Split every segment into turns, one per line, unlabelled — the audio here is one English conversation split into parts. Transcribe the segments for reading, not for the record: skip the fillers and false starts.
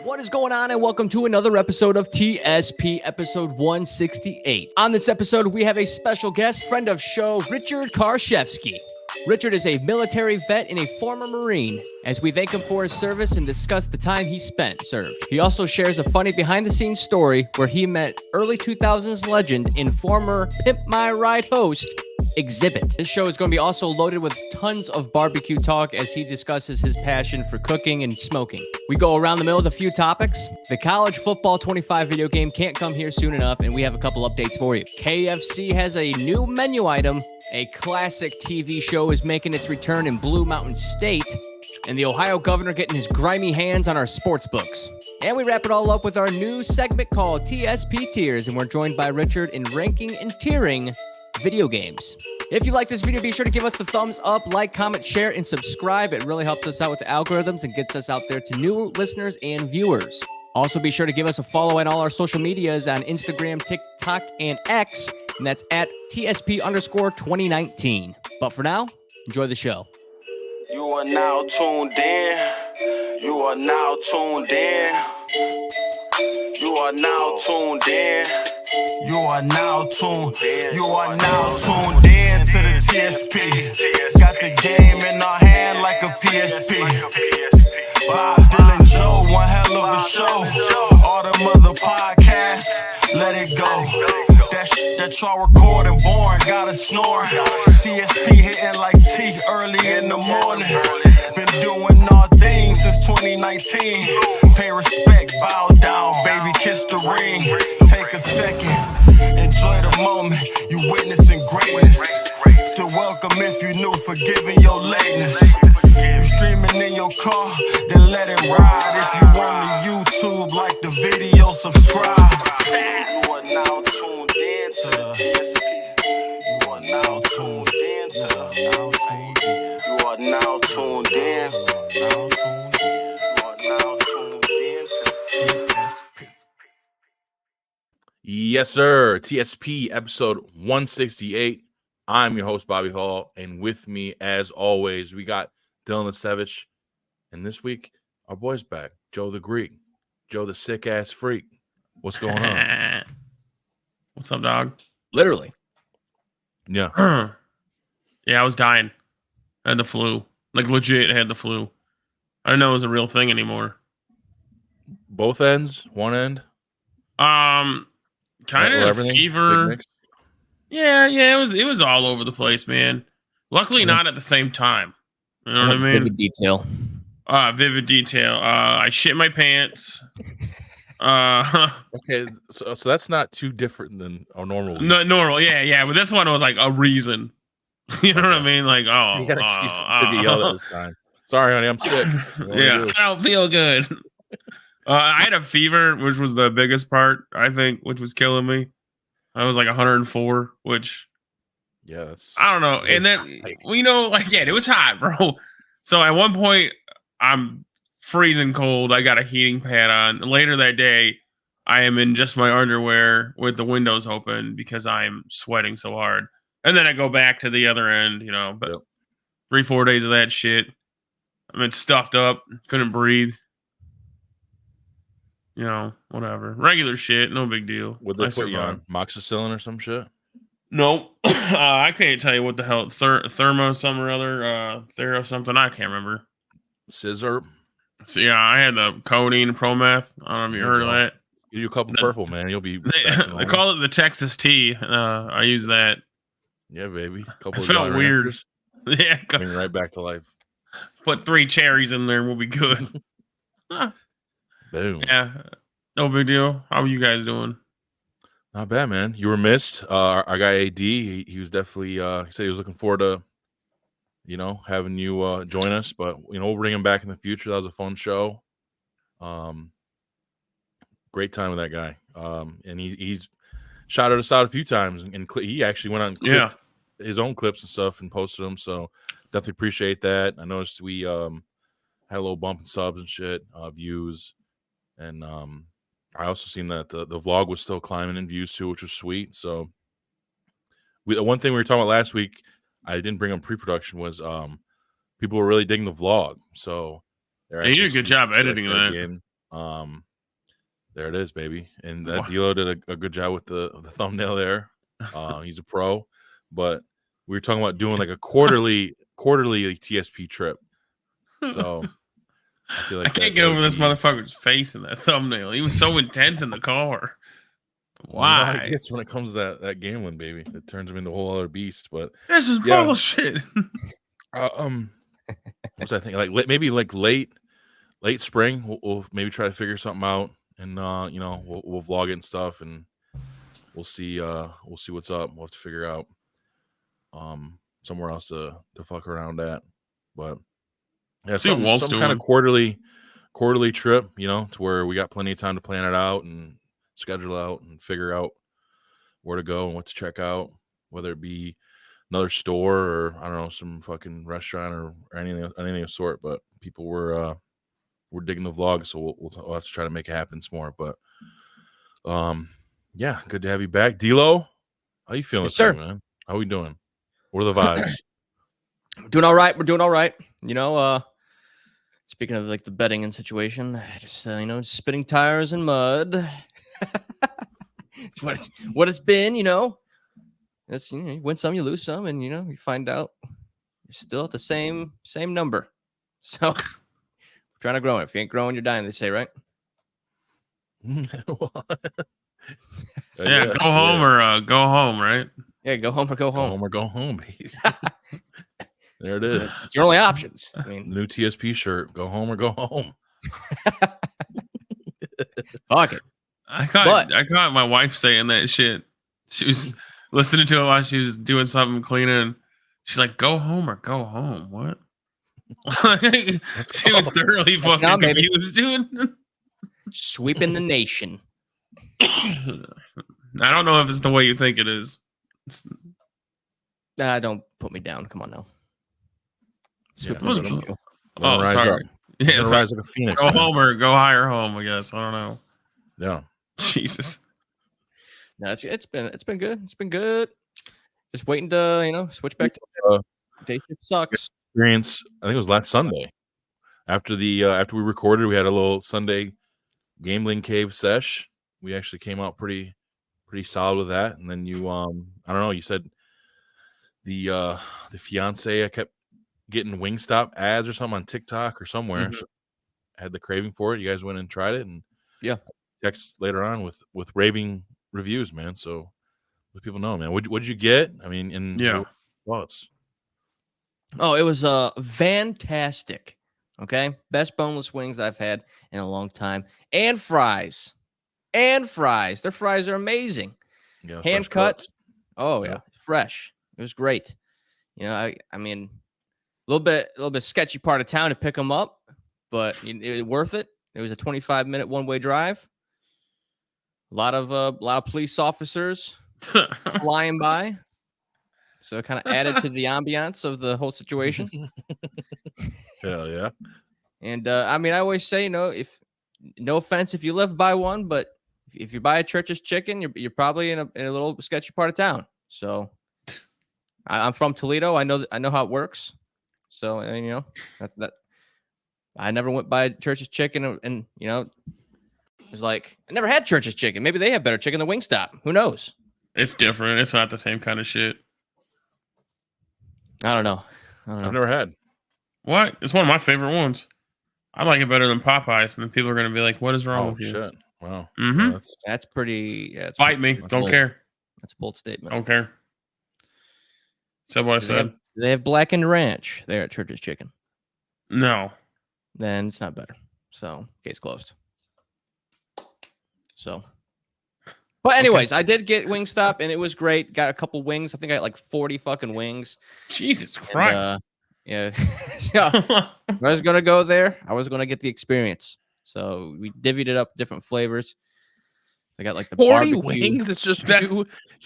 What is going on, and welcome to another episode of TSP, episode 168. On this episode, we have a special guest, friend of show, Richard Karszewski. Richard is a military vet and a former Marine, as we thank him for his service and discuss the time he served. He also shares a funny behind-the-scenes story where he met early 2000s legend and former Pimp My Ride host, Xzibit. This show is going to be also loaded with tons of barbecue talk as he discusses his passion for cooking and smoking. We go around the middle with a few topics. The college football 25 video game can't come here soon enough, and we have a couple updates for you. KFC has a new menu item. A classic TV show is making its return in Blue Mountain State, and the Ohio governor getting his grimy hands on our sports books. And we wrap it all up with our new segment called TSP Tiers, and we're joined by Richard in ranking and tiering video games. If you like this video, be sure to give us the thumbs up, like, comment, share, and subscribe. It really helps us out with the algorithms and gets us out there to new listeners and viewers. Also, be sure to give us a follow on all our social medias on Instagram, TikTok, and X, and that's at TSP_2019. But for now, enjoy the show.
You are now tuned in. You are now tuned in. You are now tuned in. You are now tuned. You are now tuned in to the TSP. Got the game in our hand like a PSP. Bob Dylan Joe, one hell of a show. All them other podcasts, let it go. That y'all recording boring, gotta snore. TSP hitting like T early in the morning. Been doing all things since 2019. Pay respect, bow down, baby, kiss the ring. Take a second, enjoy the moment. You witnessing greatness. Still welcome if you new, forgiving your lateness. You streaming in your car, then let it ride. If you on the YouTube, like the video, subscribe. You are now tuned in to the TSP. You are now tuned in to the You are now tuned in. You are now tuned in to TSP.
Yes, sir. TSP episode 168. I'm your host, Bobby Hall, and with me, as always, we got Dylan Lasevich. And this week, our boy's back, Joe the Greek, Joe the sick-ass freak. What's going on?
What's up, dog?
Literally.
Yeah.
Yeah, I was dying. I had the flu. Like, legit had the flu. I didn't know it was a real thing anymore.
Both ends? One end?
Kind of
everything?
fever. Yeah, it was all over the place, man. Luckily, not at the same time. You know what I mean?
Vivid detail.
Vivid detail. I shit my pants.
Okay, so that's not too different than a normal week.
No, normal. Yeah. But this one was like a reason. You know what I mean? Like, oh,
You got an excuse to be yelled at this time. Sorry, honey, I'm sick.
Yeah, I don't feel good. I had a fever, which was the biggest part, I think, which was killing me. I was like 104, which,
yeah, that's,
I don't know. And then, you know, like, yeah, it was hot, bro. So at one point, I'm freezing cold. I got a heating pad on. Later that day, I am in just my underwear with the windows open because I'm sweating so hard. And then I go back to the other end, you know, but 3-4 days of that shit. I mean, stuffed up, couldn't breathe. You know, whatever. Regular shit, no big deal.
Would they put you on moxicillin or some shit?
Nope. I can't tell you what the hell. Thermo something or other. Thero something. I can't remember.
Scissor.
So, yeah, I had the codeine Prometh. I don't know if you heard of that.
Give you a couple purple, man. You'll be.
They call it the Texas tea. I use that.
Yeah, baby.
It felt weird. Yeah.
Coming right back to life.
Put 3 cherries in there and we'll be good.
Boom.
Yeah. No big deal. How are you guys doing?
Not bad, man. You were missed. Our guy AD, he was definitely, he said he was looking forward to, you know, having you join us. But, you know, we'll bring him back in the future. That was a fun show. Great time with that guy. And he's shouted us out a few times. And he actually went out and clipped his own clips and stuff and posted them. So definitely appreciate that. I noticed we had a little bump in subs and shit, views. And I also seen that the vlog was still climbing in views too, which was sweet. So one thing we were talking about last week, I didn't bring up pre-production, was people were really digging the vlog. So
you did a good job editing that.
There it is, baby. And that D'Lo did a good job with the thumbnail there. He's a pro, but we were talking about doing like a quarterly TSP trip. So I feel like
I can't get over this motherfucker's face in that thumbnail. He was so intense in the car. Why?
It gets when it comes to that gambling, baby. It turns him into a whole other beast. But
this is bullshit.
What's I think? Maybe late spring, we'll maybe try to figure something out, and we'll vlog it and stuff, and we'll see what's up. We'll have to figure out somewhere else to fuck around at. But yeah, some kind of quarterly trip, to where we got plenty of time to plan it out and schedule out and figure out where to go and what to check out, whether it be another store or I don't know, some fucking restaurant or anything of the sort. But people were digging the vlog, so we'll have to try to make it happen some more. But yeah, good to have you back, D'Lo. How you feeling,
sir?
Man? How we doing? What are the vibes?
Doing all right. We're doing all right. Speaking of like the betting and situation, just spinning tires in mud. It's what it's been. That's you win some, you lose some, and you find out you're still at the same number. So we're trying to grow it. If you ain't growing, you're dying. They say, right?
Yeah, go home or go home, right?
Yeah, go home or go home.
Go home or go home, baby. There it is.
It's your only options. I mean,
new TSP shirt. Go home or go home.
Fuck it.
I caught my wife saying that shit. She was listening to it while she was doing something cleaning. She's like, "Go home or go home." What? She was thoroughly fucking confused, dude.
Sweeping the nation.
I don't know if it's the way you think it is.
Don't put me down. Come on now.
Yeah.
Rise sorry.
Up. Yeah, rise like a phoenix.
Go home or go higher home, I guess. I don't know.
Yeah.
Jesus.
No, it's been good. It's been good. Just waiting to switch back to day shift sucks.
Experience. I think it was last Sunday. After we recorded, we had a little Sunday gambling cave sesh. We actually came out pretty solid with that. And then you I don't know, you said the fiance, I kept getting Wingstop ads or something on TikTok or somewhere.
Mm-hmm.
So I had the craving for it. You guys went and tried it, and
yeah,
text later on with raving reviews, man. So let people know, man. What'd you get? I mean, thoughts.
Oh, it was fantastic. Okay, best boneless wings that I've had in a long time, and fries. Their fries are amazing.
Yeah,
hand cut. Oh yeah, fresh. It was great. I mean, a little bit sketchy part of town to pick them up, but it was worth it. It was a 25-minute one-way drive. A lot of police officers flying by, so it kind of added to the ambiance of the whole situation.
Hell yeah!
And I mean, I always say, if no offense if you live by one, but if you buy a Church's Chicken, you're probably in a little sketchy part of town. So I'm from Toledo. I know how it works. So that's that. I never went by Church's Chicken, and it was like I never had Church's Chicken. Maybe they have better chicken than Wingstop. Who knows?
It's different. It's not the same kind of shit.
I don't know.
I've never had.
What? It's one of my favorite ones. I like it better than Popeyes, and then people are gonna be like, "What is wrong with you?"
Shit. Wow.
Mm-hmm.
Yeah,
that's pretty. Yeah,
fight me. Don't care.
That's a bold statement.
Don't care. Said what I said.
They have blackened ranch there at Church's Chicken.
No.
Then it's not better. So case closed. So, but anyways, I did get Wingstop and it was great. Got a couple wings. I think I got like 40 fucking wings.
Jesus Christ.
Yeah. So I was gonna go there. I was gonna get the experience. So we divvied it up different flavors. I got like the
40
barbecue.
wings. It's just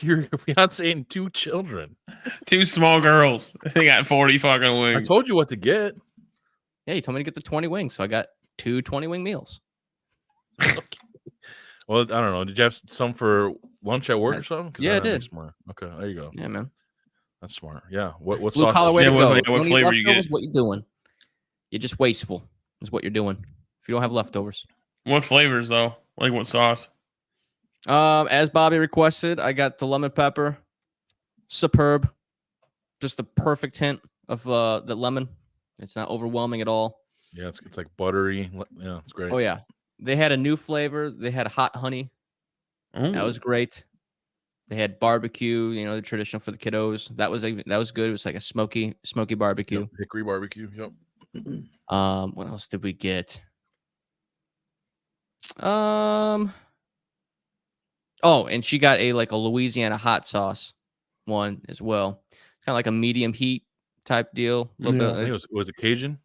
your fiance and 2 children.
2 small girls. They got 40 fucking wings.
I told you what to get.
Yeah, you told me to get the 20 wings. So I got 2 20-wing meals.
Well, I don't know. Did you have some for lunch at work or something?
Yeah, I did.
Smart. Okay, there you go.
Yeah, man.
That's smart. Yeah. What
Blue
sauce?
collar way to go.
What flavor you get?
What you doing? You're just wasteful. Is what you're doing. If you don't have leftovers.
What flavors though? Like what sauce?
As Bobby requested, I got the lemon pepper. Superb. Just the perfect hint of the lemon. It's not overwhelming at all.
Yeah, it's like buttery. Yeah, it's great.
Oh yeah. They had a new flavor. They had hot honey. That was great. They had barbecue, the traditional for the kiddos. That was good. It was like a smoky barbecue.
Yep, hickory barbecue. Yep.
What else did we get? Oh, and she got a Louisiana hot sauce one as well. It's kind of like a medium heat type deal. A little
I
bit.
think was it Cajun?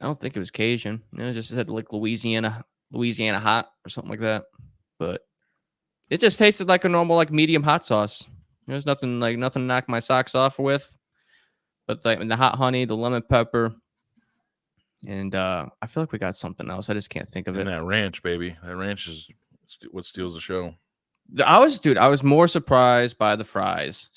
I don't think it was Cajun. It just said like Louisiana hot or something like that. But it just tasted like a normal medium hot sauce. There's nothing to knock my socks off with. But the hot honey, the lemon pepper, and I feel like we got something else. I just can't think of it.
And that ranch, baby. That ranch is what steals the show.
I was more surprised by the fries.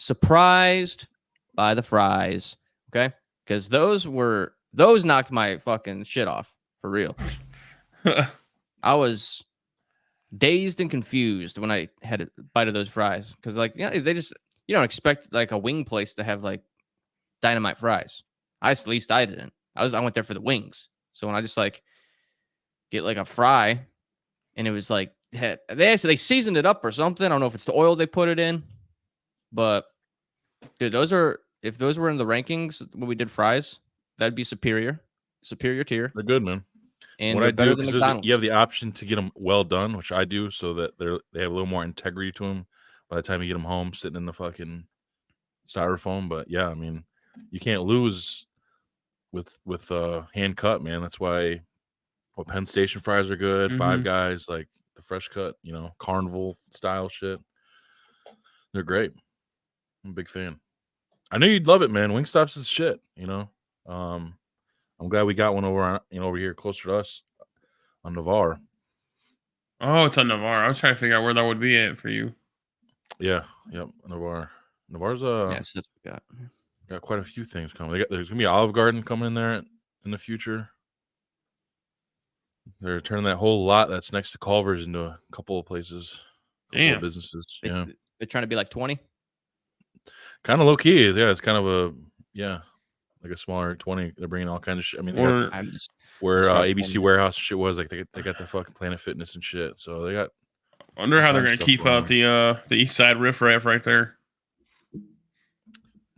Okay, because those knocked my fucking shit off for real. I was dazed and confused when I had a bite of those fries because they just, you don't expect like a wing place to have like dynamite fries. At least I didn't. I went there for the wings. So when I just get like a fry, and it was like they seasoned it up or something. I don't know if it's the oil they put it in, but dude, if those were in the rankings when we did fries, that'd be superior tier.
They're good, man.
And
what
they're
I
better
do
than
is
McDonald's.
you have the option to get them well done, which I do, so that they have a little more integrity to them by the time you get them home, sitting in the fucking styrofoam. But yeah, I mean, you can't lose with hand cut, man. That's why Penn Station fries are good. Five Guys, like the fresh cut, carnival style shit. They're great. I'm a big fan. I knew you'd love it, man. Wingstop's is shit. I'm glad we got one over here closer to us on Navarre.
Oh, it's on Navarre. I was trying to figure out where that would be at for you.
Yeah, yep, Navarre. Navarre's
yes, that's what we
got quite a few things coming. There's gonna be Olive Garden coming in there in the future. They're turning that whole lot that's next to Culver's into a couple of places, couple of businesses. They're
trying to be like 20.
Kind of low key, yeah. It's kind of like a smaller 20. They're bringing all kinds of shit. I mean, where ABC Warehouse shit was, like they got the fucking Planet Fitness and shit. So they got.
I wonder how they're gonna keep out the East Side riffraff right there.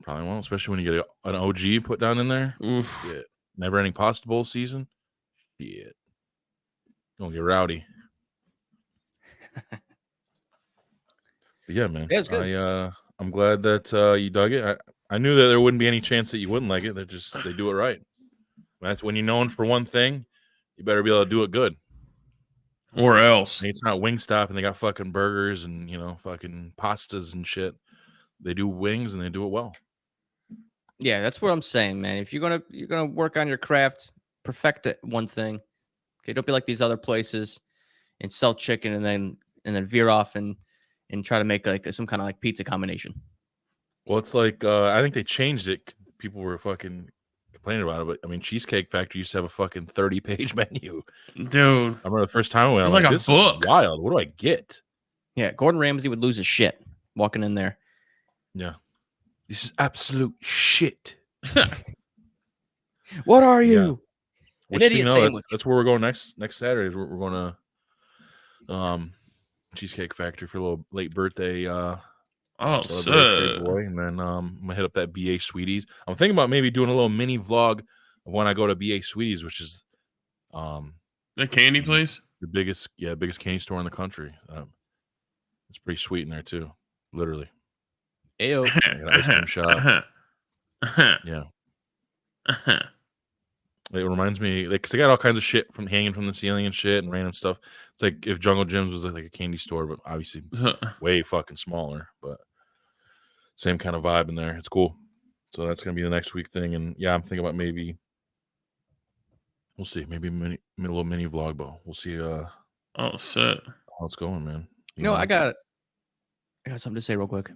Probably won't, especially when you get an OG put down in there.
Oof.
Shit. Never ending pasta bowl season. Shit. Gonna get rowdy. But yeah, man.
Yeah, it's good.
I'm glad that you dug it. I knew that there wouldn't be any chance that you wouldn't like it. They do it right. That's when you're known for one thing, you better be able to do it good.
Or else.
It's not Wingstop and they got fucking burgers and fucking pastas and shit. They do wings and they do it well.
Yeah, that's what I'm saying, man. If you're gonna work on your craft, perfect it one thing. Okay, don't be like these other places and sell chicken and then veer off and try to make like some kind of like pizza combination.
Well, it's like I think they changed it. People were fucking complaining about it, but I mean, Cheesecake Factory used to have a fucking 30-page menu.
Dude,
I remember the first time I went,
it was like a book.
Is wild. What do I get?
Yeah, Gordon Ramsay would lose his shit walking in there.
Yeah, this is absolute shit.
What are you?
Yeah. An idiot sandwich. That's where we're going next Saturday. We're going to Cheesecake Factory for a little late birthday.
Oh,
so boy, and then I'm gonna hit up that BA Sweeties. I'm thinking about maybe doing a little mini vlog of when I go to BA Sweeties, which is
the candy place,
the biggest candy store in the country. It's pretty sweet in there too, literally.
Ayo.
Ice cream shop. Yeah. It reminds me, because they got all kinds of shit from hanging from the ceiling and shit and random stuff. It's like if Jungle Jim's was like a candy store, but obviously way fucking smaller, but same kind of vibe in there. It's cool. So that's gonna be the next week thing, and yeah, I'm thinking about maybe we'll see, maybe a little mini vlog, but we'll see.
Oh shit!
How it's going, man.
I got something to say real quick.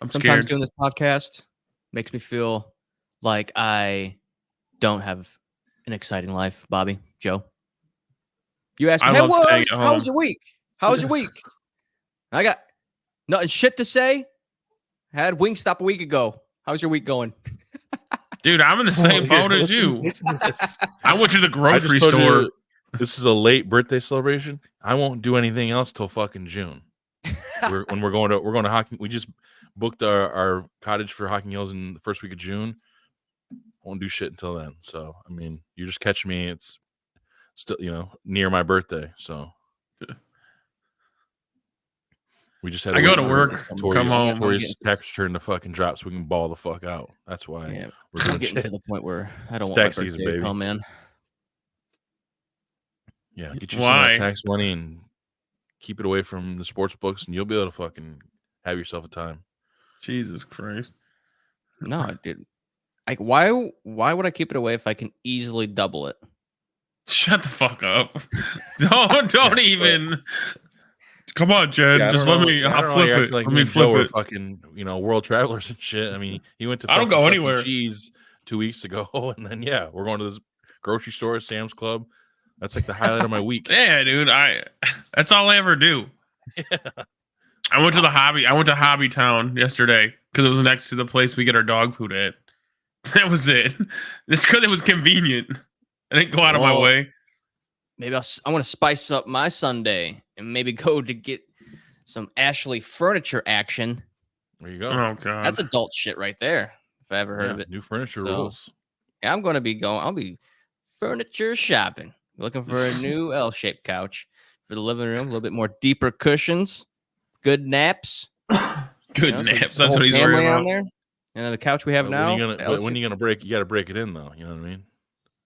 Sometimes
scared. Doing this podcast makes me feel like I don't have an exciting life, Bobby, Joe. You asked me,
I
hey,
love staying at
how was
home.
your week? How was your week? I got nothing shit to say. Had Wingstop a week ago. How's your week going?
Dude, I'm in the same boat as you.
Listen to this.
I went to the
I just
grocery
told
store.
you this is a late birthday celebration. I won't do anything else till fucking June. We're going to Hocking. We just booked our cottage for Hocking Hills in the first week of June. Won't do shit until then. So I mean, you just catch me. It's still near my birthday. So we just had.
I go to work, come home.
Tori's tax return to fucking drop so we can ball the fuck out. That's why we're doing
getting
shit.
to the point where I don't
It's
want my
tax
birthday
season,
to
baby.
come, man.
Yeah, get you some of that tax money and keep it away from the sports books, and you'll be able to fucking have yourself a time.
Jesus Christ.
No, dude. Like, why would I keep it away if I can easily double it?
Shut the fuck up. Don't even. Come on, Jed.
Yeah,
just let me. I'll flip it.
Like
let me flip it.
Fucking, world travelers and shit. I mean, he went to.
I don't go anywhere.
Cheese 2 weeks ago, and then we're going to the grocery store, Sam's Club. That's like the highlight of my week.
Yeah, dude. That's all I ever do. Yeah. I went to Hobby Town yesterday because it was next to the place we get our dog food at. That was it. It's because it was convenient. I didn't go out of my way.
Maybe I want to spice up my Sunday and maybe go to get some Ashley furniture action.
There you go.
Oh god,
that's adult shit right there. If I ever heard of it.
New furniture rules.
Yeah, I'm gonna be going. I'll be furniture shopping. Looking for a new L-shaped couch for the living room. A little bit more deeper cushions. Good naps.
Good naps. That's what he's worried about.
On there. And then the couch we have now.
When are you gonna break? You got to break it in though. You know what I mean?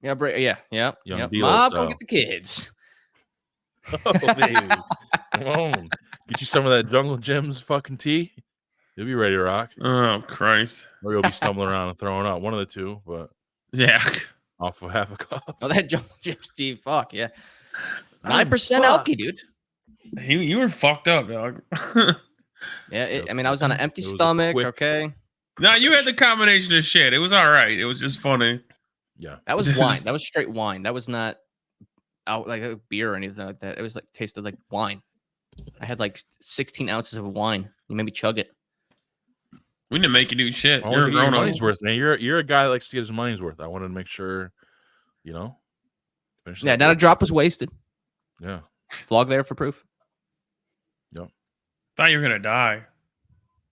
Yeah, break. Yeah.
Mom,
go get the kids.
Oh, baby. Come on. Get you some of that Jungle Jim's fucking tea. You'll be ready to rock.
Oh, Christ.
Or you'll be stumbling around and throwing up. One of the two, but
yeah.
Off of half a cup.
Oh, that Jungle Jim's tea. Fuck, yeah. 9% alky, dude.
You were fucked up, dog.
Yeah, I was on an empty stomach, okay?
No, you had the combination of shit. It was all right. It was just funny.
Yeah.
That was wine. That was straight wine. That was not out like a beer or anything like that. It was like tasted like wine. I had like 16 ounces of wine. You made me chug it.
We didn't make you do shit.
You're a grown money's worth, man. You're a guy that likes to get his money's worth. I wanted to make sure,
Yeah, not a drop was wasted.
Yeah.
Vlog there for proof.
Yep.
Thought you were gonna die.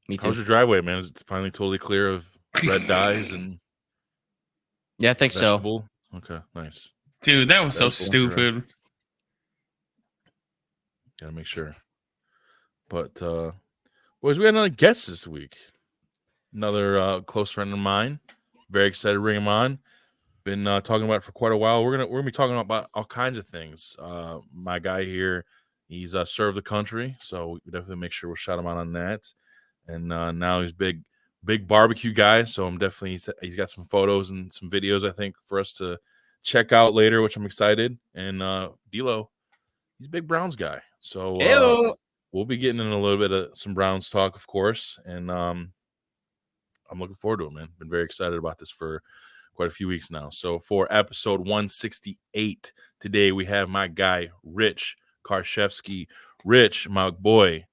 Me too.
How's your driveway, man? Is it finally totally clear of red dyes and?
Yeah, I think so.
Okay, nice.
Dude, that was so stupid.
Gotta make sure. But boys, we had another guest this week. Another close friend of mine. Very excited to bring him on. Been talking about it for quite a while. We're gonna be talking about all kinds of things. My guy here, he's served the country, so we definitely make sure we'll shout him out on that. And now he's big barbecue guy, so I'm definitely he's got some photos and some videos I think for us to check out later, which I'm excited. And D'Lo, he's a big Browns guy, so we'll be getting in a little bit of some Browns talk, of course. And I'm looking forward to it, man. Been very excited about this for quite a few weeks now. So for episode 168 today, we have my guy Rich Karszewski. Rich, my boy,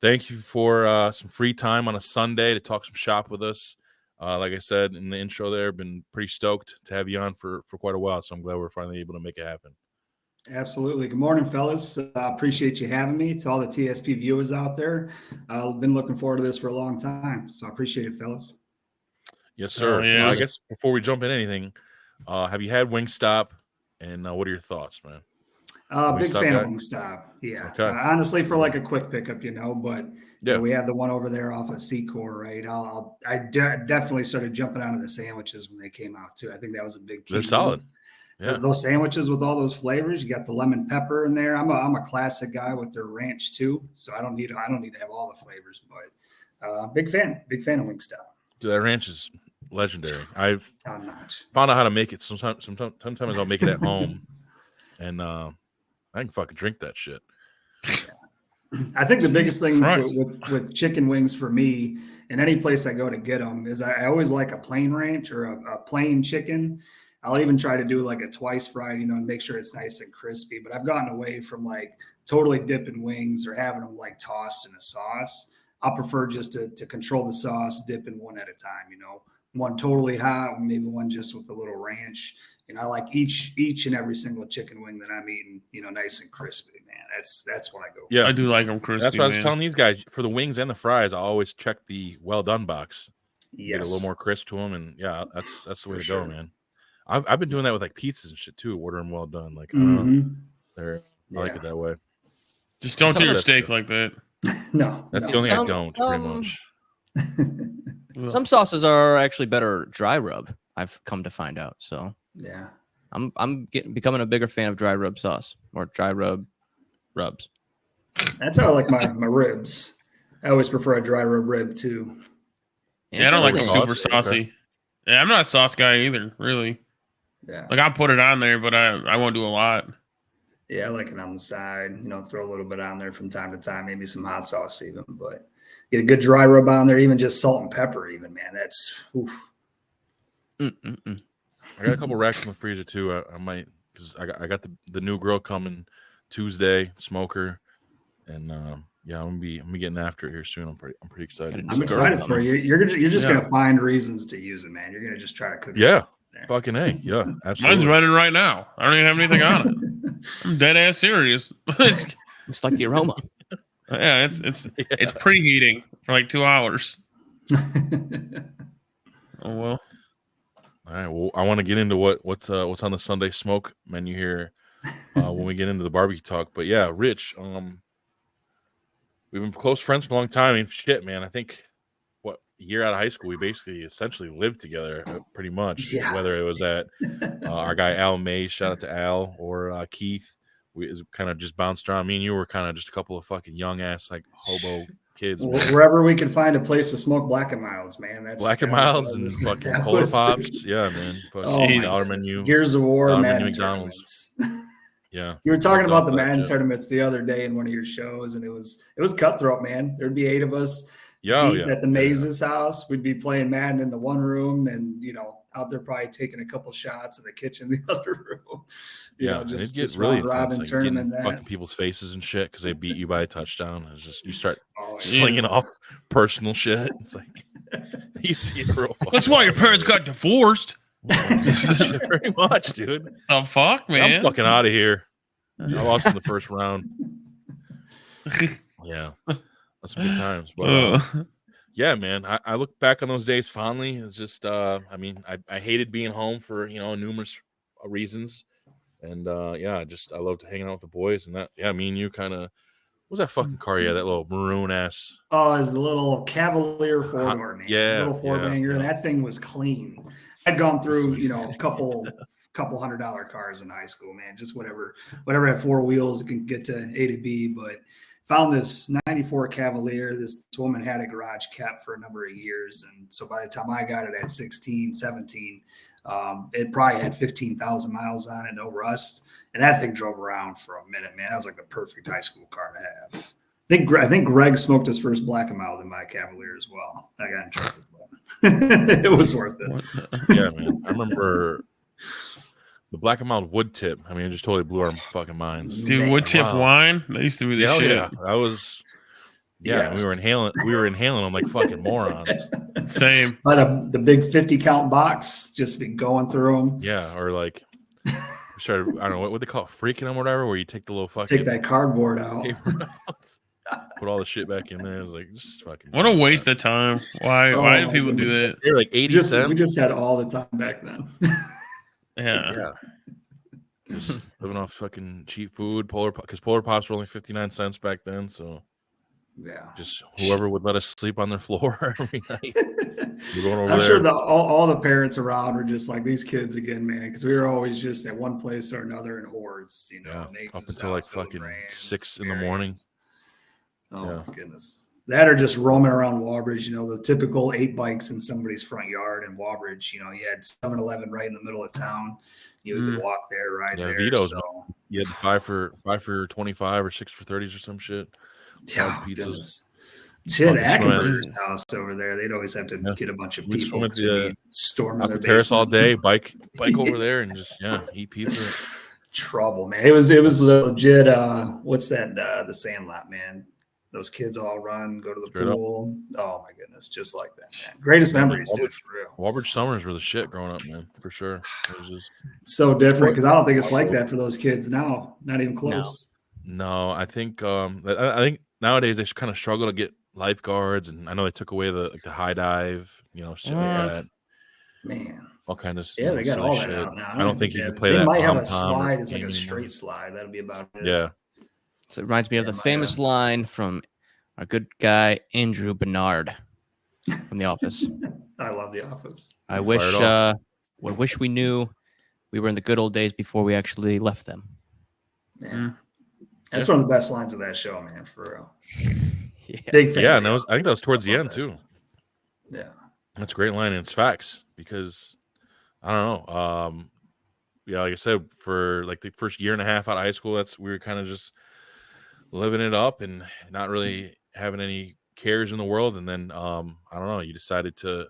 thank you for some free time on a Sunday to talk some shop with us. Like I said in the intro there, been pretty stoked to have you on for quite a while, so I'm glad we're finally able to make it happen.
Absolutely. Good morning, fellas. Appreciate you having me. To all the TSP viewers out there, I've been looking forward to this for a long time, so I appreciate it, fellas.
Yes, sir.
Yeah.
So I guess before we jump in anything, have you had Wingstop, and what are your thoughts, man?
Big fan of Wingstop. Yeah.
Okay.
Honestly, for like a quick pickup, but
yeah,
we have the one over there off of C-Core, right? I definitely started jumping onto the sandwiches when they came out too. I think that was a big key.
They're solid. Yeah.
Those sandwiches with all those flavors, you got the lemon pepper in there. I'm a classic guy with their ranch too, so I don't need to have all the flavors, but big fan of Wingstop.
Dude, that ranch is legendary. I've
top-notch.
found out how to make it. Sometimes I'll make it at home, and I can fucking drink that shit.
I think the biggest thing with chicken wings for me, in any place I go to get them, is I always like a plain ranch or a plain chicken. I'll even try to do like a twice fried, and make sure it's nice and crispy. But I've gotten away from like totally dipping wings or having them like tossed in a sauce. I prefer just to control the sauce, dip in one at a time, one totally hot, maybe one just with a little ranch. I like each and every single chicken wing that I'm eating, nice and crispy, man. That's what I go for.
Yeah,
I do like them crispy.
That's what I was telling these guys. For the wings and the fries, I always check the well done box.
Yes.
Get a little more crisp to them, and yeah, that's the way to go, man. I've been doing that with like pizzas and shit too. Order them well done, like I like it that way.
Just don't do your steak like that.
No,
that's the only thing I don't pretty much.
Some sauces are actually better dry rub. I've come to find out. So
yeah,
I'm becoming a bigger fan of dry rub sauce or dry rubs.
That's how I like my ribs. I always prefer a dry rub rib too.
Yeah, I don't like it super saucy. Okay. Yeah, I'm not a sauce guy either, really.
Yeah,
like I'll put it on there, but I won't do a lot.
Yeah, I like it on the side. Throw a little bit on there from time to time, maybe some hot sauce even. But get a good dry rub on there, even just salt and pepper. Even man, that's. Oof.
I got a couple racks in the freezer too. I might because I got the new grill coming Tuesday, smoker, and I'm gonna be getting after it here soon. I'm pretty excited.
I'm excited for you. You're just gonna find reasons to use it, man. You're gonna just try to cook it.
Yeah, fucking A. Yeah, absolutely.
Mine's running right now. I don't even have anything on it. I'm dead ass serious.
It's like the aroma.
Yeah, it's preheating for like 2 hours. Oh well.
All right. Well, I want to get into what's on the Sunday smoke menu here when we get into the barbecue talk. But yeah, Rich, we've been close friends for a long time. I mean, shit, man. I think a year out of high school, we basically essentially lived together pretty much.
Yeah.
Whether it was at our guy Al May, shout out to Al, or Keith, we kind of just bounced around. Me and you were kind of just a couple of fucking young ass like hobo kids.
Wherever we can find a place to smoke Black and Milds, man. That's
Black and Milds and fucking Polar Pops. Yeah, man. $dollar menu.
Gears of War, Madden
McDonald's. Yeah.
You were talking about the Madden tournaments the other day in one of your shows, and it was cutthroat, man. There'd be 8 of us at the Maze's house. We'd be playing Madden in the one room, and out there probably taking a couple shots in the kitchen in the other room.
Just really intense, tournament. Fucking people's faces and shit because they beat you by a touchdown. It's just you start slinging off personal shit. It's like you see it real.
That's why your parents got divorced.
Very much, dude.
Oh fuck, man!
I'm fucking out of here. I lost in the first round. Yeah, that's some good times. But yeah, man, I look back on those days fondly. It's just, I hated being home for numerous reasons, and I loved hanging out with the boys. And me and you kind of. What was that fucking car? Yeah, that little maroon ass.
Oh, it's a little Cavalier 4-door, man.
Yeah,
little 4-banger. And that thing was clean. I'd gone through, a couple $100 cars in high school, man. Just whatever had 4 wheels can get to A to B. But found this 94 Cavalier. This woman had a garage kept for a number of years. And so by the time I got it at 16, 17, it probably had 15,000 miles on it, no rust. And that thing drove around for a minute, man. That was like the perfect high school car to have. I think Greg smoked his first Black and Mild in my Cavalier as well. I got in trouble. It was worth it.
Yeah, man. I remember the Black and Mild wood tip. I mean, it just totally blew our fucking minds.
Dude, wood tip wine? That used to be the shit.
Yeah, that was. Yeah, we were inhaling them like fucking morons.
Same.
By the big 50 count box, just be going through them.
Yeah, or like started. I don't know what they call it, freaking them or whatever, where you take the little fucking
take that cardboard out.
Put all the shit back in there. It's like just fucking.
What a waste of time! Why do people do that?
They're like 80 cents.
We just had all the time back then.
Yeah.
Just living off fucking cheap food, because Polar Pops were only 59 cents back then. So
yeah,
just whoever would let us sleep on their floor every night.
I'm sure all the parents around were just like these kids again, man, because we were always just at one place or another in hordes,
up until like fucking 6 in the morning.
Oh my goodness. That are just roaming around Wallbridge, the typical 8 bikes in somebody's front yard in Wallbridge. You had 7-Eleven right in the middle of town. You could walk there, there.
Vito's. So. You had 5 for 25 or 6 for 30s or some shit.
Yeah, Shit,
Fucking swimming.
Ackenberger's house over there. They'd always have to get a bunch of
We
people
swim at the
storming their
terrace all
basement.
day, bike over there, and just eat pizza.
Trouble, man. It was legit. What's that? The Sandlot, man. Those kids all run, go to the
Straight
pool. Oh my goodness, just like that, man. Greatest memories, dude, for real.
Walbridge summers were the shit growing up, man, for sure. It was just
so different because I don't think it's like that for those kids now. Not even close.
No, I think I think nowadays they kind of struggle to get lifeguards, and I know they took away the high dive, shit like that.
Man,
all kind of
they got all that
shit.
out now.
I don't think you can play
they
that.
They might have a
pom-pom
slide. It's like a
anymore.
straight slide. That'll be about it.
Yeah.
So it reminds me of the famous line from our good guy Andrew Bernard from The Office.
I love The Office.
I wish we knew we were in the good old days before we actually left them.
Man. That's one of the best lines of that show, man, for real.
Big fan. Yeah, and I think that was towards the end too.
Yeah.
That's a great line, and it's facts because I don't know. Like I said, for like the first year and a half out of high school, we were kind of just living it up and not really having any cares in the world. And then I don't know, you decided to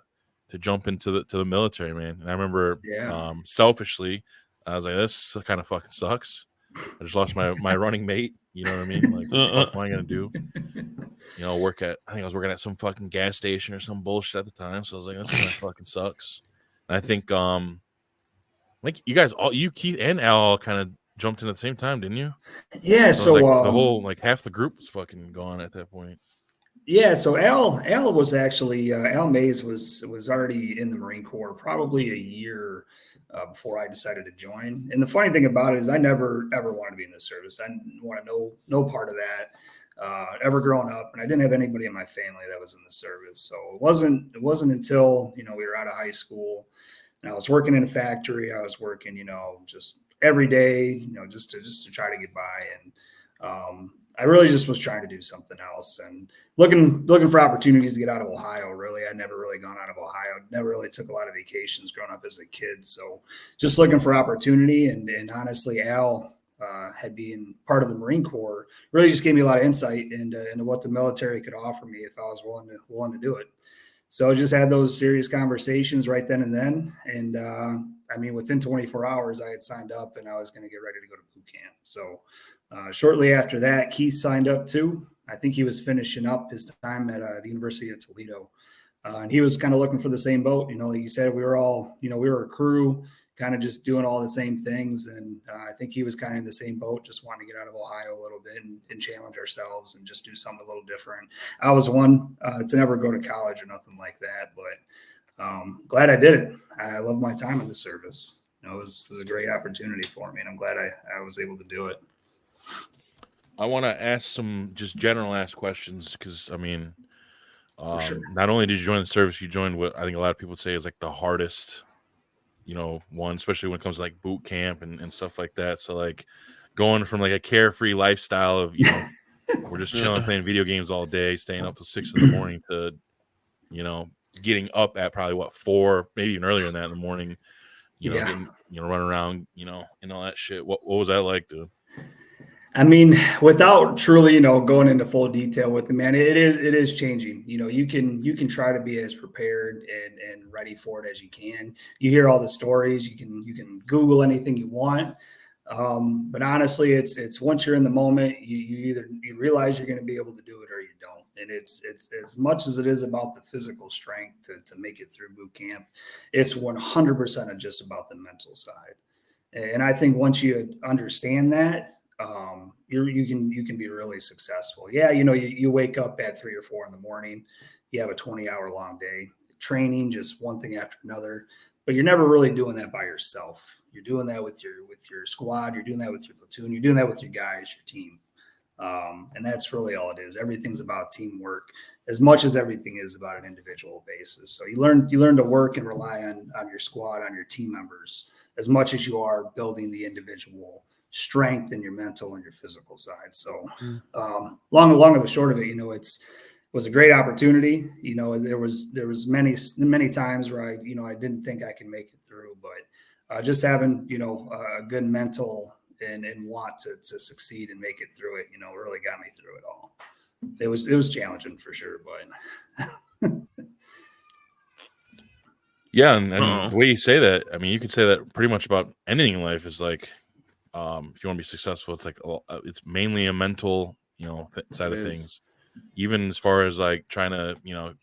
jump into the military, man. And I remember selfishly, I was like, this kind of fucking sucks. I just lost my running mate. You know what I mean? Like, what am I gonna do? I think I was working at some fucking gas station or some bullshit at the time. So I was like, this kind of fucking sucks. And I think like you guys you Keith and Al all kind of jumped in at the same time, didn't you?
Yeah. So
the whole half the group was fucking gone at that point.
Yeah, so Al was actually Al Mays was already in the Marine Corps probably a year before I decided to join. And the funny thing about it is I never ever wanted to be in the service. I didn't want to no part of that ever growing up, and I didn't have anybody in my family that was in the service. So it wasn't until we were out of high school and I was working in a factory. I was working just every day just to try to get by, and I really just was trying to do something else and looking for opportunities to get out of Ohio. Really, I'd never really gone out of Ohio. Never really took a lot of vacations growing up as a kid. So just looking for opportunity. And honestly, Al had been part of the Marine Corps really just gave me a lot of insight into what the military could offer me if I was willing to do it. So I just had those serious conversations right then and then. And within 24 hours, I had signed up and I was going to get ready to go to boot camp. So shortly after that, Keith signed up too. I think he was finishing up his time at the University of Toledo. And he was kind of looking for the same boat. Like you said, we were all, we were a crew kind of just doing all the same things. And I think he was kind of in the same boat, just wanting to get out of Ohio a little bit and challenge ourselves and just do something a little different. I was one to never go to college or nothing like that, but glad I did it. I love my time in the service. It was a great opportunity for me, and I'm glad I was able to do it.
I want to ask some just general ask questions because
sure.
Not only did you join the service, you joined what I think a lot of people say is like the hardest, one, especially when it comes to like boot camp and stuff like that. So like going from like a carefree lifestyle of we're just chilling playing video games all day, staying up till 6 a.m. to getting up at probably 4, maybe even earlier than that in the morning. Getting, running around, and all that shit. What was that like, dude?
Without truly, going into full detail with it, man, it is changing. You can try to be as prepared and ready for it as you can. You hear all the stories. You can Google anything you want. But honestly, it's once you're in the moment, you realize you're going to be able to do it or you don't. And it's as much as it is about the physical strength to make it through boot camp, it's 100% just about the mental side. And I think once you understand that, you can be really successful. Yeah, you wake up at 3 or 4 in the morning. You have a 20-hour long day, training just one thing after another. But you're never really doing that by yourself. You're doing that with your squad. You're doing that with your platoon. You're doing that with your guys, your team. And that's really all it is. Everything's about teamwork as much as everything is about an individual basis. So you learn to work and rely on your squad, on your team members, as much as you are building the individual strength in your mental and your physical side. So long and the short of it, it was a great opportunity. There was many times where I didn't think I could make it through, but just having, a good mental and want to succeed and make it through it, really got me through it all. it was challenging for sure, but
yeah, and the way you say that, I mean, you could say that pretty much about anything in life is like, if you want to be successful, it's like it's mainly a mental, side of things. Even as far as like trying to,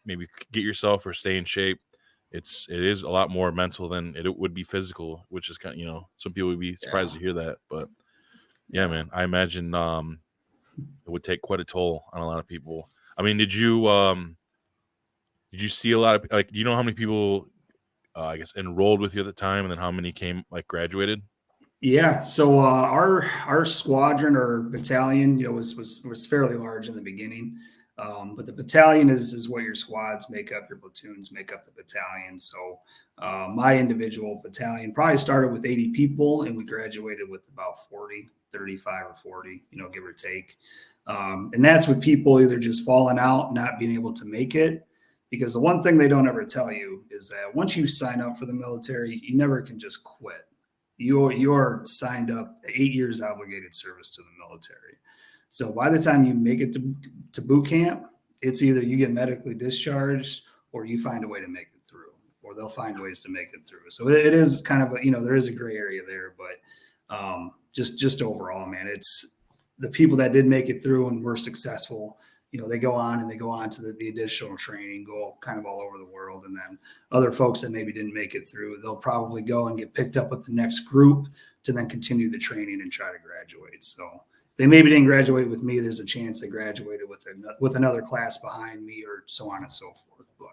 maybe get yourself or stay in shape, it is a lot more mental than it would be physical, which is kind of, some people would be surprised to hear that, but yeah, man, I imagine it would take quite a toll on a lot of people. I mean, did you see a lot of, like, do you know how many people I guess enrolled with you at the time, and then how many graduated?
Yeah, so our squadron or battalion, was fairly large in the beginning, but the battalion is what your squads make up, your platoons make up the battalion. So my individual battalion probably started with 80 people, and we graduated with about 40, 35 or 40, give or take. And that's with people either just falling out, not being able to make it. Because the one thing they don't ever tell you is that once you sign up for the military, you never can just quit. You're signed up 8 years obligated service to the military. So by the time you make it to boot camp, it's either you get medically discharged or you find a way to make it through, or they'll find ways to make it through. So it is kind of there is a gray area there, but just overall, man, it's the people that did make it through and were successful. They go on to the additional training, go kind of all over the world. And then other folks that maybe didn't make it through, they'll probably go and get picked up with the next group to then continue the training and try to graduate. So if they maybe didn't graduate with me, there's a chance they graduated with another class behind me, or so on and so forth. But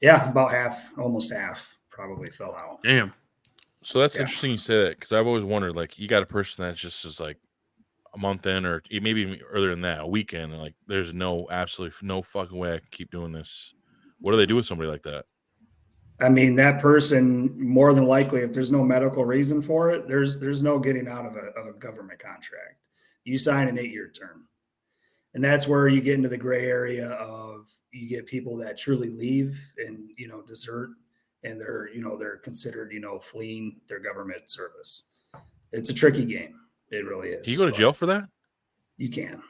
yeah, about almost half probably fell out.
Damn.
So that's interesting you say that, because I've always wondered, like, you got a person that just is like a month in, or maybe even earlier than that, a weekend, and like there's absolutely no fucking way I can keep doing this. What do they do with somebody like that?
I mean, that person, more than likely, if there's no medical reason for it, there's no getting out of a government contract. You sign an 8-year term, and that's where you get into the gray area of you get people that truly leave and desert, and they're considered fleeing their government service. It's a tricky game. It really is.
Can you go to jail for that?
You can.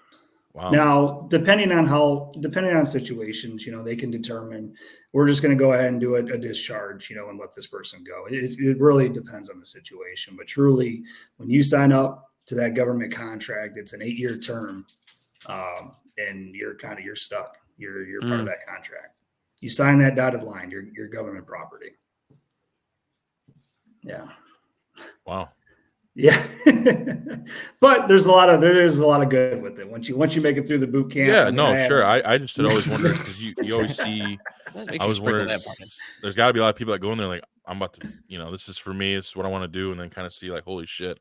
Wow.
Now, depending on situations, they can determine we're just going to go ahead and do a discharge, and let this person go. It really depends on the situation. But truly, when you sign up to that government contract, it's an 8-year term, and you're stuck. You're part of that contract. You sign that dotted line, you're government property. Yeah.
Wow.
Yeah, but there's a lot of good with it once you make it through the boot camp.
Yeah, sure. I just had always wondered, because you always see. I was wondering, there's got to be a lot of people that go in there like, I'm about to, this is for me. This is what I want to do, and then kind of see like, holy shit,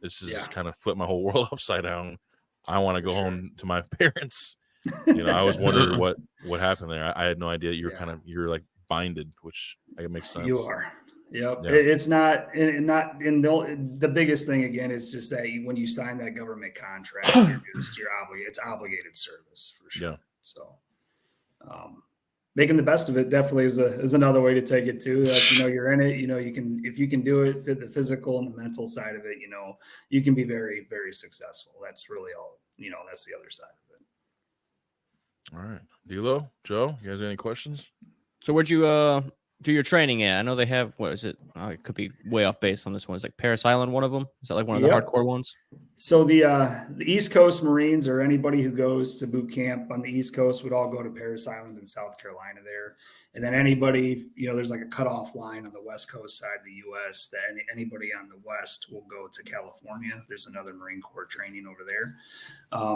this is kind of flip my whole world upside down. I want to go home to my parents. I always wondered what happened there. I had no idea you're like binded, which makes sense.
You are. Yep.
Yeah.
It's not the biggest thing again is just that when you sign that government contract, you're obligated. It's obligated service for sure. Yeah. So, making the best of it definitely is another way to take it too. Like, you're in it, if you can do it, the physical and the mental side of it, you can be very, very successful. That's really all, that's the other side of it.
All right. D'Lo, Joe, you guys have any questions?
So where'd you do your training at? I know they have, what is it? It could be way off base on this one. It's like Parris Island, one of them. Is that like one of the hardcore ones?
So the East Coast Marines, or anybody who goes to boot camp on the East Coast, would all go to Parris Island in South Carolina there. And then anybody, there's like a cutoff line on the West Coast side of the U.S. that anybody on the West will go to California. There's another Marine Corps training over there.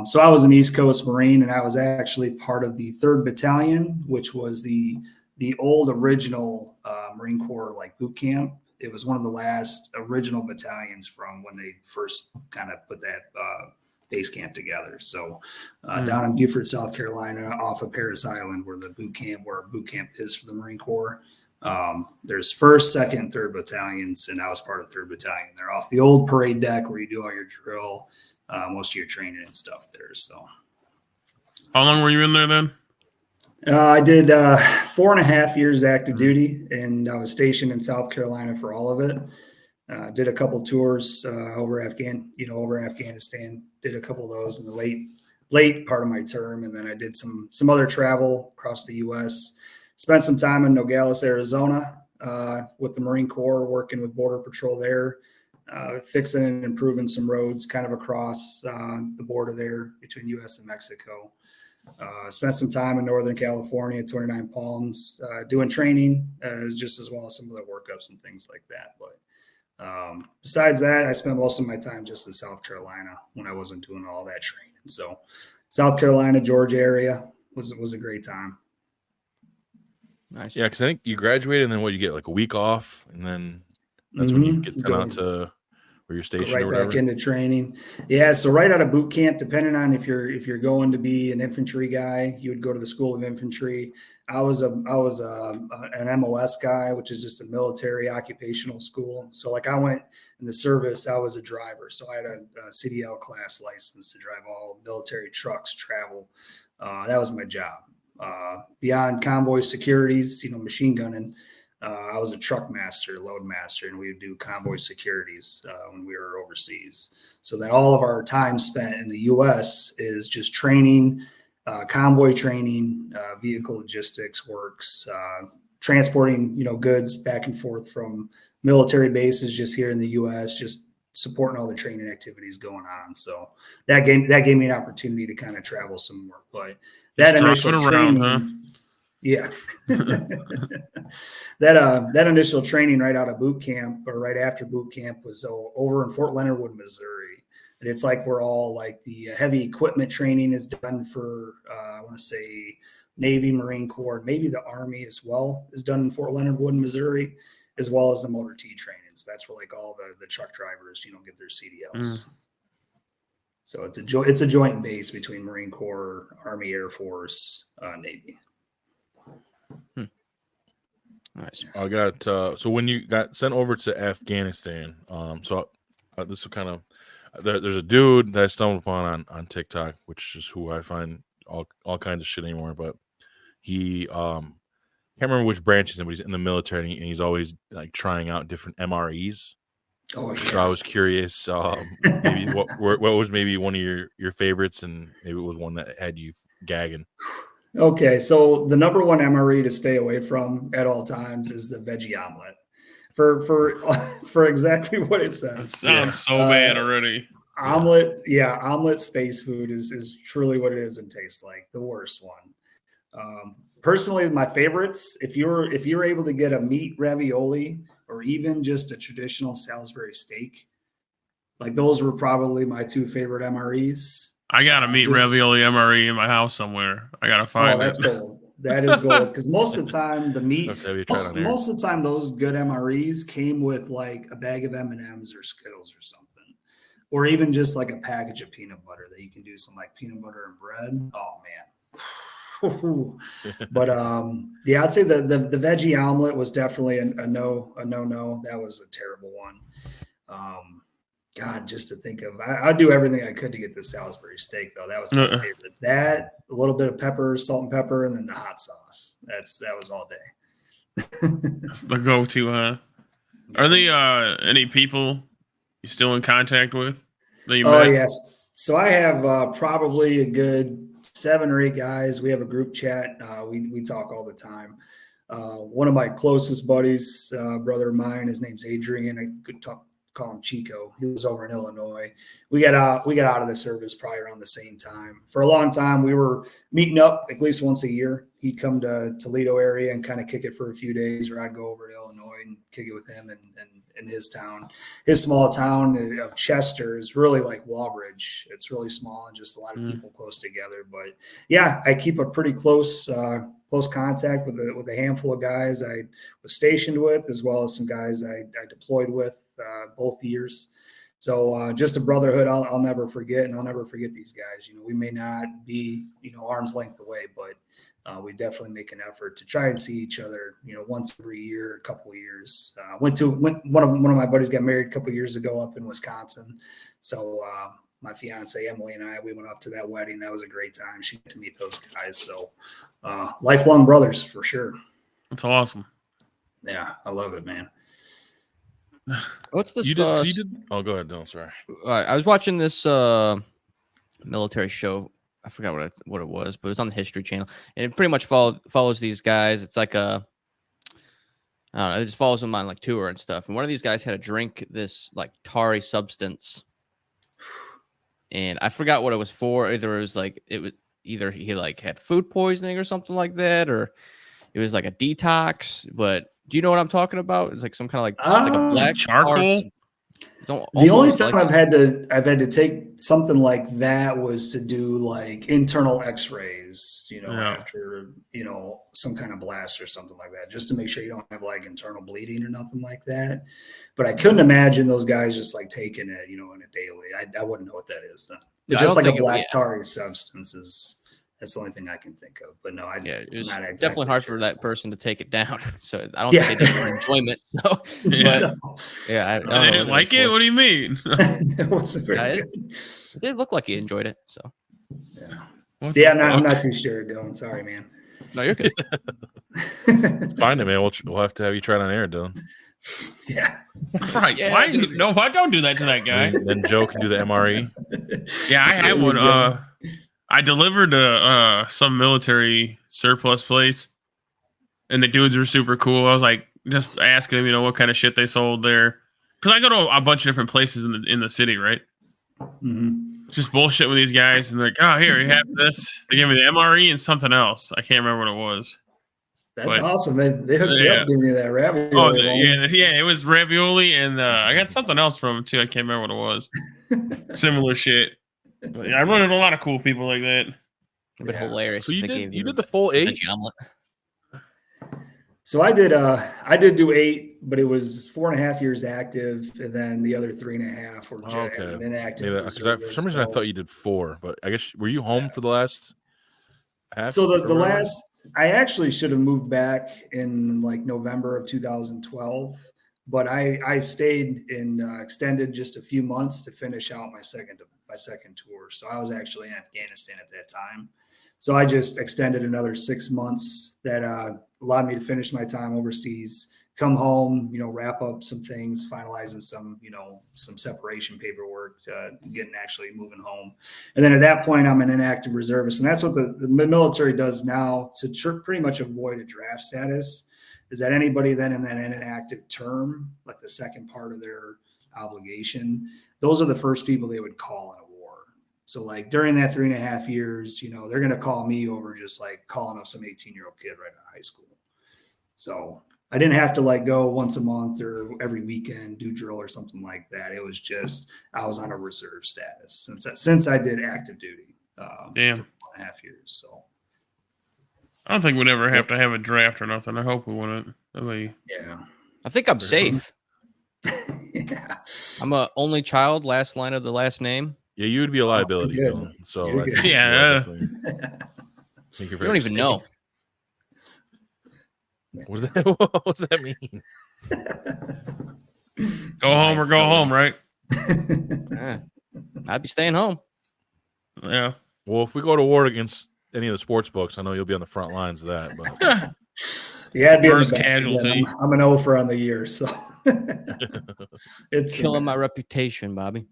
So I was an East Coast Marine, and I was actually part of the 3rd Battalion, which was the old original Marine Corps like boot camp. It was one of the last original battalions from when they first kind of put that base camp together. So down in Beaufort, South Carolina, off of Parris Island, where boot camp is for the Marine Corps. There's 1st, 2nd, and 3rd battalions, and I was part of 3rd Battalion. They're off the old parade deck where you do all your drill, most of your training and stuff there. So,
how long were you in there then?
I did 4.5 years active duty, and I was stationed in South Carolina for all of it. Did a couple tours over Afghanistan. Did a couple of those in the late part of my term, and then I did some other travel across the U.S. Spent some time in Nogales, Arizona, with the Marine Corps, working with Border Patrol there, fixing and improving some roads kind of across the border there between U.S. and Mexico. Spent some time in Northern California, 29 Palms, doing training, just as well as some other workups and things like that. But besides that, I spent most of my time just in South Carolina when I wasn't doing all that training. So South Carolina, Georgia area was a great time.
Nice.
Yeah, because I think you graduated, and then you get like a week off, and then that's when you get sent out to where you're stationed
right
or whatever.
Back into training. Yeah, so right out of boot camp, depending on if you're going to be an infantry guy, you would go to the School of Infantry. I was an MOS guy, which is just a military occupational school. So like I went in the service, I was a driver, so I had a CDL class license to drive all military trucks, travel. That was my job. Beyond convoy securities, machine gunning. I was a truck master, load master, and we would do convoy securities when we were overseas. So that all of our time spent in the U.S. is just training, convoy training, vehicle logistics works, transporting, goods back and forth from military bases just here in the U.S., just supporting all the training activities going on. So that gave me an opportunity to kind of travel some more. But that initial training, huh? Yeah. That initial training right out of boot camp or right after boot camp was over in Fort Leonard Wood, Missouri. And it's like we're all like the heavy equipment training is done for, I want to say Navy, Marine Corps, maybe the Army as well is done in Fort Leonard Wood, Missouri, as well as the motor T trainings. That's where like all the truck drivers, get their CDLs. So it's a joint base between Marine Corps, Army, Air Force, Navy.
Nice.
I got so when you got sent over to Afghanistan, this will kind of there's a dude that I stumbled upon on TikTok, which is who I find all kinds of shit anymore, but he can't remember which branch he's in, but he's in the military and he's always like trying out different MREs.
Oh, yes.
So I was curious, maybe what was maybe one of your favorites, and maybe it was one that had you gagging.
Okay, so the number one MRE to stay away from at all times is the veggie omelet. For exactly what it says.
It sounds so bad already.
Omelet space food is truly what it is and tastes like. The worst one. Personally, my favorites, if you're able to get a meat ravioli or even just a traditional Salisbury steak, like those were probably my two favorite MREs.
I got a meat ravioli MRE in my house somewhere. I gotta find
that's gold. That is gold, because most of the time the meat, most of the time those good MREs came with like a bag of M&Ms or Skittles or something, or even just like a package of peanut butter that you can do some like peanut butter and bread. Oh man. But I'd say the veggie omelet was definitely a no. That was a terrible one. God, just to think of, I'd do everything I could to get the Salisbury steak, though. That was my favorite. That, a little bit of pepper, salt and pepper, and then the hot sauce. That was all day.
That's the go-to, huh? Are there any people you still in contact with that you met?
Yes. So I have probably a good 7 or 8 guys. We have a group chat. We talk all the time. One of my closest buddies, brother of mine, his name's Adrian. I could call him Chico. He was over in Illinois. We got out of the service probably around the same time. For a long time, we were meeting up at least once a year. He'd come to Toledo area and kind of kick it for a few days, or I'd go over to Illinois and kick it with him in his town. His small town of Chester is really like Walbridge. It's really small and just a lot of people close together. But yeah, I keep a pretty close contact with a handful of guys I was stationed with, as well as some guys I deployed with both years. So just a brotherhood I'll never forget, and I'll never forget these guys. We may not be arm's length away, but we definitely make an effort to try and see each other once every year, a couple of years. One of my buddies got married a couple of years ago up in Wisconsin, so my fiance Emily and we went up to that wedding. That was a great time. She got to meet those guys. So lifelong brothers for sure.
That's awesome.
Yeah, I love it, man.
What's this?
You did? Oh, go ahead. No, sorry.
I was watching this military show. I forgot what it was, but it was on the History Channel, and it pretty much follows these guys. It's like I don't know, it just follows them on like tour and stuff. And one of these guys had to drink this like tarry substance, and I forgot what it was for. Either he like had food poisoning or something like that, or it was like a detox. But do you know what I'm talking about? It's like some kind of like it's like a black
charcoal.
The only time I've had to take something like that was to do like internal X-rays, after some kind of blast or something like that, just to make sure you don't have like internal bleeding or nothing like that. But I couldn't imagine those guys just like taking it, in a daily. I wouldn't know what that is then. It's just like a black tarry substance. That's the only thing I can think of. But no, it was
definitely hard for that person to take it down. So I don't think they did it for enjoyment. So, I don't know.
They didn't like it? What do you mean?
It wasn't very good.
It did look like he enjoyed it. So,
I'm not too sure, Dylan. Sorry, man.
No, you're good.
It's fine, man. We'll have to have you try it on air, Dylan.
Yeah.
Right.
Yeah,
why don't do that to that guy?
Then Joe can do the MRE.
Yeah, I had one. I delivered some military surplus place, and the dudes were super cool. I was like, just asking them, what kind of shit they sold there, because I go to a bunch of different places in the city, right?
Mm-hmm.
Just bullshit with these guys, and they're like, "Oh, here you have this." They gave me the MRE and something else. I can't remember what it was.
That's awesome. They hooked you up, giving you that ravioli.
Oh, it was ravioli, and I got something else from them too. I can't remember what it was. Similar shit. But I run into a lot of cool people like that.
It'd be hilarious.
So
if
you
they
did
gave
you did the full 8?
Omelet.
So I did do 8, but it was 4.5 years active, and then the other 3.5 were as an inactive.
For some reason I thought you did 4, but I guess were you home for the last half?
So the last, I actually should have moved back in like November of 2012, but I stayed and extended just a few months to finish out my second tour. So I was actually in Afghanistan at that time. So I just extended another 6 months that allowed me to finish my time overseas, come home, wrap up some things, finalizing some, some separation paperwork, actually moving home. And then at that point, I'm an inactive reservist. And that's what the military does now to pretty much avoid a draft status, is that anybody then in that inactive term, like the second part of their obligation, those are the first people they would call in a war. So like during that 3.5 years, they're going to call me over just like calling up some 18-year-old kid right out of high school. So I didn't have to like go once a month or every weekend, do drill or something like that. It was just, I was on a reserve status since I did active duty.
Damn.
For 4.5 years. So
I don't think we'd ever have to have a draft or nothing. I hope we wouldn't.
Yeah.
I think I'm safe.
Yeah.
I'm a only child, last line of the last name.
Yeah, you would be a liability.
Good.
So
You're good.
You don't even know.
What does that mean?
Go home or go home, right?
I'd be staying home.
Yeah.
Well, if we go to war against any of the sports books, I know you'll be on the front lines of that. But
Yeah, it'd be
First casualty.
I'm an 0 for on the year, so it's
Killing my reputation, Bobby.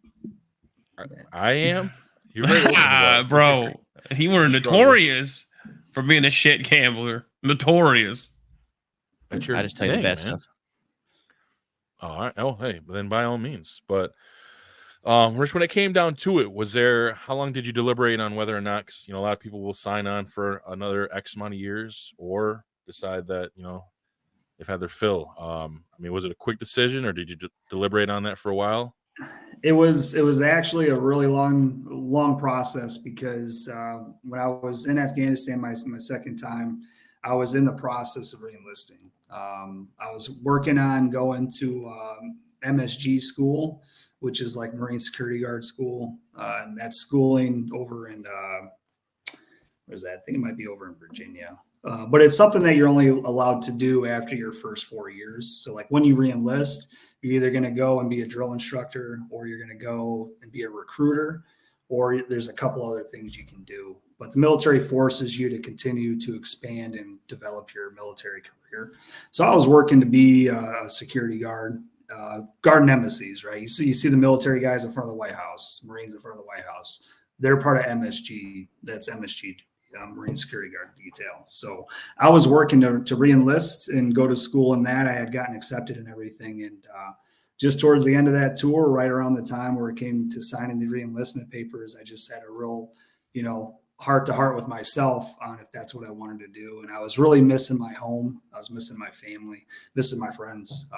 I am. You're very open to that.
Bro, he were notorious for being a shit gambler. Notorious.
That's your
I just tell you the
thing,
bad
man.
stuff.
All right. Oh, hey, but then by all means. But Rich, when it came down to it, how long did you deliberate on whether or not? Because a lot of people will sign on for another X amount of years, or decide that they've had their fill. Was it a quick decision, or did you deliberate on that for a while?
It was actually a really long process, because when I was in Afghanistan my second time, I was in the process of reenlisting. I was working on going to MSG school, which is like Marine Security Guard school. And that's schooling over in where's that? I think it might be over in Virginia. But it's something that you're only allowed to do after your first 4 years. So like when you reenlist, you're either going to go and be a drill instructor, or you're going to go and be a recruiter, or there's a couple other things you can do. But the military forces you to continue to expand and develop your military career. So I was working to be a security guard, guarding embassies, right? You see the military guys in front of the White House, Marines in front of the White House. they're part of MSG. That's MSG, Marine Security Guard Detail. So I was working to re-enlist and go to school in that. I had gotten accepted and everything. And just towards the end of that tour, right around the time where it came to signing the re-enlistment papers, I just had a real, heart to heart with myself on if that's what I wanted to do. And I was really missing my home. I was missing my family, missing my friends.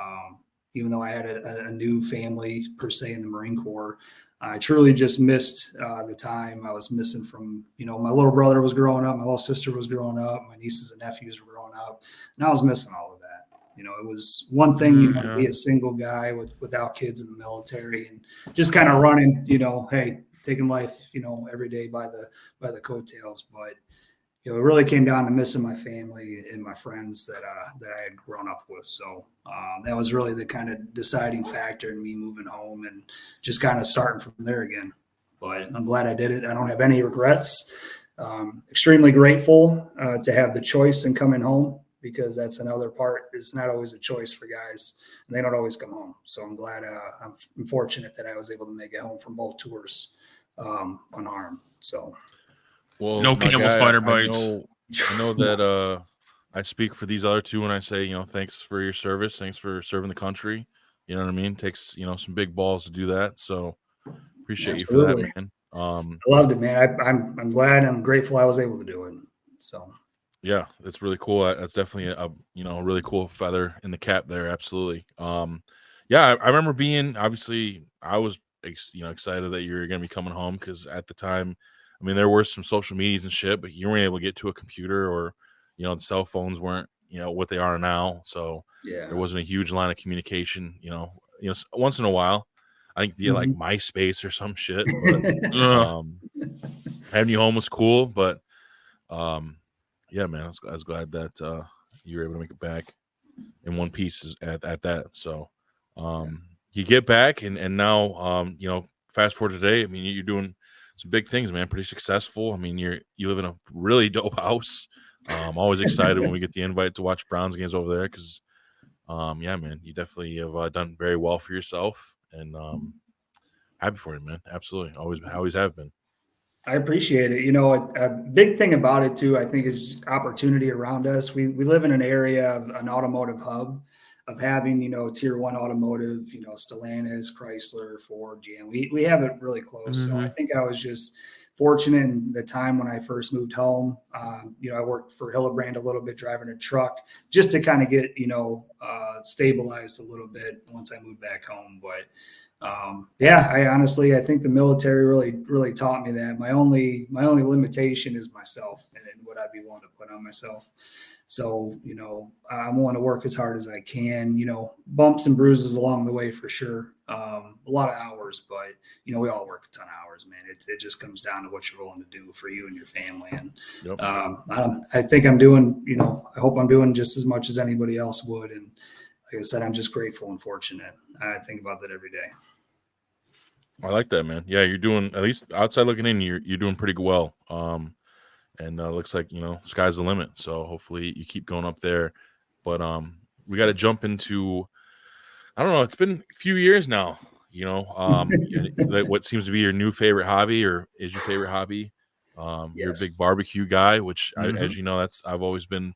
Even though I had a new family per se in the Marine Corps, I truly just missed the time I was missing from, my little brother was growing up, my little sister was growing up, my nieces and nephews were growing up, and I was missing all of that. It was one thing, to be a single guy without kids in the military and just kind of running, hey, taking life, every day by the coattails. But, it really came down to missing my family and my friends that I had grown up with. So that was really the kind of deciding factor in me moving home and just kind of starting from there again. But I'm glad I did it. I don't have any regrets. Extremely grateful to have the choice in coming home, because that's another part. It's not always a choice for guys, and they don't always come home. So I'm glad, I'm fortunate that I was able to make it home from both tours unharmed. So.
Well, no camel spider bites.
I know that I speak for these other two when I say, thanks for your service. Thanks for serving the country. You know what I mean? It takes, some big balls to do that. So appreciate you for that, man.
I loved it, man. I'm glad. I'm grateful I was able to do it. So.
Yeah, that's really cool. That's definitely a really cool feather in the cap there. Absolutely. Yeah, I remember being, obviously I was, excited that you're going to be coming home, because at the time, there were some social medias and shit, but you weren't able to get to a computer, or, the cell phones weren't, what they are now. So there wasn't a huge line of communication, once in a while, I think via like MySpace or some shit. But, having you home was cool, but, yeah, man, I was glad that you were able to make it back in one piece at that. So you get back and now, fast forward today, you're doing some big things, man. Pretty successful. You live in a really dope house. I'm always excited when we get the invite to watch Browns games over there, because, yeah, man, you definitely have done very well for yourself, and happy for you, man. Absolutely, always have been.
I appreciate it. A big thing about it too, I think, is opportunity around us. We live in an area of an automotive hub, of having, tier one automotive, Stellantis, Chrysler, Ford, GM. We have it really close. So I think I was just fortunate in the time when I first moved home. I worked for Hillebrand a little bit, driving a truck, just to kind of get, stabilized a little bit once I moved back home. But yeah, I think the military really taught me that my only limitation is myself and what I'd be willing to put on myself. So, I'm willing to work as hard as I can, bumps and bruises along the way for sure. A lot of hours, but, we all work a ton of hours, man. It just comes down to what you're willing to do for you and your family. And I think I'm doing, I hope I'm doing just as much as anybody else would. And like I said, I'm just grateful and fortunate. I think about that every day.
I like that, man. Yeah, you're doing, at least outside looking in, you're doing pretty well. And looks like, sky's the limit. So hopefully you keep going up there. But we got to jump into, I don't know, it's been a few years now, what seems to be your new favorite hobby, or is your favorite hobby. Yes. You're a big barbecue guy, which as you know, I've always been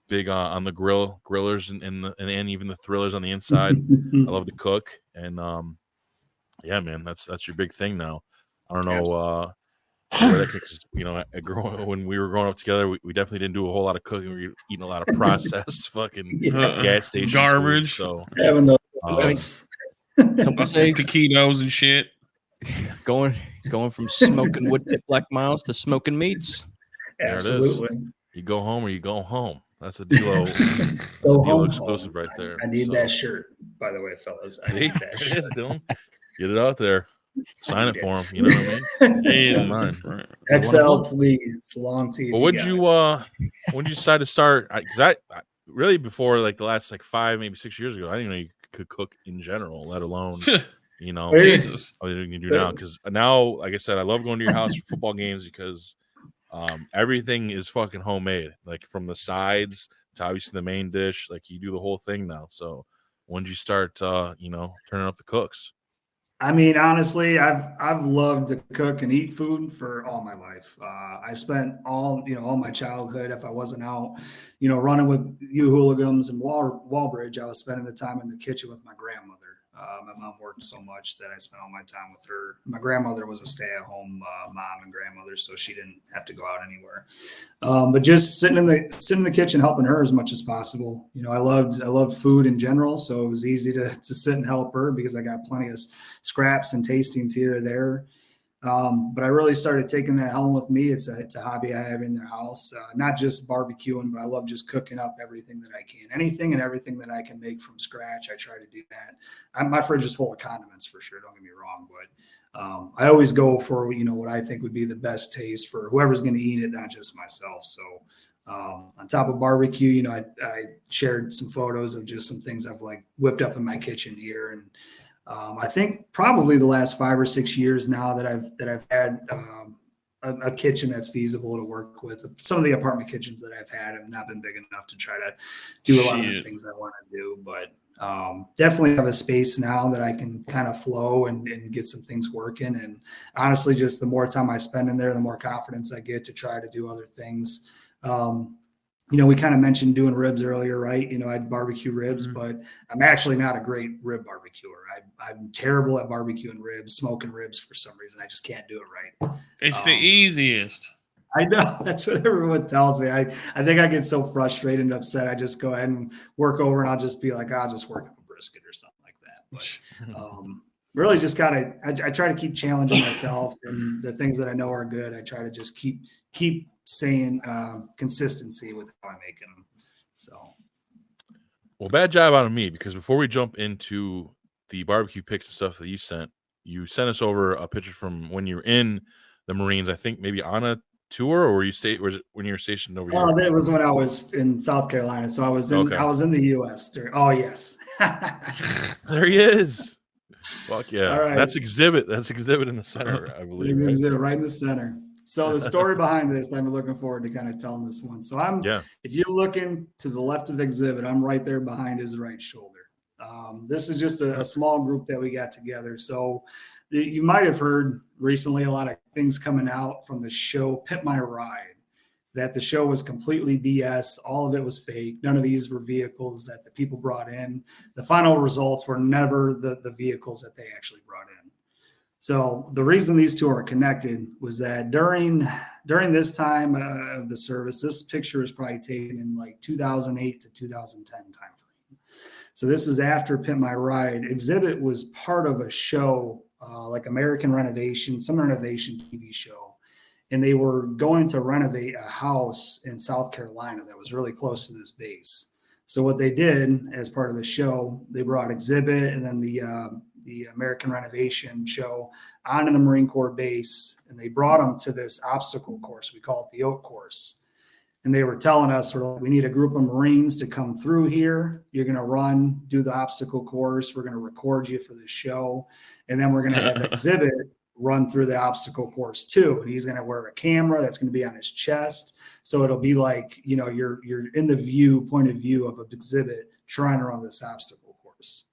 big on the grillers and even the thrillers on the inside. I love to cook, and yeah, man, that's your big thing now. I don't know where that because when we were growing up together, we definitely didn't do a whole lot of cooking. We were eating a lot of processed fucking gas station
garbage.
Food, so
having those
some say
taquitos and shit.
Going from smoking wood tip black miles to smoking meats.
Absolutely.
There it is. You go home or you go home. That's a Dilo, exclusive right there.
I need that shirt, by the way, fellas. I need that shirt.
Dylan. Get it out there. Sign it for him. You know what I mean?
XL, please. Long T.
Well, when did you decide to start? Because I really, before like the last 5, maybe 6 years ago, I didn't know you could cook in general, let alone
Jesus.
What you can do now? Because now, like I said, I love going to your house for football games because everything is fucking homemade, like from the sides to obviously the main dish. Like you do the whole thing now. So when did you start, turning up the cooks?
I mean, honestly, I've loved to cook and eat food for all my life. I spent all my childhood, if I wasn't out, running with you hooligans and Wallbridge, I was spending the time in the kitchen with my grandmother. My mom worked so much that I spent all my time with her. My grandmother was a stay-at-home mom and grandmother, so she didn't have to go out anywhere. But just sitting in the kitchen helping her as much as possible. I loved food in general, so it was easy to sit and help her because I got plenty of scraps and tastings here or there. But I really started taking that home with me. It's a hobby I have in the house, not just barbecuing, but I love just cooking up everything that I can, anything and everything that I can make from scratch. I try to do that. My fridge is full of condiments for sure. Don't get me wrong, but I always go for, what I think would be the best taste for whoever's going to eat it, not just myself. So on top of barbecue, I shared some photos of just some things I've like whipped up in my kitchen here. And I think probably the last 5 or 6 years now that I've had a kitchen that's feasible to work with. Some of the apartment kitchens that I've had have not been big enough to try to do a lot of the things I want to do, but definitely have a space now that I can kind of flow and get some things working. And honestly, just the more time I spend in there, the more confidence I get to try to do other things. We kind of mentioned doing ribs earlier, right? I'd barbecue ribs, but I'm actually not a great rib barbecuer. I'm terrible at barbecuing ribs, smoking ribs for some reason. I just can't do it right.
It's the easiest.
I know. That's what everyone tells me. I think I get so frustrated and upset. I just go ahead and work over and I'll just be like, I'll just work up a brisket or something like that. But really just gotta, I try to keep challenging myself and the things that I know are good. I try to just keep saying consistency with how I'm making them. So,
well, bad job out of me, because before we jump into the barbecue pics and stuff that you sent us over a picture from when you were in the Marines. I think maybe on a tour, or was it when you were stationed over here?
Oh, that was when I was in South Carolina. So I was in the U.S. Oh, yes.
There he is. Fuck yeah!
All right.
That's Xzibit. That's Xzibit in the center, I believe.
Xzibit right in the center. So the story behind this, I'm looking forward to kind of telling this one. So if you're looking to the left of Xzibit, I'm right there behind his right shoulder. This is just a small group that we got together. So you might have heard recently a lot of things coming out from the show Pimp My Ride, that the show was completely BS. All of it was fake. None of these were vehicles that the people brought in. The final results were never the vehicles that they actually brought in. So the reason these two are connected was that during this time of the service, this picture is probably taken in like 2008 to 2010 timeframe. So this is after Pimp My Ride. Xzibit was part of a show like American Renovation, some renovation TV show. And they were going to renovate a house in South Carolina that was really close to this base. So what they did as part of the show, they brought Xzibit and then the American Renovation show onto the Marine Corps base, and they brought them to this obstacle course. We call it the Oak Course. And they were telling us, we need a group of Marines to come through here. You're going to do the obstacle course. We're going to record you for the show. And then we're going to have Xzibit run through the obstacle course too. And he's going to wear a camera that's going to be on his chest. So it'll be like, you're in the point of view of Xzibit trying to run this obstacle course.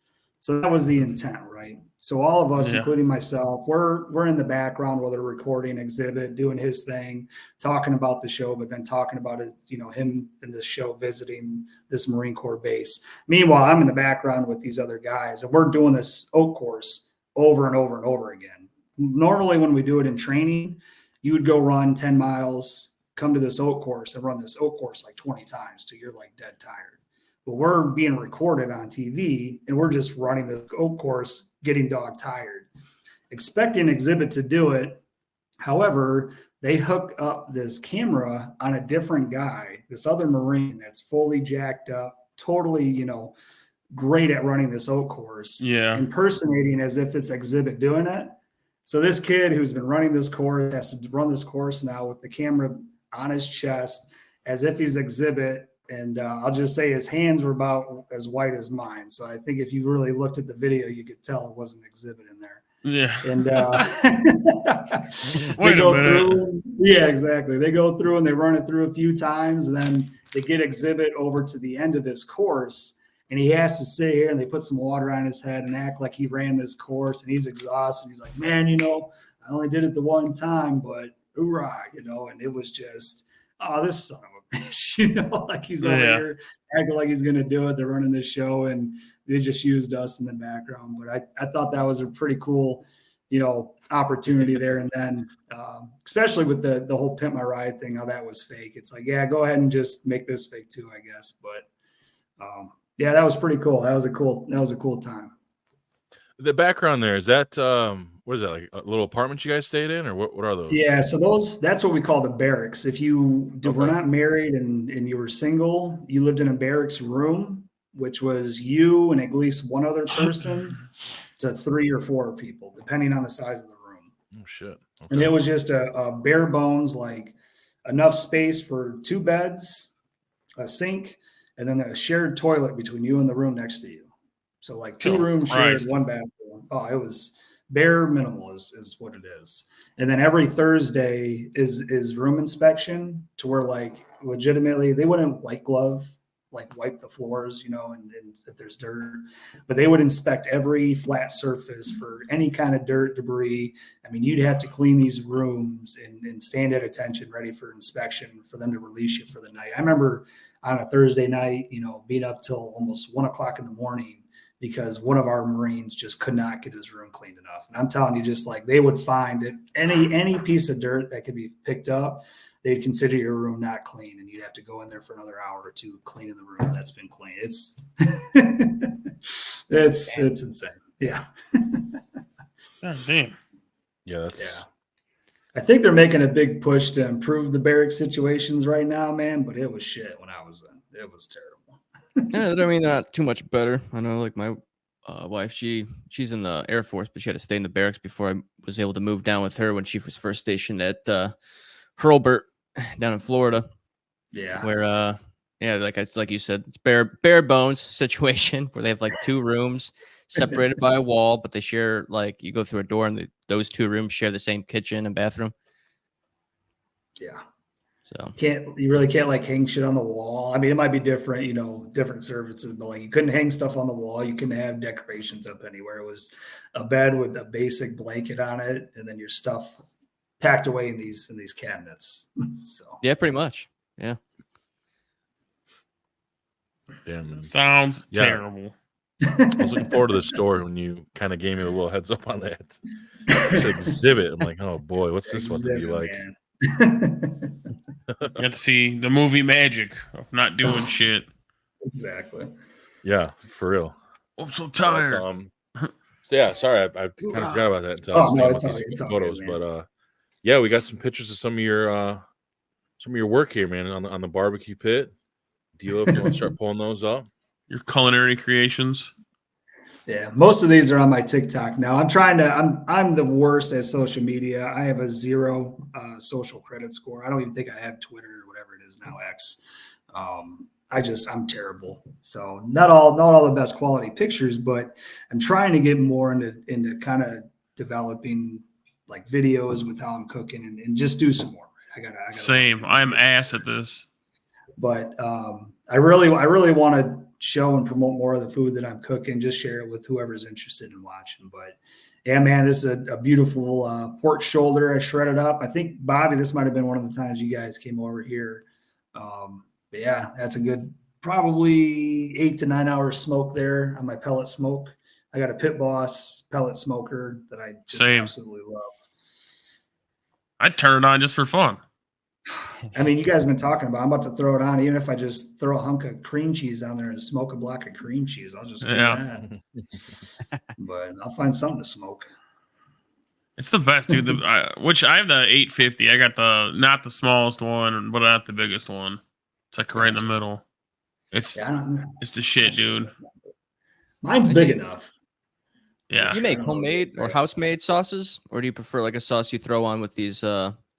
So that was the intent, right? So all of us, including myself, we're in the background while they're recording Xzibit, doing his thing, talking about the show, but then talking about his, him in this show visiting this Marine Corps base. Meanwhile, I'm in the background with these other guys, and we're doing this Oak Course over and over and over again. Normally, when we do it in training, you would go run 10 miles, come to this Oak Course, and run this Oak Course like 20 times till you're like dead tired. But we're being recorded on TV, and we're just running this Oak Course, getting dog tired, expecting Xzibit to do it. However, they hook up this camera on a different guy, this other Marine that's fully jacked up, totally, great at running this Oak Course, impersonating as if it's Xzibit doing it. So this kid who's been running this course has to run this course now with the camera on his chest as if he's Xzibit. And I'll just say his hands were about as white as mine. So I think if you really looked at the video, you could tell it wasn't Xzibit in there.
Yeah.
And
Wait a minute.
Yeah, exactly. They go through and they run it through a few times, and then they get Xzibit over to the end of this course. and he has to sit here and they put some water on his head and act like he ran this course and he's exhausted. He's like, man, I only did it the one time, but hoorah, and it was just, oh, this son of a bitch, like he's over here acting like he's going to do it. They're running this show and they just used us in the background. But I thought that was a pretty cool, opportunity there. And then, especially with the whole Pimp My Ride thing, how that was fake. It's like, yeah, go ahead and just make this fake too, I guess. But yeah, that was pretty cool. That was a cool time.
The background there, is that what is that, like a little apartment you guys stayed in, or what are those?
Yeah, so that's what we call the barracks. If you were not married and you were single, you lived in a barracks room, which was you and at least one other person to 3 or 4 people, depending on the size of the room.
Oh shit. Okay.
And it was just a bare bones, like enough space for 2 beds, a sink, and then a shared toilet between you and the room next to you. So like 2 rooms shared, 1 bathroom. Oh, it was bare minimal is what it is. And then every Thursday is room inspection, to where like legitimately they wouldn't white glove, like wipe the floors, and if there's dirt, but they would inspect every flat surface for any kind of dirt, debris. I mean, you'd have to clean these rooms and stand at attention ready for inspection for them to release you for the night. I remember on a Thursday night, being up till almost 1 o'clock in the morning because one of our Marines just could not get his room cleaned enough. And I'm telling you, just like they would find it, any piece of dirt that could be picked up, they'd consider your room not clean, and you'd have to go in there for another hour or 2 cleaning the room that's been cleaned. It's it's insane. Yeah.
God damn.
Yeah.
I think they're making a big push to improve the barrack situations right now, man. But it was shit when I was in. It was terrible.
Yeah, I mean, they're not too much better. I know, like my wife, she's in the Air Force, but she had to stay in the barracks before I was able to move down with her when she was first stationed at Hurlburt down in Florida.
Yeah.
Where like you said, it's bare bones situation where they have like 2 rooms separated by a wall, but they share, like, you go through a door and those 2 rooms share the same kitchen and bathroom.
Yeah.
So
you really can't like hang shit on the wall. I mean, it might be different, different services, but like you couldn't hang stuff on the wall. You couldn't have decorations up anywhere. It was a bed with a basic blanket on it, and then your stuff packed away in these cabinets. So
yeah, pretty much. Yeah.
Damn, man.
Sounds terrible.
I was looking forward to the story when you kind of gave me a little heads up on that. It's Xzibit. I'm like, oh boy, what's this one to be like?
You have to see the movie magic of not doing shit.
Exactly.
Yeah, for real.
I'm so tired.
So yeah, sorry, I kind of forgot about that until I was thinking about these photos. But yeah, we got some pictures of some of your work here, man, on the barbecue pit. Deal if you want to start pulling those up.
Your culinary creations.
Yeah, most of these are on my TikTok now. I'm the worst at social media. I have a 0 social credit score. I don't even think I have Twitter or whatever it is now, X. I'm terrible. So not all the best quality pictures, but I'm trying to get more into kind of developing like videos with how I'm cooking and just do some more. I gotta
Same. I'm ass at this.
But I really want to show and promote more of the food that I'm cooking, just share it with whoever's interested in watching. But yeah, man, this is a beautiful pork shoulder I shredded up. I think, Bobby, this might have been one of the times you guys came over here. But yeah, that's a good, probably 8 to 9 hours smoke there on my pellet smoke. I got a Pit Boss pellet smoker that I just absolutely love.
I'd turn it on just for fun.
I mean, you guys have been talking about, I'm about to throw it on. Even if I just throw a hunk of cream cheese on there and smoke a block of cream cheese, I'll just do that. But I'll find something to smoke.
It's the best, dude. Which I have the 850. I got not the smallest one, but not the biggest one. It's like right in the middle. It's the shit, dude.
Mine's big enough.
Yeah.
Do you make homemade or house-made sauces, or do you prefer like a sauce you throw on with these?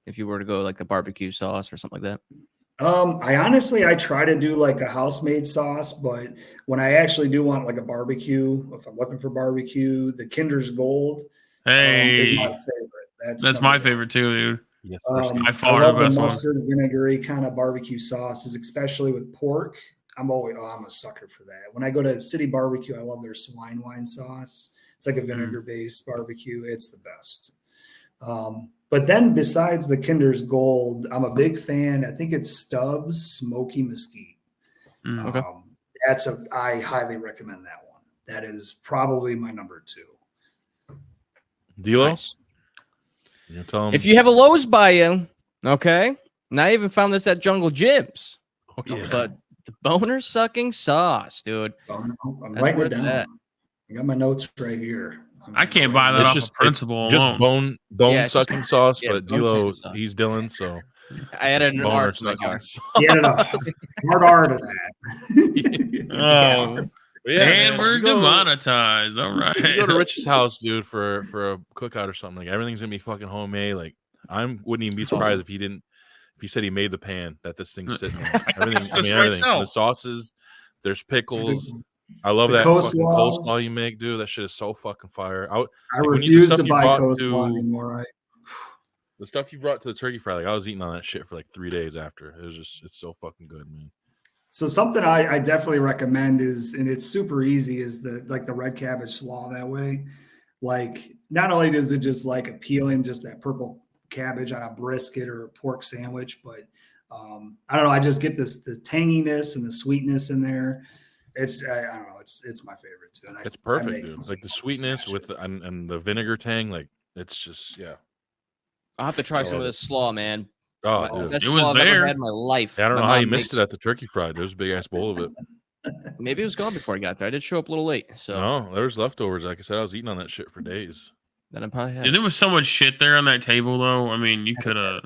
If you were to go like the barbecue sauce or something like that?
I try to do like a house-made sauce, but when I actually do want like a barbecue, if I'm looking for barbecue, the Kinder's Gold is my favorite.
That's my favorite too, dude.
Yes,
I love the mustard vinegary kind of barbecue sauces, especially with pork. I'm a sucker for that. When I go to City Barbecue, I love their swine wine sauce. It's like a vinegar-based barbecue. It's the best. But then besides the Kinder's Gold, I'm a big fan. I think it's Stubbs Smoky Mesquite.
Okay.
I highly recommend that one. That is probably my number 2.
D'Lo?
Nice.
You tell him.
If you have a Lowe's by you, okay. And I even found this at Jungle Gyms.
Oh, yeah.
But the boner sucking sauce, dude.
I'm
That's
writing
where
it
it's
down.
at.
I got my notes right here.
I can't buy that
It's
off
just
of principle
just
alone.
bone
Yeah, it's just-
sucking sauce,
yeah,
but
bone
D'Lo,
sucking sauce.
he's Dylan, so
I added an
boner
R to my jar.
sucking
He added a hard R to that.
Oh,
Yeah,
and
man,
we're
you go-
demonetized. All right.
You go to Rich's house, dude, for a cookout or something. Like everything's gonna be fucking homemade. Like wouldn't even be surprised if he said he made the pan that this thing's sitting on. Everything. I mean, everything. The sauces. There's pickles. I love that fucking coleslaw you make, dude. That shit is so fucking fire.
I
when
refuse
the
to
stuff you
buy
brought
coleslaw
to-
anymore.
The stuff you brought to the turkey fry, like I was eating on that shit for like 3 days after. It's so fucking good, man.
So something I definitely recommend is, and it's super easy, is the red cabbage slaw that way. Like not only does it just like appealing, just that purple cabbage on a brisket or a pork sandwich, but I don't know. I just get the tanginess and the sweetness in there. I don't know. It's my favorite too.
It's perfect, dude. Like the sweetness with and the vinegar tang, like it's just
I'll have to try some of this slaw, man.
Oh, dude.
Best
It was
slaw I've ever
there.
had in my life.
I don't
My
know how you
mom
missed
makes-
it at the turkey fry. There's a big ass bowl of it.
Maybe it was gone before I got there. I did show up a little late, so
No, there was leftovers. Like I said, I was eating on that shit for days.
then I probably had.
Yeah, there was so much shit there on that table, though. I mean, you could have.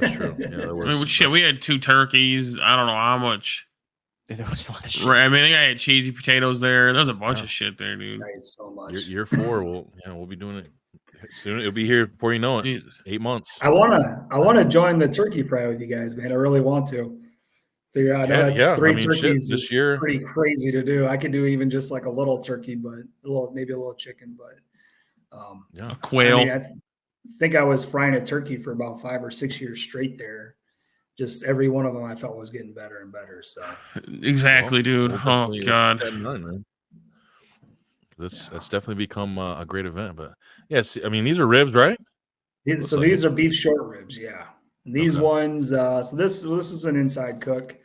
That's true. Yeah, there was.
I mean, shit, we had 2 turkeys. I don't know how much.
There was a lot of shit.
I mean, I think I had cheesy potatoes there. There was a bunch of shit there, dude.
So much.
Year 4, we'll be doing it soon. It'll be here before you know it.
Jesus.
8 months.
I wanna join the turkey fry with you guys, man. I really want to figure out.
Yeah,
3
I mean, shit,
turkeys
this
is
year-
pretty crazy to do. I could do even just like a little turkey, but maybe a little chicken, but
Yeah.
A quail.
I mean, I think I was frying a turkey for about 5 or 6 years straight there. Just every one of them I felt was getting better and better. So
Exactly, dude.
We'll
Oh,
definitely
God.
keep that in mind, man. That's definitely become a great event. But yes, I mean these are ribs, right?
so
like
these are beef short ribs, yeah. And these
Okay.
ones, so this is an inside cook.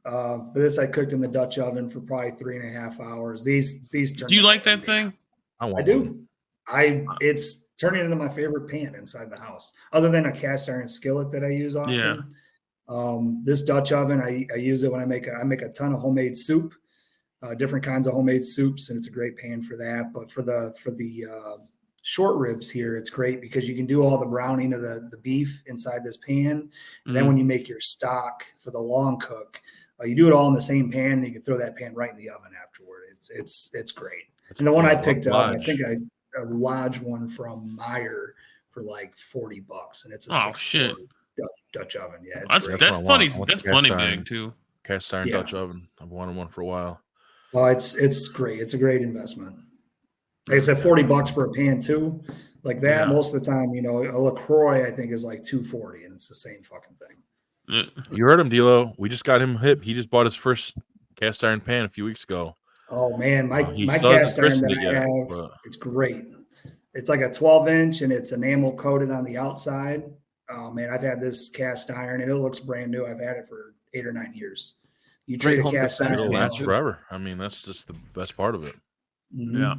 But this I cooked in the Dutch oven for probably 3.5 hours. These
Do you like that thing?
I
I
want
do.
one.
It's turning into my favorite pan inside the house, other than a cast iron skillet that I use often.
Yeah.
This Dutch oven, I use it when I make a ton of homemade soup, different kinds of homemade soups, and it's a great pan for that. But for the short ribs here, it's great because you can do all the browning of the beef inside this pan, and then when you make your stock for the long cook, you do it all in the same pan, and you can throw that pan right in the oven afterward. It's great. And the one I picked up, I think a Lodge one from Meyer for like $40, and it's a
shit.
Dutch oven. Yeah, it's
That's
great.
That's what I
plenty.
want. I want
That's
the cast
plenty
iron.
big too.
Cast iron
Yeah.
Dutch oven. I've wanted one for a while.
Well, it's great. It's a great investment. Like I said, $40 for a pan too. Like that,
Yeah.
most of the time, a LaCroix I think is like $2.40, and it's the same fucking thing.
You heard him, D'Lo. We just got him hip. He just bought his first cast iron pan a few weeks ago.
Oh man,
He
my
still hasn't
cast iron
christened
that
it
I
yet,
have,
but-
it's great. It's like a 12-inch and it's enamel coated on the outside. Oh man, I've had this cast iron and it looks brand new. I've had it for 8 or 9 years. You
Great
trade a
home
cast
defense,
iron.
It'll
man.
last forever. I mean, that's just the best part of it.
Mhm.
Yeah.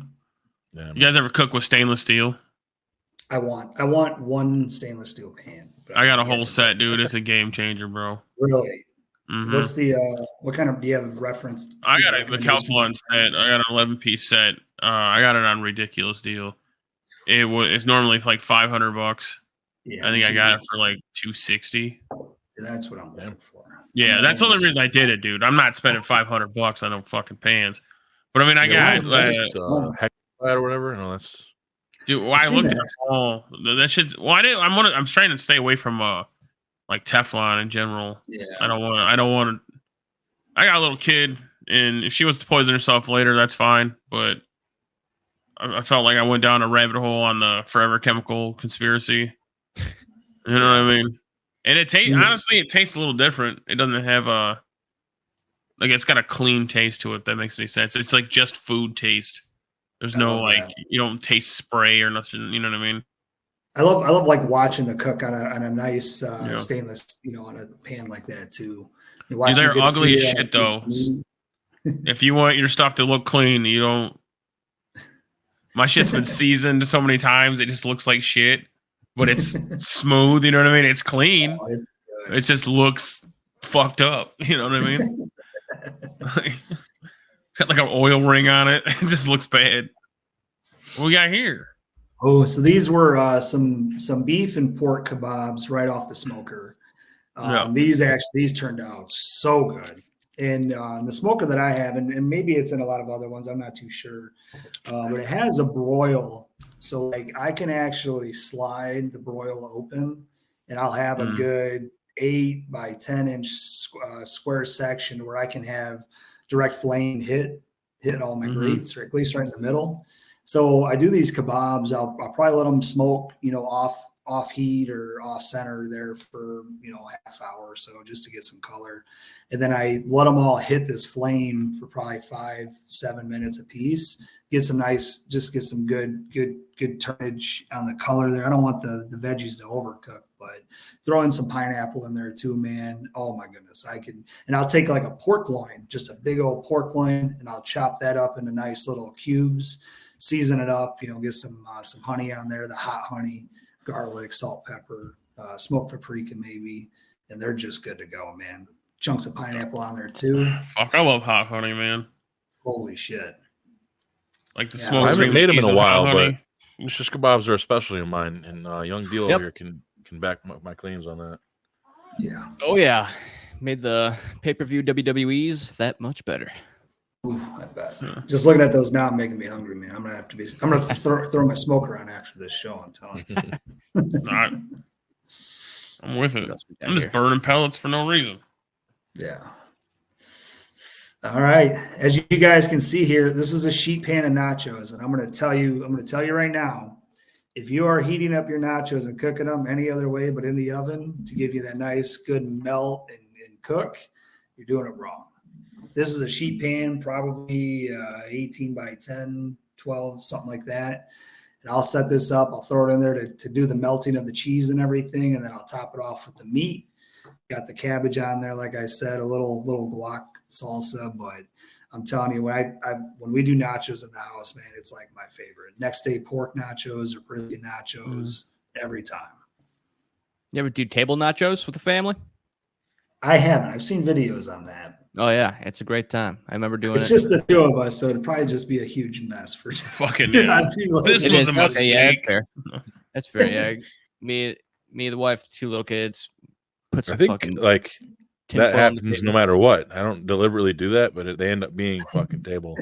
Yeah.
You guys ever cook with stainless steel?
I want one stainless steel pan. but
I got a
yet
whole
to-
set, dude. It's a game changer, bro.
Really?
Mhm.
What's the what kind of do you have reference?
I got the
recommendation?
Calphalon set. I got an 11-piece set. I got it on ridiculous deal. It's normally like $500.
Yeah,
I think I got it for like $260.
That's what I'm looking for.
Yeah,
I'm
that's the only
always-
reason I did it, dude. I'm not spending $500 on no fucking pans. But I mean, I
Yeah,
got
what is
it.
it? Heck or whatever. No, that's
Dude, well, I
seen
looked
that.
at all that shit. Well, I'm trying to stay away from like Teflon in general.
Yeah.
I don't want to. I got a little kid, and if she wants to poison herself later, that's fine. But I felt like I went down a rabbit hole on the Forever Chemical conspiracy. You know what I mean? And it tastes
Yes.
honestly, it tastes a little different. It doesn't have Like it's got a clean taste to it. That makes any sense. It's like just food taste. There's no like
that.
you don't taste spray or nothing. You know what I mean?
I love like watching the cook on a nice
Yeah.
stainless, on a pan like that too.
Dude, they're ugly as shit though. If you want your stuff to look clean, you don't. My shit's been seasoned so many times, it just looks like shit. But it's smooth, you know what I mean? It's clean.
Oh, it's good.
It just looks fucked up, you know what I mean? It's got like an oil ring on it. It just looks bad. What we got here?
Oh, so these were some beef and pork kebabs right off the smoker. These turned out so good. And the smoker that I have, and maybe it's in a lot of other ones, I'm not too sure, but it has a broil. So like I can actually slide the broil open, and I'll have a good 8 by 10 inch square section where I can have direct flame hit all my grates, or at least right in the middle. So I do these kebabs. I'll probably let them smoke, off heat or off center there for, half hour or so just to get some color. And then I let them all hit this flame for probably 5-7 minutes a piece. Get some good turnage on the color there. I don't want the veggies to overcook, but throw in some pineapple in there too, man. Oh my goodness. And I'll take like a pork loin, just a big old pork loin, and I'll chop that up into nice little cubes, season it up, get some honey on there, the hot honey, garlic, salt, pepper, smoked paprika maybe, and they're just good to go, man. Chunks of pineapple on there too.
Fuck, I love hot honey, man.
Holy shit.
Like the smoke.
I haven't made them in a while, but
just
kebabs are especially of mine, and Young Deal here can back my claims on that.
Yeah.
Oh yeah, made the pay-per-view WWEs that much better.
Ooh, I bet. Just looking at those now, I'm making me hungry, man. I'm gonna throw my smoker on after this show. I'm telling you.
I'm with it. I'm just burning pellets for no reason.
Yeah. All right. As you guys can see here, this is a sheet pan of nachos, and I'm going to tell you right now, if you are heating up your nachos and cooking them any other way but in the oven to give you that nice good melt and cook, you're doing it wrong. This is a sheet pan, probably 18 by 10, 12, something like that. And I'll set this up. I'll throw it in there to do the melting of the cheese and everything, and then I'll top it off with the meat. Got the cabbage on there, like I said, a little guac salsa. But I'm telling you, when we do nachos in the house, man, it's like my favorite. Next day pork nachos or brisket nachos every time.
You ever do table nachos with the family?
I haven't. I've seen videos on that.
Oh yeah, it's a great time. I remember doing it.
It's just the two of us, so it'd probably just be a huge mess for
fucking. Yeah. This was a mistake.
Okay, yeah, that's fair. That's fair. Yeah, me, the wife, 2 little kids. Put some fucking
like that happens no matter what. I don't deliberately do that, but they end up being fucking table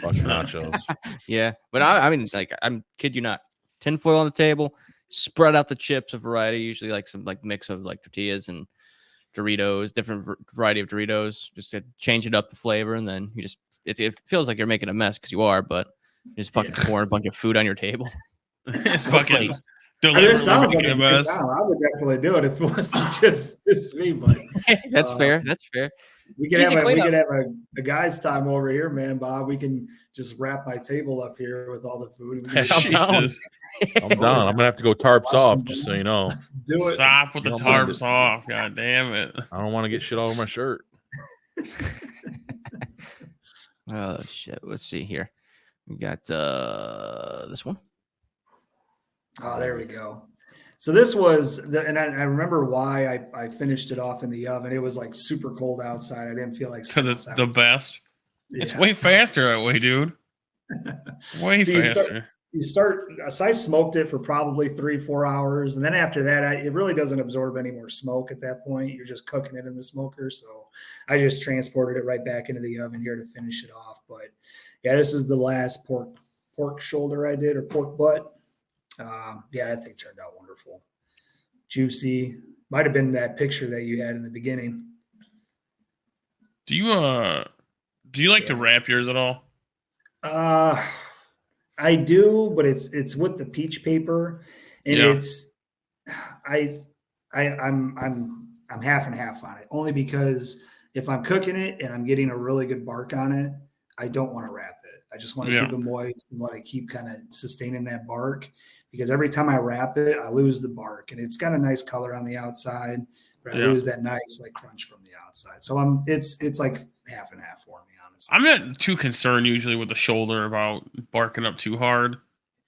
fucking nachos.
Yeah, but I mean, like, I'm kid you not. Tinfoil on the table, spread out the chips, a variety, usually like some like mix of like tortillas and Doritos, different variety of Doritos, just to change it up the flavor, and then you just it feels like you're making a mess because you are, but you're just fucking pouring a bunch of food on your table.
It's fucking.
It sounds like a good time. I would definitely do it if it wasn't just me. But
that's fair. That's fair.
We could have a guy's time over here, man, Bob. We can just wrap my table up here with all the food.
I'm down. I'm gonna have to go tarps off, just so you know.
Let's do it.
Stop with the tarps off. God damn it!
I don't want to get shit all over my shirt.
Oh shit! Let's see here. We got this one.
Oh, there we go. So this was, and I remember why I finished it off in the oven. It was like super cold outside. I didn't feel like
because it's the best. Yeah. It's way faster that way, dude. Way faster.
So I smoked it for probably 3-4 hours, and then after that, it really doesn't absorb any more smoke at that point. You're just cooking it in the smoker. So I just transported it right back into the oven here to finish it off. But yeah, this is the last pork shoulder I did, or pork butt. Yeah, that thing turned out wonderful. Juicy. Might have been that picture that you had in the beginning.
Do you like to wrap yours at all?
I do, but it's with the peach paper, and I'm half and half on it, only because if I'm cooking it and I'm getting a really good bark on it, I don't want to wrap it. I just want to keep it moist and let it keep kind of sustaining that bark, because every time I wrap it, I lose the bark, and it's got a nice color on the outside, but I lose that nice like crunch from the outside. So it's like half and half for me, honestly.
I'm not too concerned usually with the shoulder about barking up too hard,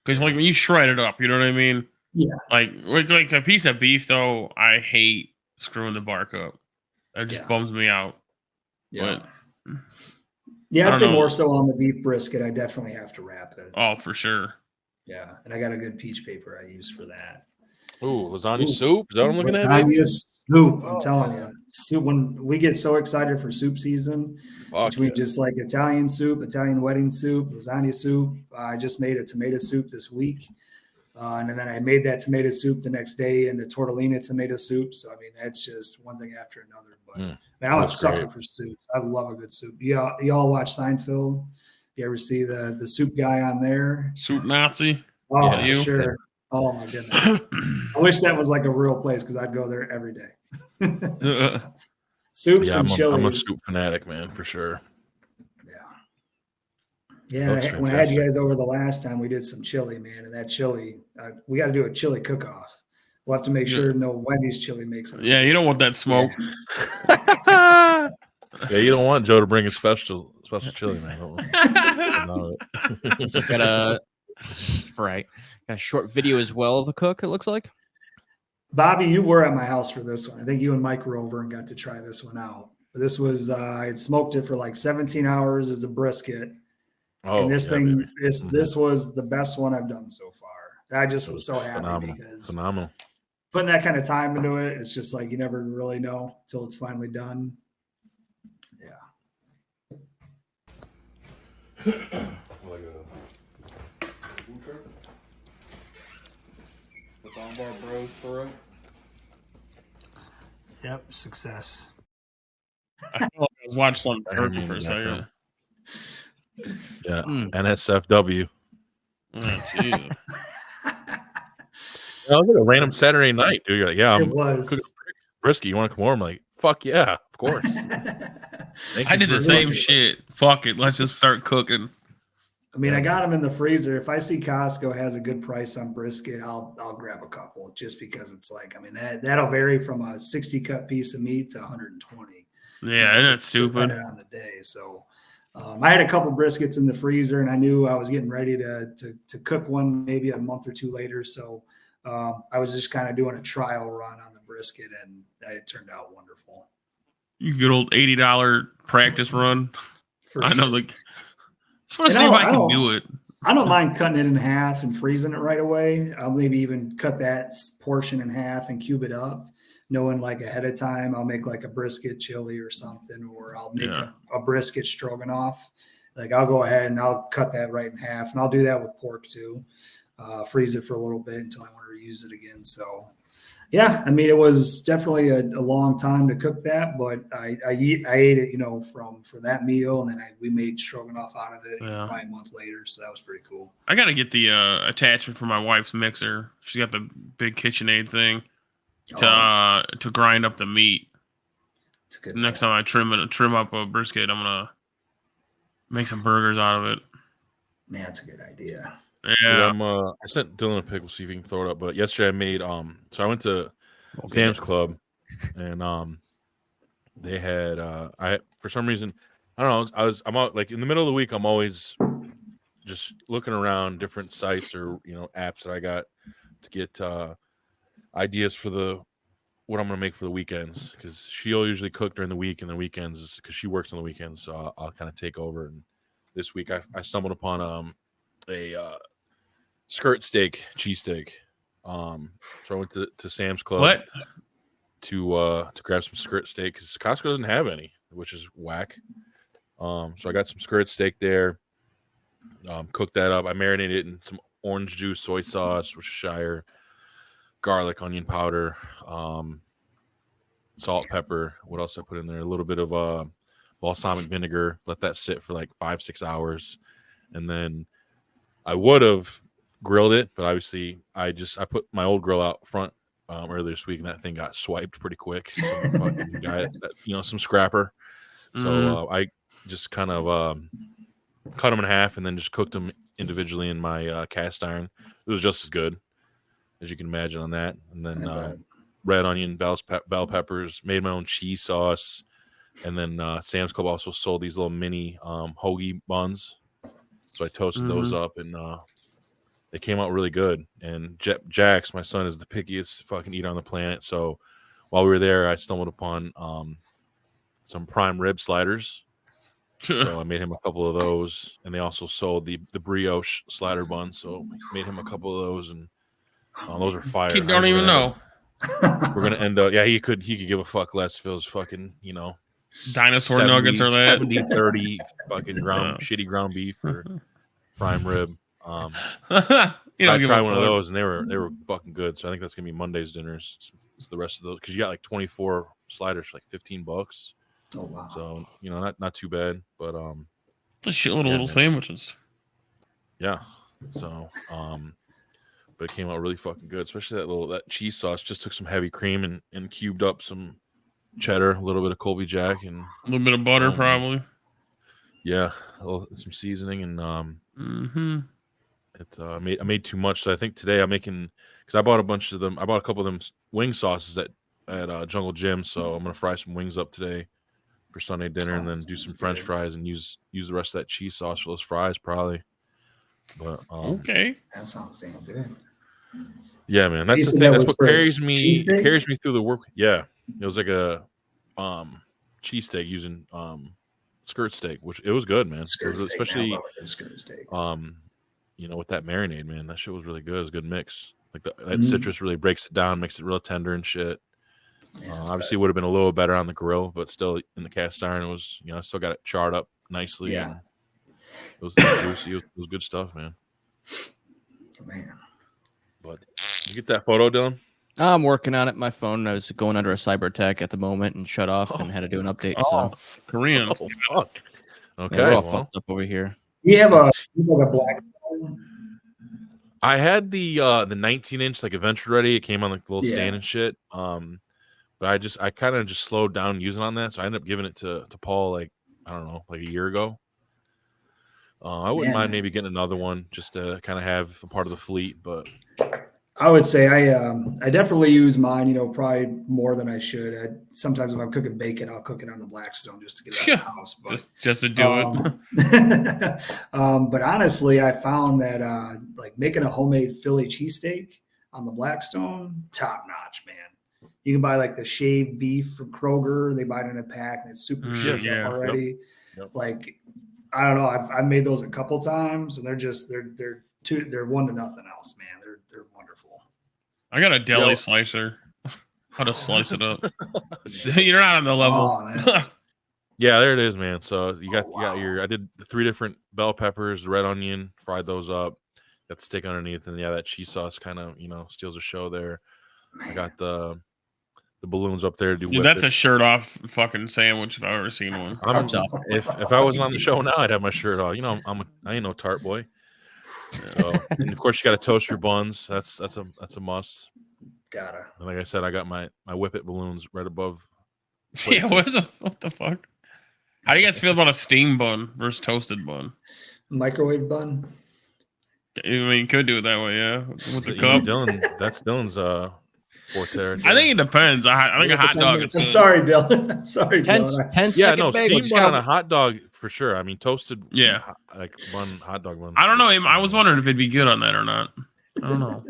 because like when you shred it up, you know what I mean?
Yeah.
Like a piece of beef though, I hate screwing the bark up. That just bums me out.
Yeah.
But,
I'd say more so on the beef brisket. I definitely have to wrap it.
Oh, for sure.
Yeah, and I got a good peach paper I use for that.
Ooh, lasagna soup. Is that what I'm looking at?
Lasagna soup. I'm telling you, soup. When we get so excited for soup season, between just like Italian soup, Italian wedding soup, lasagna soup. I just made a tomato soup this week, and then I made that tomato soup the next day into tortellini tomato soup. So I mean, that's just one thing after another. But man, I'm a sucker for soup. I love a good soup. You all watch Seinfeld? You ever see the soup guy on there?
Soup Nazi?
Oh, yeah, sure. Oh my goodness. I wish that was like a real place, because I'd go there every day. Soups and chili.
I'm a soup fanatic, man, for sure.
Yeah, when I had you guys over the last time, we did some chili, man, and that chili, we got to do a chili cook-off. We'll have to make sure no Wendy's chili makes it.
Yeah, you don't want that smoke.
Yeah, you don't want Joe to bring a special chili, man.
So got a short video as well of the cook, it looks like.
Bobby, you were at my house for this one. I think you and Mike were over and got to try this one out. This was I had smoked it for like 17 hours as a brisket. And this this was the best one I've done so far. I just was so happy because putting that kind of time into it, it's just like you never really know until it's finally done. Yeah. Yep, success.
I feel like I was watching something turkey for a second.
Yeah, NSFW.
Oh, geez.
It was like a random Saturday night, dude. You're like, yeah, I'm cooking brisket. You want to come over? I'm like, fuck yeah, of course.
I did the same shit. Fuck it, let's just start cooking.
I mean, I got them in the freezer. If I see Costco has a good price on brisket, I'll grab a couple, just because it's like, I mean, that'll vary from a 60 cut piece of meat to 120.
Yeah, isn't that stupid?
Depending on the day. So I had a couple briskets in the freezer, and I knew I was getting ready to cook one maybe a month or two later. So I was just kind of doing a trial run on the brisket, and it turned out wonderful.
You good old $80 practice run. I know, like, just want to see if I can do it.
I don't mind cutting it in half and freezing it right away. I'll maybe even cut that portion in half and cube it up, knowing like ahead of time I'll make like a brisket chili or something, or I'll make a brisket stroganoff. Like I'll go ahead and I'll cut that right in half, and I'll do that with pork too. Freeze it for a little bit until I want to reuse it again. So yeah, I mean, it was definitely a long time to cook that, but I ate it, for that meal, and then we made stroganoff out of it probably a month later. So that was pretty cool.
I got to get the attachment for my wife's mixer. She's got the big KitchenAid thing to grind up the meat.
It's good.
Next time I trim up a brisket, I'm gonna make some burgers out of it.
Man, that's a good idea.
Yeah,
dude, I sent Dylan a pic. We'll see if he can throw it up. But yesterday I made so I went to Sam's Club, and they had I for some reason, I don't know, I'm out like in the middle of the week. I'm always just looking around different sites or apps that I got to get ideas for what I'm gonna make for the weekends, because she'll usually cook during the week, and the weekends because she works on the weekends, so I'll kind of take over. And this week I stumbled upon a skirt steak cheesesteak. So I went to Sam's Club to grab some skirt steak, because Costco doesn't have any, which is whack. So I got some skirt steak there. Cooked that up. I marinated it in some orange juice, soy sauce, Worcestershire, garlic, onion powder, salt, pepper. What else I put in there? A little bit of balsamic vinegar. Let that sit for like 5-6 hours, and then I would have grilled it, but obviously I put my old grill out front earlier this week, and that thing got swiped pretty quick. Some scrapper. So I just kind of cut them in half and then just cooked them individually in my cast iron. It was just as good as you can imagine on that. And then red onion, bell peppers, made my own cheese sauce. And then Sam's Club also sold these little mini hoagie buns. So I toasted those up and they came out really good. And Jax, my son, is the pickiest fucking eater on the planet. So while we were there, I stumbled upon some prime rib sliders. So I made him a couple of those. And they also sold the brioche slider buns. So made him a couple of those. And those are fire.
Kid don't even know.
We're going to end up, he could give a fuck less if it was fucking,
Dinosaur nuggets or that
70-30 fucking shitty ground beef or prime rib. I tried one of those and they were fucking good. So I think that's gonna be Monday's dinners. It's the rest of those because you got like 24 sliders for like $15.
Oh wow!
So not too bad, but
it's a shitload of little sandwiches.
Yeah. So but it came out really fucking good, especially that cheese sauce. Just took some heavy cream and cubed up some cheddar, a little bit of Colby Jack, and
a little bit of butter, probably.
Yeah, some seasoning, and I made too much. So I think today I'm making because I bought a bunch of them. I bought a couple of them wing sauces at Jungle Gym. So I'm gonna fry some wings up today for Sunday dinner, and then do some French fries and use the rest of that cheese sauce for those fries probably. But
okay,
that sounds damn good.
Yeah, man, that's the thing. That's what carries me through the work. Yeah. It was like a cheesesteak using skirt steak, which it was good, man. Especially
skirt steak.
With that marinade, man, that shit was really good. It was a good mix. Like that citrus really breaks it down, makes it real tender and shit. Obviously, it would have been a little better on the grill, but still in the cast iron, it was I still got it charred up nicely.
Yeah,
and it was juicy. It was good stuff, man.
Man,
but you get that photo, Dylan?
I'm working on it. My phone, I was going under a cyber attack at the moment and shut off and had to do an update. So
Korean.
Oh, fuck. Okay,
we're all fucked up over here.
You have a black phone?
I had the 19-inch like Adventure Ready. It came on like the little stand and shit. But I kind of just slowed down using on that, so I ended up giving it to Paul like I don't know, like a year ago. I wouldn't mind maybe getting another one just to kind of have a part of the fleet, but
I would say I definitely use mine, probably more than I should. Sometimes if I'm cooking bacon, I'll cook it on the Blackstone just to get it out of the house. But,
just to do it.
But honestly, I found that like making a homemade Philly cheesesteak on the Blackstone, top notch, man. You can buy like the shaved beef from Kroger. They buy it in a pack and it's super shaved up already. Yep. Like, I don't know. I've made those a couple times and they're 1 to nothing else, man. They're wonderful.
I got a deli slicer. How to slice it up? You're not on the level.
Yeah, there it is, man. So you got I did the 3 different bell peppers, the red onion, fried those up. Got the steak underneath, and that cheese sauce kind of steals the show there. Man. I got the balloons up there.
Dude, that's a shirt off fucking sandwich if I've ever seen one.
If I wasn't on the show now, I'd have my shirt off. I ain't no tart boy. So, and of course, you got to toast your buns. That's a must.
Gotta.
And like I said, I got my Whip It balloons right above.
Yeah, what the fuck? How do you guys feel about a steam bun versus toasted bun?
Microwave bun.
I mean, you could do it that way, yeah. With the cup.
That's Dylan's forte.
I think it depends. I think a hot dog.
I'm sorry, Dylan. I'm sorry,
10 second
steam bun on a hot dog for sure. I mean, toasted.
Yeah,
like hot dog bun.
I don't know. I was wondering if it'd be good on that or not. I don't know.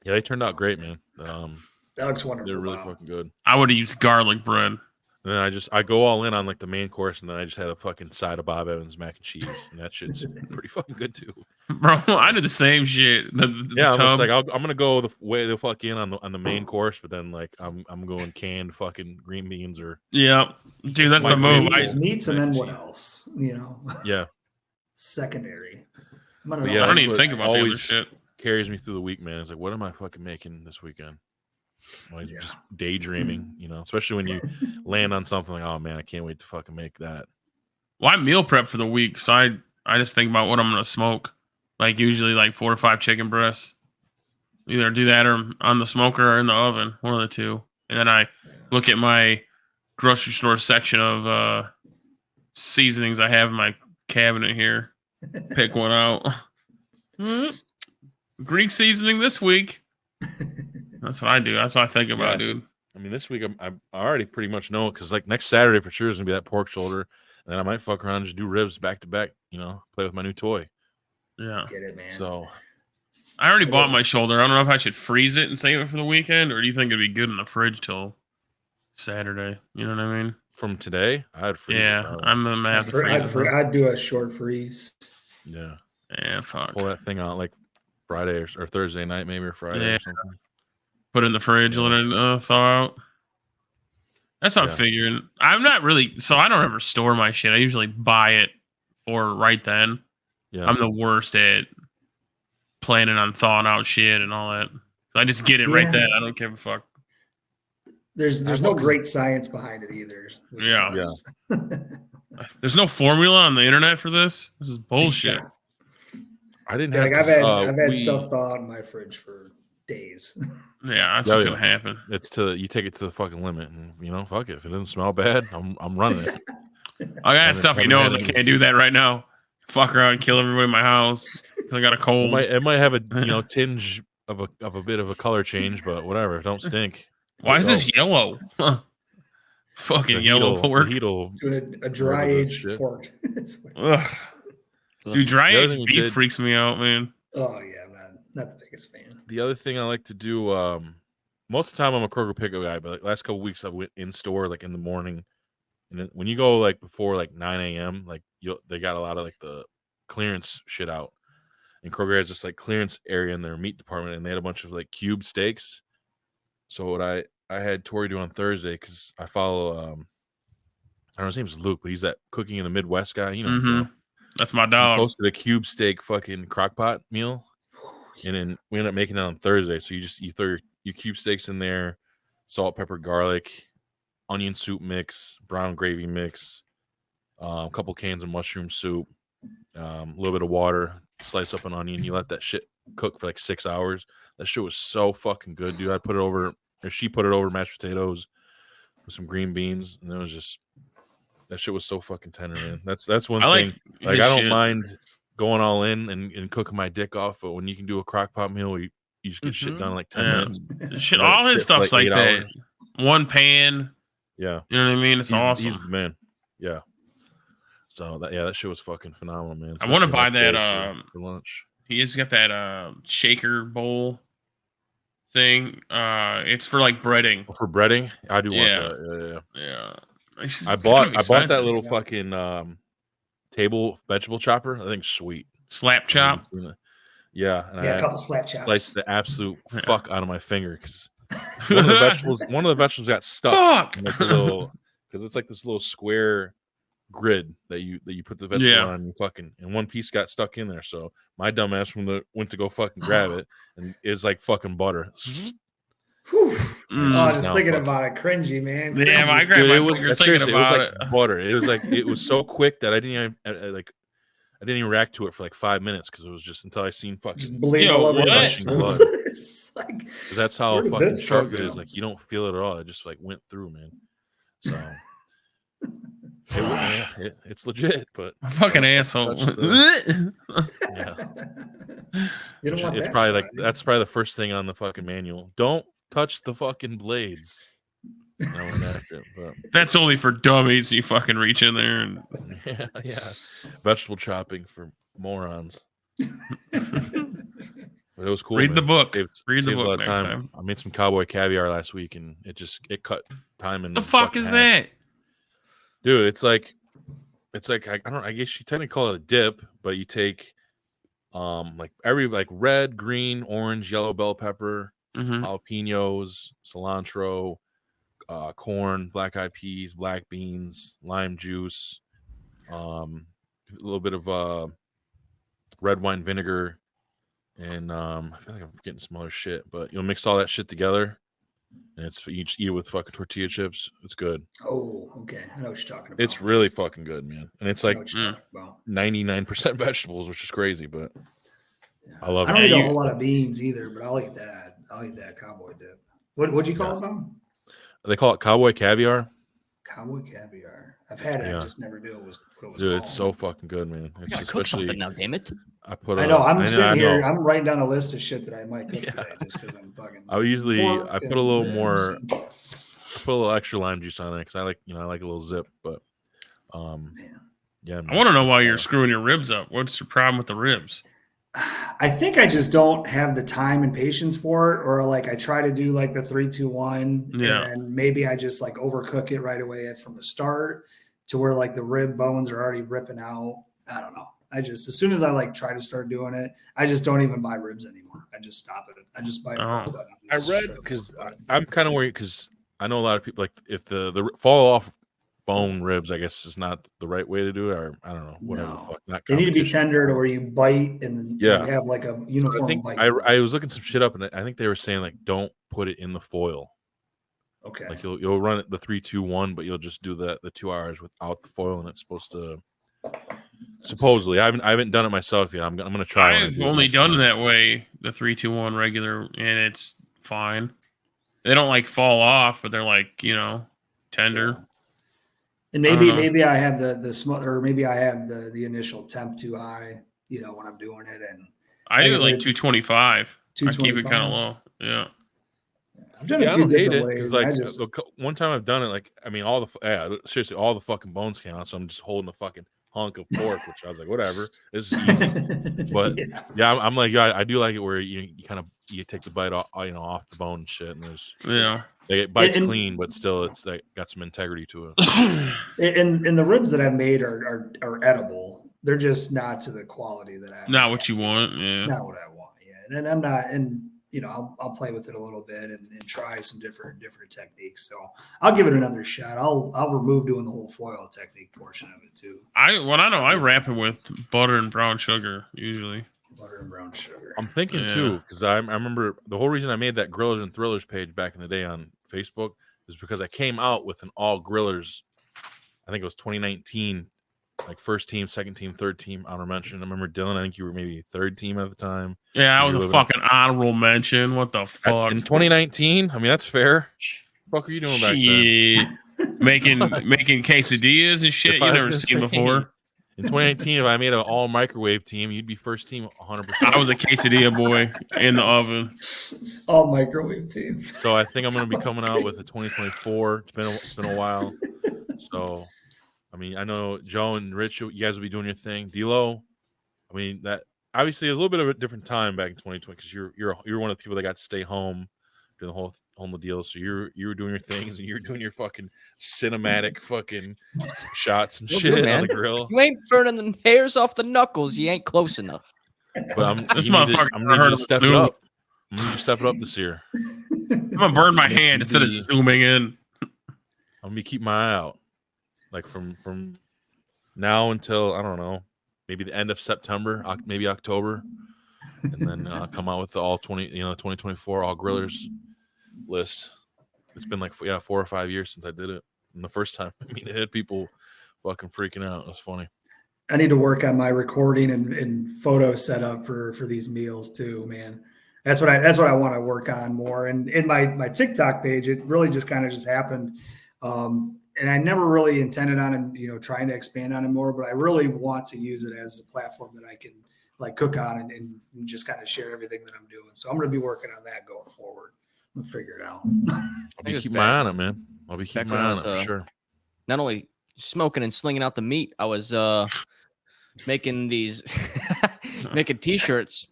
Yeah, they turned out great, man.
That looks wonderful.
They're really fucking good.
I would have used garlic bread.
And then I go all in on like the main course, and then I just had a fucking side of Bob Evans mac and cheese, and that shit's pretty fucking good too.
Bro, I did the same shit.
I'm just like I'm gonna go the way the fuck in on the main course, but then like I'm going canned fucking green beans or
dude, that's the move.
It's meats and then what else?
Yeah,
secondary.
I don't even think about the other shit.
Carries me through the week, man. It's like, what am I fucking making this weekend? Just daydreaming, especially when you land on something like, oh man, I can't wait to fucking make that.
Well, I meal prep for the week, so I just think about what I'm gonna smoke. Like usually like 4 or 5 chicken breasts. Either do that or on the smoker or in the oven, one of the two. And then I look at my grocery store section of seasonings I have in my cabinet here. Pick one out. Greek seasoning this week. That's what I do. That's what I think about, dude.
I mean, this week I already pretty much know, because like next Saturday for sure is gonna be that pork shoulder, and then I might fuck around and just do ribs back to back. You know, play with my new toy.
Yeah.
Get it, man.
So
I already bought my shoulder. I don't know if I should freeze it and save it for the weekend, or do you think it'd be good in the fridge till Saturday? You know what I mean?
from today, I'd freeze.
Yeah, I'm gonna have to freeze it.
I'd do a short freeze.
Yeah.
Yeah, fuck.
Pull that thing out like Friday or Thursday night, maybe, or Friday or something.
Put it in the fridge, let it thaw out. That's what I'm figuring. I'm not really, so I don't ever store my shit. I usually buy it for right then.
Yeah.
I'm the worst at planning on thawing out shit and all that. So I just get it right then. I don't give a fuck.
There's no great science behind it either.
Yeah. There's no formula on the internet for this. This is bullshit.
I didn't have.
I've had stuff thawed in my fridge for days.
Yeah, that's what's gonna happen.
It's you take it to the fucking limit, and fuck it. If it doesn't smell bad, I'm running it.
I got stuff he knows I can't do that right now. Fuck around and kill everybody in my house. I got a cold.
It might have a tinge of a bit of a color change, but whatever. Don't stink.
Why is this yellow? It's fucking yellow pork.
Doing a dry aged pork.
Dude, dry aged beef freaks me out, man.
Oh yeah, man. Not the biggest fan.
The other thing I like to do, most of the time I'm a Kroger pickup guy, but like last couple weeks I went in store like in the morning, and then when you go like before like 9 a.m., like they got a lot of like the clearance shit out, and Kroger has this like clearance area in their meat department, and they had a bunch of like cube steaks. So what I had Tori do on Thursday, because I follow I don't know, his name's Luke, but he's that cooking in the Midwest guy,
That's my dog.
He posted a cube steak fucking crockpot meal. And then we ended up making it on Thursday. So you throw your cube steaks in there, salt, pepper, garlic, onion soup mix, brown gravy mix, a couple cans of mushroom soup, a little bit of water, slice up an onion. You let that shit cook for like 6 hours. That shit was so fucking good, dude. She put it over mashed potatoes with some green beans, and it was just, that shit was so fucking tender, man. That's one thing. Like I don't mind going all in and cooking my dick off, but when you can do a crock pot meal, you just get shit done in like 10 minutes.
Shit, all his stuff's like that.
Hours.
One pan.
Yeah.
You know what I mean? It's awesome.
He's the man. Yeah. So that shit was fucking phenomenal, man.
I want to buy that
for lunch.
He has got that shaker bowl thing. It's for like breading.
Oh, for breading? I do want that.
Yeah.
I bought that little fucking table vegetable chopper. I think sweet.
Slap chop.
Yeah. And
a couple slap chops.
Sliced the absolute fuck out of my finger, because one of the vegetables got stuck. In like because it's like this little square grid that you put the vegetable on, and one piece got stuck in there. So my dumb ass went to go fucking grab it, and it's like fucking butter.
Just thinking about it, cringy, man.
Yeah, I grabbed my finger thinking about
it. Butter. It was so quick that I didn't even react to it for like 5 minutes, because it was just until I seen fucking
just bleed all over
blood.
It's like,
that's how fucking sharp it is. Like you don't feel it at all. It just like went through, man. So it's legit, but
fucking asshole.
It's probably like that's probably the first thing on the fucking manual. Don't touch the fucking blades.
That's only for dummies. You fucking reach in there and
vegetable chopping for morons. But it was cool.
Read the book.
Read the book next time. I made some cowboy caviar last week, and it cut time. And
the fuck is that,
dude? It's like I guess you technically call it a dip, but you take like red, green, orange, yellow bell pepper, jalapenos, cilantro, corn, black eyed peas, black beans, lime juice, a little bit of red wine vinegar, and I feel like I'm getting some other shit, but you'll mix all that shit together, and you just eat it with fucking tortilla chips. It's good.
Oh, okay. I know what you're talking about.
It's really fucking good, man. And it's like 99% vegetables, which is crazy, but I love it.
I don't eat a whole lot of beans either, but I'll eat that. I'll eat that cowboy dip. What'd you call it, Bob?
They call it cowboy caviar.
Cowboy caviar. I've had it.
Yeah.
I just never knew what it was
Dude,
called.
it's so fucking good, man.
I
It's
gotta cook
especially
something now, damn it.
I know. I'm sitting here.
know.
I'm writing down a list of shit that I might cook
Yeah.
today just because I'm fucking.
I put a little more.
ribs.
I put a little extra lime juice on it because I like a little zip. But
Man.
yeah, man.
I want to know why you're screwing your ribs up. What's the problem with the ribs?
I think I just don't have the time and patience for it, or like I try to do like the 3-2-1,
Yeah.
and then maybe I just like overcook it right away from the start to where like the rib bones are already ripping out. I don't know. I just as soon as I like try to start doing it, I just don't even buy ribs anymore. I just stop it. I just buy.
Oh.
I read because I'm kind of worried because I know a lot of people like if the fall off bone ribs, I guess is not the right way to do it, or I don't know, whatever the fuck. Not
they need to be
competition.
tender to where you bite and
Yeah.
you have like a
So
uniform
I think
bite.
I was looking some shit up, and I think they were saying like don't put it in the foil.
Okay.
Like you'll run it the 3-2-1, but you'll just do the 2 hours without the foil, and it's supposed to. Supposedly, I haven't done it myself yet. I'm gonna try.
I've only done it that way, the 3-2-1 regular, and it's fine. They don't like fall off, but they're like tender.
Yeah. And maybe I have the small, or maybe I have the initial temp too high, when I'm doing it. And
I do
like
like
it's
225. I keep it
225.
kind of low. Yeah.
I've done a few different ways.
Like one time I've done it, like I mean, seriously, all the fucking bones came out. So I'm just holding a fucking hunk of pork, which I was like, whatever, this is easy. But yeah, I'm like, I do like it where you kind of take the bite off, off the bone and shit, and there's it bites clean, but still it's like got some integrity to it.
And the ribs that I've made are edible. They're just not to the quality that I
not what you want. Yeah,
not what I want. Yeah, and I'm not. And I'll play with it a little bit and try some different techniques. So I'll give it another shot. I'll remove doing the whole foil technique portion of it too.
I wrap it with butter and brown sugar usually.
Butter and brown sugar.
I'm thinking too, because I remember the whole reason I made that Grillers and Thrillers page back in the day on Facebook is because I came out with an all grillers. I think it was 2019, like first team, second team, third team honor mention. I remember Dylan. I think you were maybe third team at the time.
Yeah, I was a fucking honorable mention. What the fuck?
In 2019, I mean that's fair. What the fuck are you doing back then?
making quesadillas and shit you never seen before.
In 2018, if I made an all microwave team, you'd be first team 100%.
I was a quesadilla boy in the oven.
All microwave team.
So I think I'm going to be coming out with a 2024. It's been a while. So, I mean, I know Joe and Rich, you guys will be doing your thing. D-Lo, I mean, that obviously is a little bit of a different time back in 2020 because you're one of the people that got to stay home doing the whole deal. So you were doing your things and you're doing your fucking cinematic fucking shots and shit on the grill.
You ain't burning the hairs off the knuckles. You ain't close enough.
But I'm going to step it up. I'm going to step it up this year.
I'm going to burn my hand instead of zooming in.
I'm going to keep my eye out. Like from now until, I don't know, maybe the end of September, maybe October. And then come out with the all 2024 all grillers list. It's been like 4 or 5 years since I did it. And the first time, I mean, it had people fucking freaking out. It was funny.
I need to work on my recording and photo setup for these meals too, man. That's what I want to work on more. And in my TikTok page, it really just kind of just happened. And I never really intended on trying to expand on it more, but I really want to use it as a platform that I can like cook on and just kind of share everything that I'm doing. So I'm going to be working on that going forward. We'll figure it out.
I'll be keeping my eye on it, man. I'll be keeping my eye on it for sure.
Not only smoking and slinging out the meat, I was making making t-shirts,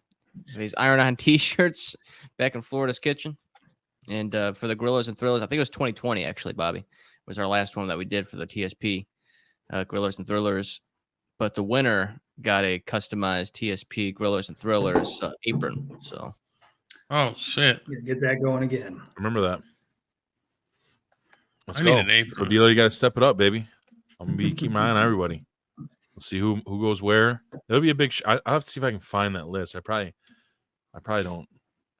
these iron-on t-shirts back in Florida's kitchen. And for the Grillers and Thrillers, I think it was 2020, actually, Bobby, was our last one that we did for the TSP Grillers and Thrillers. But the winner got a customized TSP Grillers and Thrillers apron. So,
oh shit,
get that going again.
Remember that. Let's
I
go.
need an apron.
So, D-Lo, you got to step it up, baby. I'm gonna be keeping my eye on everybody. Let's see who goes where. It'll be a big. I'll have to see if I can find that list. I probably don't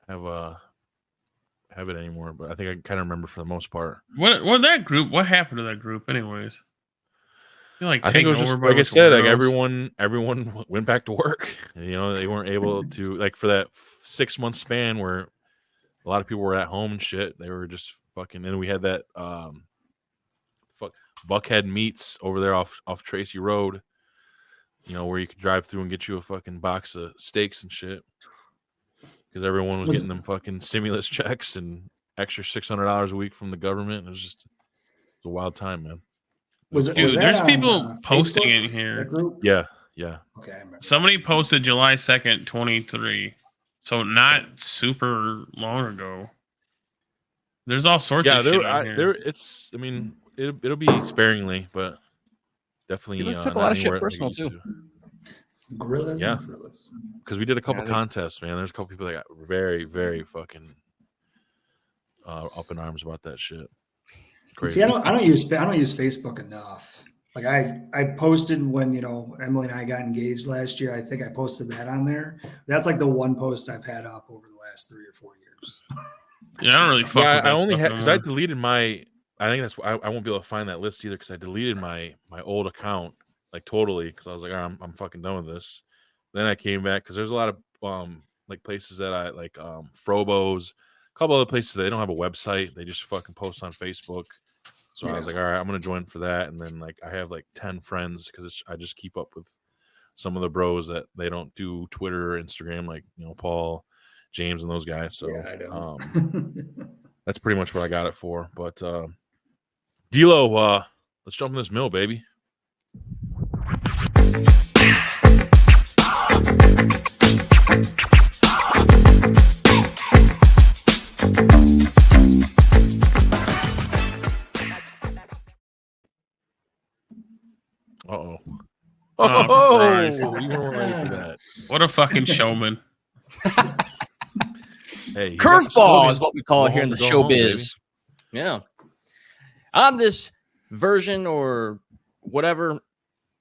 have it anymore, but I think I can kind of remember for the most part.
What that group? What happened to that group, anyways?
I think it was just like I said, like everyone went back to work. They weren't able to like for that 6 month span where a lot of people were at home and shit. They were just fucking. And we had that Buckhead Meats over there off Tracy Road. Where you could drive through and get you a fucking box of steaks and shit. Because everyone was getting them fucking stimulus checks and extra $600 a week from the government. It was a wild time, man.
There's people posting
Facebook,
in here.
Group?
Yeah.
Okay, I remember.
Somebody posted July 2nd, 23. So not super long ago. There's all sorts of shit on here.
It'll be sparingly, but definitely
took a lot of shit personal too.
Gorillas
yeah,
and gorillas.
Because we did a couple contests, man. There's a couple people that got very, very fucking up in arms about that shit. Crazy.
See, I don't use Facebook enough. Like I posted when Emily and I got engaged last year. I think I posted that on there. That's like the one post I've had up over the last 3 or 4 years.
Yeah, I don't really fuck with that.
I only had because I deleted my. I think that's why I won't be able to find that list either because I deleted my old account like totally because I was like, I'm fucking done with this. Then I came back because there's a lot of like places that I like Frobos, a couple other places they don't have a website. They just fucking post on Facebook. So I was like, all right, I'm gonna join for that. And then like I have like 10 friends because I just keep up with some of the bros that they don't do Twitter or Instagram, like Paul, James, and those guys. So
yeah, I know.
That's pretty much what I got it for. But D'Lo, let's jump in this mill, baby. Uh-oh.
Oh,
you weren't ready for that.
What a fucking showman.
Hey,
curveball is what we call it here in the showbiz.
Home,
yeah. On this version or whatever,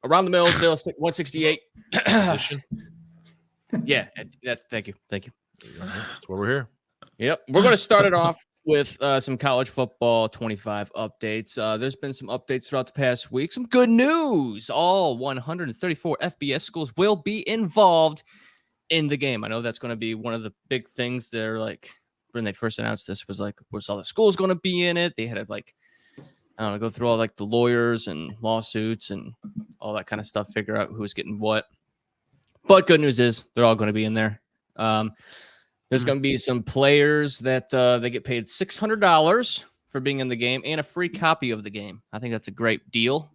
around the middle, bill 168. Yeah, thank you.
That's why we're here.
Yep. We're going to start it off with some college football 25 updates. There's been some updates throughout the past week. Some good news. All 134 FBS schools will be involved in the game. I know that's going to be one of the big things. They're like, when they first announced this, was all the schools going to be in it? They had to go through all like the lawyers and lawsuits and all that kind of stuff, figure out who's getting what. But good news is they're all going to be in there. There's going to be some players that they get paid $600 for being in the game and a free copy of the game. I think that's a great deal.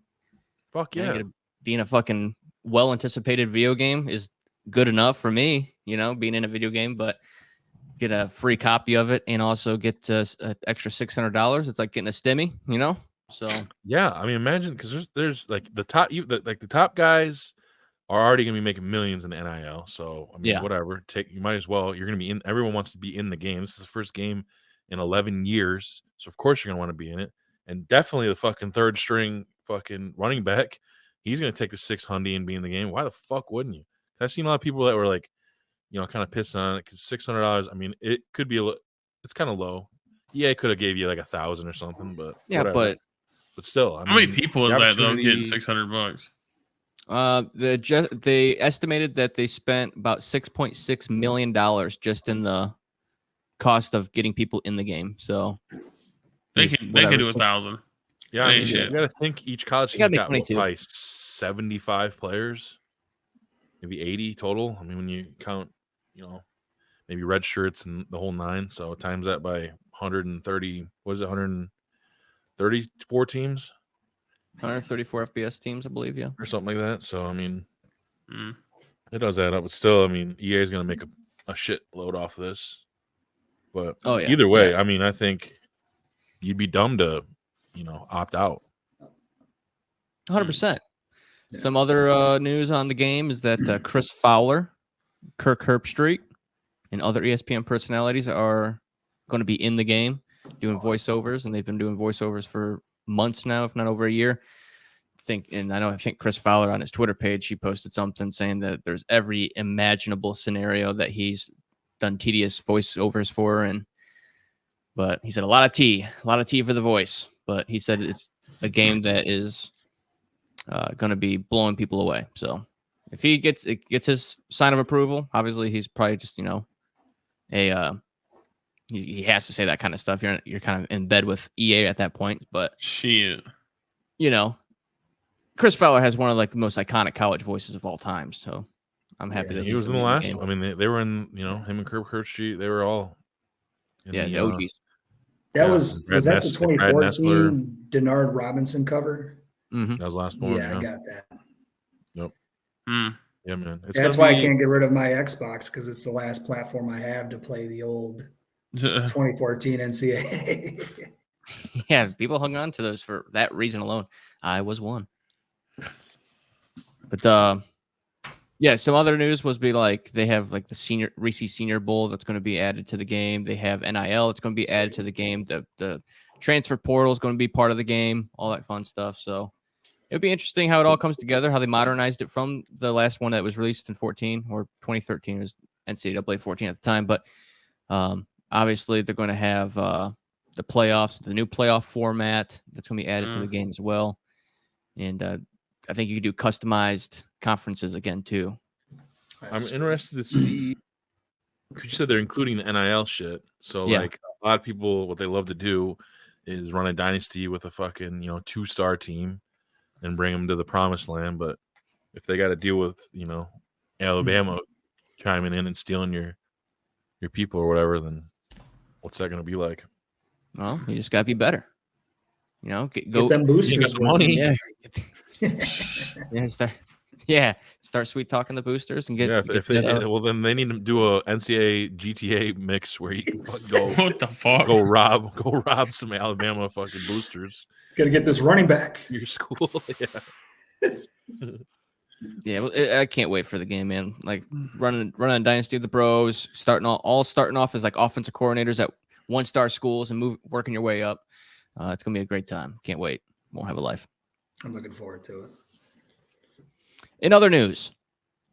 Fuck yeah.
Being a fucking well-anticipated video game is good enough for me, being in a video game, but get a free copy of it and also get an extra $600. It's like getting a stimmy, So
yeah, I mean, imagine because there's like the top guys are already going to be making millions in the NIL. So, I mean, whatever. You might as well. You're going to be in. Everyone wants to be in the game. This is the first game in 11 years. So, of course, you're going to want to be in it. And definitely the fucking third string fucking running back. He's going to take the $600 and be in the game. Why the fuck wouldn't you? I've seen a lot of people that were like, kind of pissed on it because $600. I mean, it could be it's kind of low. Yeah, it could have gave you like 1,000 or something, but
yeah,
whatever. But still,
how many people is that though getting $600?
They estimated that they spent about $6.6 million just in the cost of getting people in the game. So
they could do 1,000.
Yeah, I mean, you got to think each college team got probably 75 players, maybe 80 total. I mean, when you count, maybe red shirts and the whole 9, so times that by 130. What is it? 134 teams.
134 FBS teams, I believe, yeah.
Or something like that. So, I mean, it does add up. But still, I mean, EA is going to make a shit load off of this. But either way, I mean, I think you'd be dumb to, opt out.
100%. Yeah. Some other news on the game is that Chris Fowler, Kirk Herbstreit, and other ESPN personalities are going to be in the game doing voiceovers, and they've been doing voiceovers for months now, if not over a year. I think Chris Fowler on his Twitter page, he posted something saying that there's every imaginable scenario that he's done tedious voiceovers for, but he said a lot of tea for the voice. But he said it's a game that is going to be blowing people away. So if he gets his sign of approval, obviously he's probably just he has to say that kind of stuff. You're kind of in bed with EA at that point, but
shit.
Chris Fowler has one of like the most iconic college voices of all time. So I'm happy that
he was in the
gonna
last
be in
one. I mean, they were in, him and Kirk Street, they were all in
the OGs.
That was that the
Brad Nessler.
2014 Denard Robinson cover?
Mm-hmm.
That was the last one.
Yeah, I got that.
Yep.
Mm.
Yeah, man.
That's why I can't get rid of my Xbox, because it's the last platform I have to play the old 2014 NCAA.
Yeah, people hung on to those for that reason alone. I was one. But yeah, some other news was like they have like the Reese Senior Bowl that's going to be added to the game. They have NIL that's going to be added to the game. The transfer portal is going to be part of the game. All that fun stuff. So it would be interesting how it all comes together. How they modernized it from the last one that was released in 14 or 2013 was NCAA 14 at the time. But obviously they're going to have the playoffs, the new playoff format that's going to be added to the game as well. And I think you could do customized conferences again too.
I'm interested to see, because you said they're including the NIL shit. So like a lot of people, what they love to do is run a dynasty with a fucking 2-star team and bring them to the promised land. But if they got to deal with Alabama chiming in and stealing your people or whatever, then what's that going to be like?
Well, you just got to be better.
Get them boosters
money.
Start sweet talking the boosters and get.
Well, then they need to do a NCAA GTA mix where you can go.
What the fuck?
Go rob some Alabama fucking boosters.
Got to get this running back.
Your school,
Yeah, I can't wait for the game, man. Like running Dynasty of the Bros, starting off as like offensive coordinators at 1-star schools and working your way up. It's gonna be a great time. Can't wait. Won't have a life.
I'm looking forward to it.
In other news,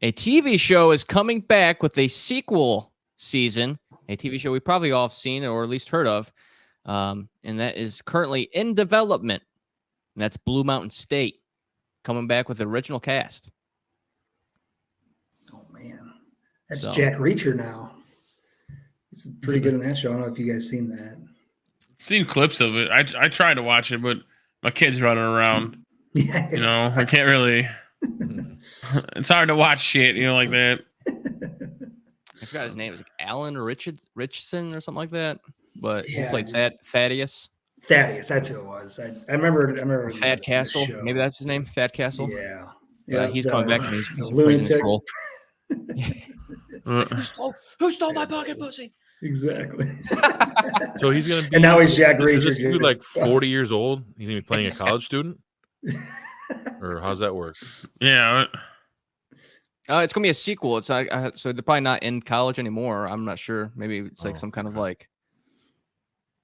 a TV show is coming back with a sequel season. A TV show we probably all have seen or at least heard of, and that is currently in development. And that's Blue Mountain State, coming back with the original cast.
Oh man, that's Jack Reacher now. He's pretty good in that show. I don't know if you guys seen that.
Seen clips of it. I tried to watch it, but my kid's running around.
Yeah,
I can't really. It's hard to watch shit, like that.
I forgot his name. It was like Alan Richardson or something like that. But he played Thaddeus.
Thaddeus, that's who it was. I remember.
Thad Castle. Maybe that's his name. Thad Castle.
Yeah.
He's coming back and he's
lunatic.
His role. Like, who stole my bucket pussy?
Exactly.
So he's gonna be,
and now he's Jack Reacher.
Is this dude like 40 years old? He's gonna be playing a college student, or how's that work?
Yeah.
It's gonna be a sequel. It's so they're probably not in college anymore. I'm not sure. Maybe it's like some kind of like,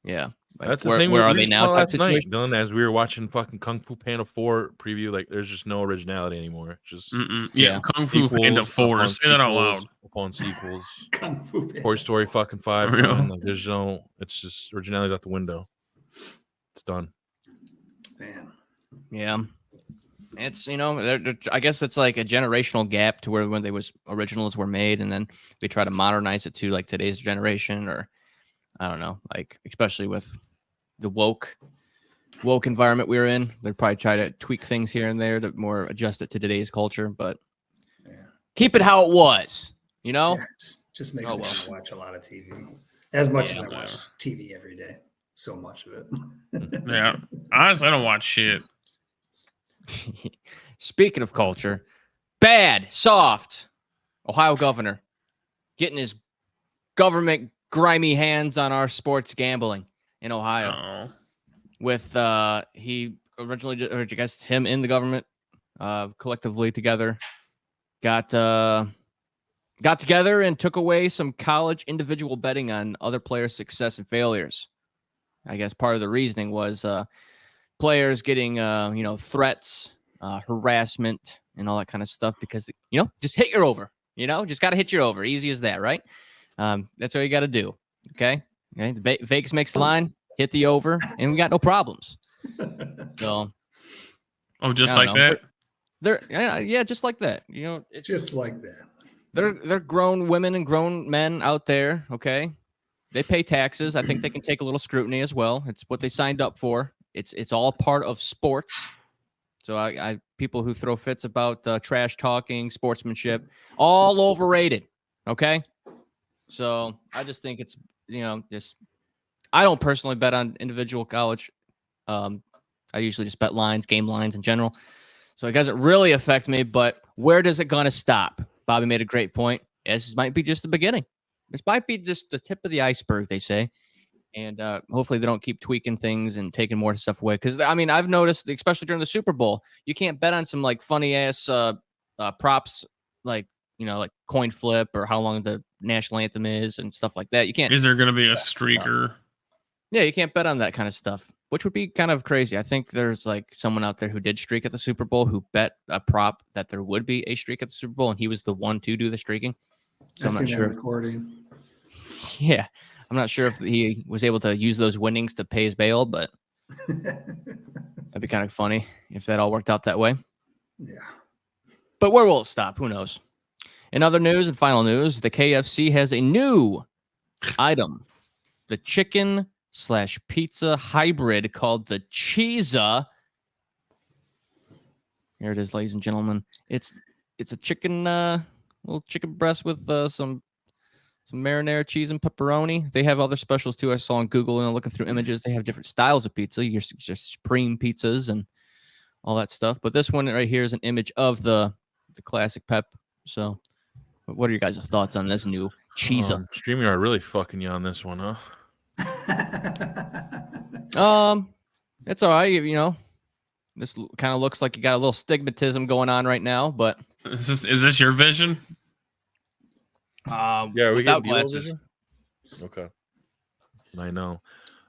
like
that's the
where,
thing.
Where are they now? Type
situation. Night, Dylan, as we were watching fucking Kung Fu Panda 4 preview, like there's just no originality anymore. Just
Kung Fu Panda 4. Say that out loud.
Upon sequels,
Kung Fu Panda.
Toy Story fucking 5. Man, like there's no. It's just originality out the window. It's done.
Man.
Yeah. It's I guess it's like a generational gap to where when they originals were made, and then they try to modernize it to like today's generation, or I don't know, like especially with the woke environment we're in, they probably try to tweak things here and there to more adjust it to today's culture, but keep it how it was,
just makes me want to watch a lot of TV as much as I watch TV every day. So much of it.
Yeah, honestly, I don't watch shit.
Speaking of culture, bad, soft, Ohio governor getting his government grimy hands on our sports gambling in Ohio. With he originally, or I guess him in the government, collectively together, got together and took away some college individual betting on other players' success and failures. I guess part of the reasoning was players getting threats, harassment, and all that kind of stuff because just hit your over. Just got to hit your over. Easy as that, right? That's what you got to do. Okay. Vegas makes the line, hit the over, and we got no problems. So,
just like that.
They're just like that. It's
just like that.
They're grown women and grown men out there. Okay, they pay taxes. I think they can take a little scrutiny as well. It's what they signed up for. It's all part of sports. So I people who throw fits about trash talking, sportsmanship, all overrated. Okay. So I just think it's, just, I don't personally bet on individual college. I usually just bet lines, game lines in general. So it doesn't really affect me, but where does it going to stop? Bobby made a great point. This might be just the beginning. This might be just the tip of the iceberg, they say. And hopefully they don't keep tweaking things and taking more stuff away. Because, I mean, I've noticed, especially during the Super Bowl, you can't bet on some like funny ass props, like, like coin flip or how long the national anthem is and stuff like that. You can't.
Is there going to be a streaker?
Yeah, you can't bet on that kind of stuff, which would be kind of crazy. I think there's like someone out there who did streak at the Super Bowl who bet a prop that there would be a streak at the Super Bowl, and he was the one to do the streaking. So I'm not sure.
Recording.
Yeah, I'm not sure if he was able to use those winnings to pay his bail, but that'd be kind of funny if that all worked out that way.
Yeah. But
where will it stop? Who knows? In other news and final news, the KFC has a new item, the chicken/pizza hybrid called the CHIZZA. Here it is, ladies and gentlemen. It's a chicken, little chicken breast with some marinara cheese and pepperoni. They have other specials too. I saw on Google and looking through images. They have different styles of pizza. Your supreme pizzas and all that stuff. But this one right here is an image of the classic pep. So, what are your guys' thoughts on this new CHIZZA?
StreamYard really fucking you on this one, huh?
It's all right. This kind of looks like you got a little stigmatism going on right now, but
is this your vision?
Yeah,
without glasses.
Okay. I know.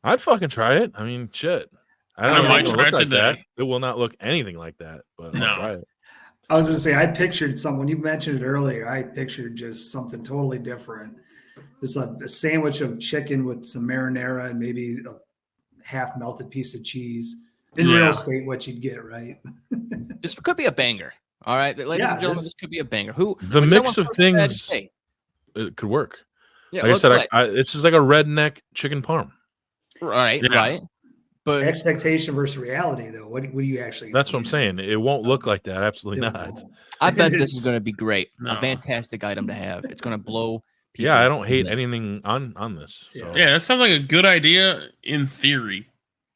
I'd fucking try it. I mean, shit. I don't know.
Might
It
try
look like
today.
that. It will not look anything like that, but
No.
I'll try it.
I was going to say, I pictured when you mentioned it earlier, I pictured just something totally different. It's a sandwich of chicken with some marinara and maybe a half melted piece of cheese. In real estate, what you'd get, right?
This could be a banger. All right, ladies and gentlemen, this could be a banger.
The mix of things, it could work.
Yeah,
like I said, this is like a redneck chicken parm.
Right, right. But
expectation versus reality, though, what do you actually?
That's what I'm saying. It won't look like that. Absolutely not.
I bet this is going to be great. A fantastic item to have. It's going to blow.
Yeah, I don't hate anything on this. So.
Yeah, that sounds like a good idea in theory.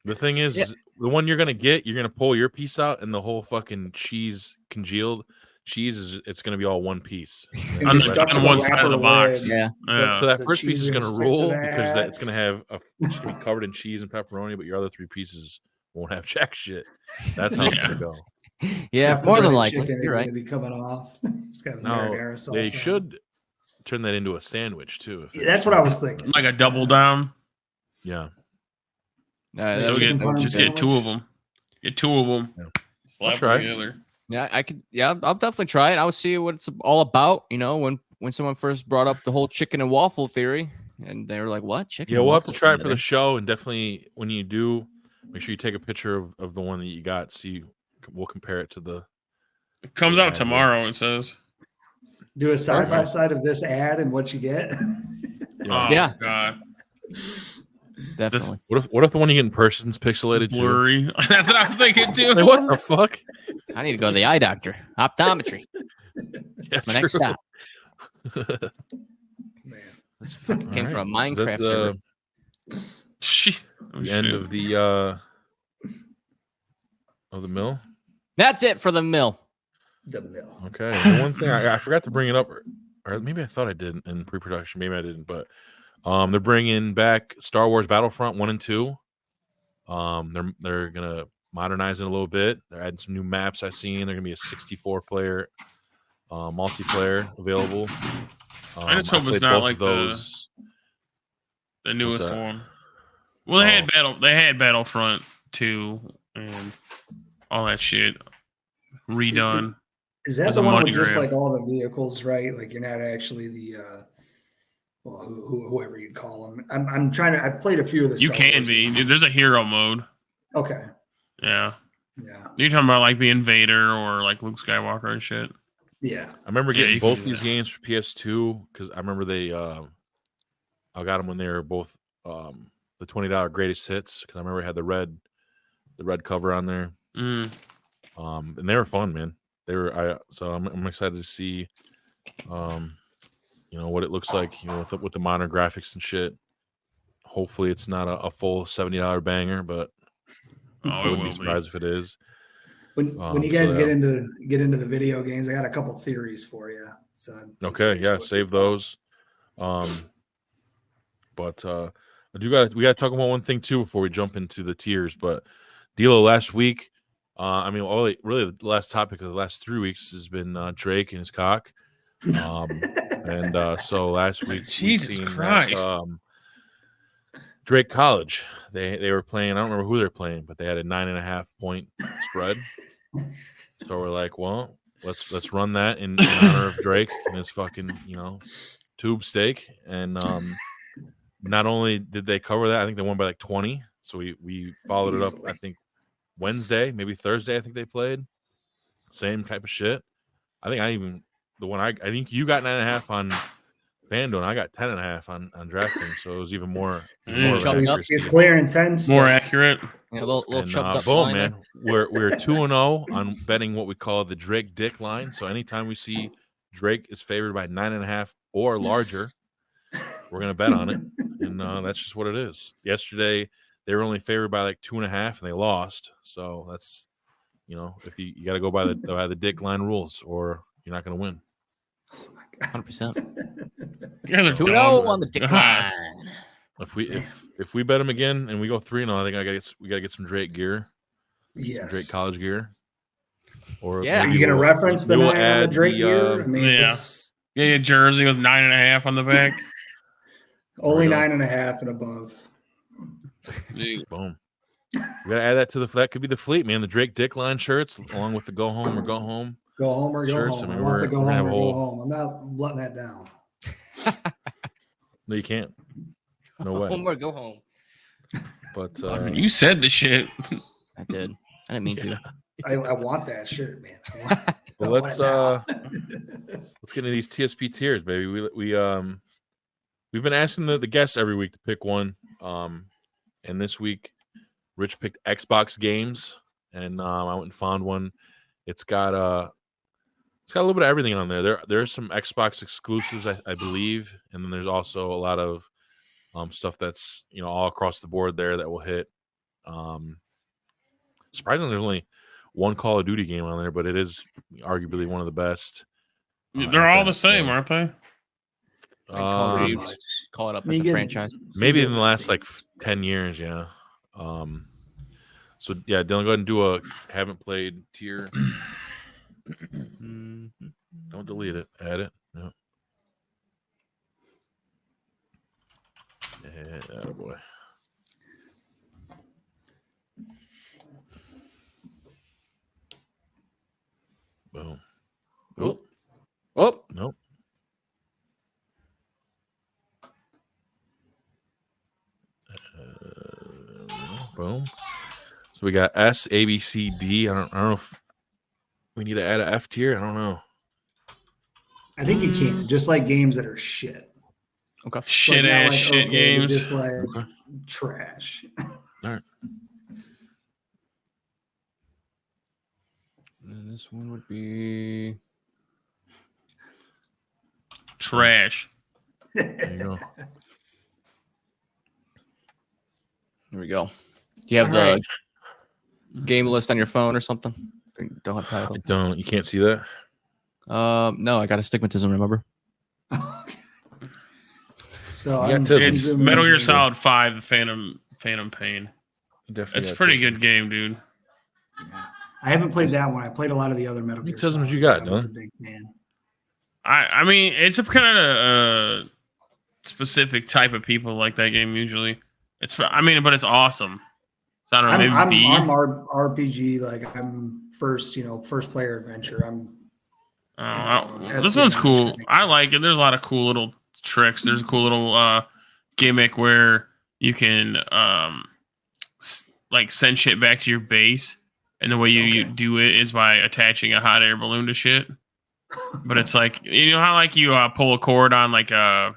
The thing is, the one you're gonna get, you're gonna pull your piece out, and the whole fucking cheese, congealed cheese, it's gonna be all one piece.
On one side of the box.
Yeah.
So that first piece is gonna roll because it's gonna have it's gonna be covered in cheese and pepperoni, but your other three pieces won't have jack shit. That's how it's gonna go.
Yeah, more than likely. You're right.
Be coming off. It's got
marinara sauce. They should turn that into a sandwich too.
That's what I was thinking.
Like a double down.
Yeah.
So just get two of them. Get two of them.
Yeah. I'll try.
Together. Yeah, I could. Yeah, I'll definitely try it. I'll see what it's all about. When someone first brought up the whole chicken and waffle theory, and they were like, "What chicken?"
Yeah, we'll have to try it for the show, and definitely when you do, make sure you take a picture of the one that you got. See, we'll compare it to the.
It comes out tomorrow. It says.
Do a side by side of this ad and what you get.
Yeah.
God.
Definitely.
What if the one you get in person is pixelated
blurry? Too? That's what I was thinking too.
Like, what the fuck?
I need to go to the eye doctor. Optometry.
Yeah,
my next stop. Man, this came from a Minecraft server.
The end of the mill.
That's it for the mill.
The mill.
Okay. The one thing I forgot to bring it up, or maybe I thought I did in pre-production. Maybe I didn't, but. They're bringing back Star Wars Battlefront 1 and 2. They're gonna modernize it a little bit. They're adding some new maps I've seen. They're gonna be a 64-player multiplayer available.
I just hope it's not like the newest one. Well, they had Battlefront 2 and all that shit redone.
Is that the one with just like all the vehicles, right? Like you're not actually the whoever you'd call them. I'm trying to. I've played a few of the.
You can be. There's a hero mode.
Okay.
Yeah.
Yeah.
You're talking about like being Vader or like Luke Skywalker and shit.
Yeah.
I remember getting both these games for PS2 because I remember they. I got them when they were both the $20 greatest hits because I remember it had the red cover on there. And they were fun, man. So I'm excited to see, what it looks like, with the modern graphics and shit. Hopefully, it's not a full $70 banger, but I wouldn't be surprised if it is.
When you guys get into the video games, I got a couple theories for you. So
okay, yeah, save those. But we got to talk about one thing too before we jump into the tiers. But D'Lo last week, really the last topic of the last 3 weeks has been Drake and his cock. So last week,
Jesus Christ.
that, Drake College, they were playing. I don't remember who they're playing, but they had a 9.5 point spread. So we're like, well, let's run that in honor of Drake and his fucking tube steak. And not only did they cover that, I think they won by like 20. So we followed it up. I think Wednesday, maybe Thursday. I think they played same type of shit. I think I think you got 9.5 on FanDuel, and I got 10.5 on DraftKings, so it was even more.
It's clear and tense.
More accurate.
Yeah, a little chubbed up.
Boom, man. We're 2-0 on betting what we call the Drake Dick line. So anytime we see Drake is favored by 9.5 or larger, we're gonna bet on it, and that's just what it is. Yesterday they were only favored by like 2.5, and they lost. So that's if you got to go by the Dick line rules, or you're not gonna win.
100%.
Yeah, they're
2-0 on the dick line.
If we bet them again and we go 3-0, I think we gotta get some Drake gear.
Yes.
Drake College gear. Or
are you gonna reference the 9 on the Drake gear?
Yeah, jersey with 9.5 on the back.
Only 9.5 and above.
Boom. You gotta add that that could be the fleet, man. The Drake Dick line shirts, along with the go home or go home.
Go home or go
shirts.
home. I want the go home or go home. I'm not letting that down.
No, you can't. No way.
Home or go home.
But
you said the shit.
I did. I didn't mean to.
I want that shirt, man.
Well, let's get into these TSP tiers, baby. We've been asking the guests every week to pick one. And this week, Rich picked Xbox games, and I went and found one. It's got a little bit of everything on there. There's some Xbox exclusives, I believe, and then there's also a lot of stuff that's all across the board there that will hit. Surprisingly, there's only one Call of Duty game on there, but it is arguably one of the best.
They're all the same, aren't they?
Call of Duty, call it up as a franchise.
Maybe in the last 10 years, yeah. So yeah, Dylan, go ahead and do a haven't played tier. Don't delete it. Add it. Yep. Yeah, boy. Boom.
Oh.
Nope. Boom. So we got S, A, B, C, D. I don't know if we need to add a F tier. I don't know.
I think you can, just like games that are shit.
Okay.
Shit ass shit games.
Just like trash.
All right.
And this one would be
trash.
There you go.
There we go. Do you have the game list on your phone or something? Or you don't have title?
I don't. You can't see that?
No, I got astigmatism, remember?
So
it's Metal Gear Solid 5, the Phantom Pain.
Definitely.
It's a pretty good game, dude.
I haven't played that one. I played a lot of the other Metal Gear Solids.
What you got,
I was a big fan.
I mean, it's a kind of specific type of people like that game usually. But it's awesome. So I don't know. Maybe
I'm RPG. Like I'm first player adventure.
This one's cool. I like it. There's a lot of cool little tricks. There's a cool little gimmick where you can send shit back to your base, and the way you do it is by attaching a hot air balloon to shit. But it's like how you pull a cord on like a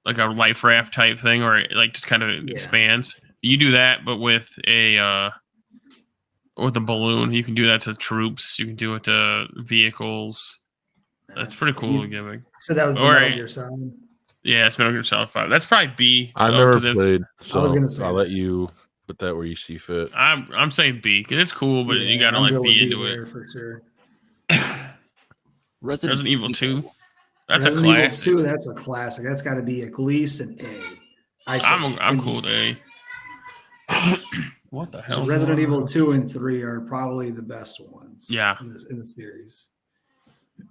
life raft type thing, or it just kind of expands. You do that, but with a with a balloon. You can do that to troops. You can do it to vehicles. That's pretty cool gimmick.
So that was the Metal Gear Solid.
Yeah, it's Metal Gear Solid 5. That's probably B.
I've never played, so
I was gonna say
I'll let you put that where you see fit.
I'm saying B because it's cool, but you gotta like be into it
for sure.
Resident Evil 2. That's
Resident
a classic.
Evil 2, that's a classic. That's got to be at least an A.
I'm cool with A. What the hell?
So Resident Evil 2 and 3 are probably the best ones.
Yeah.
In the series.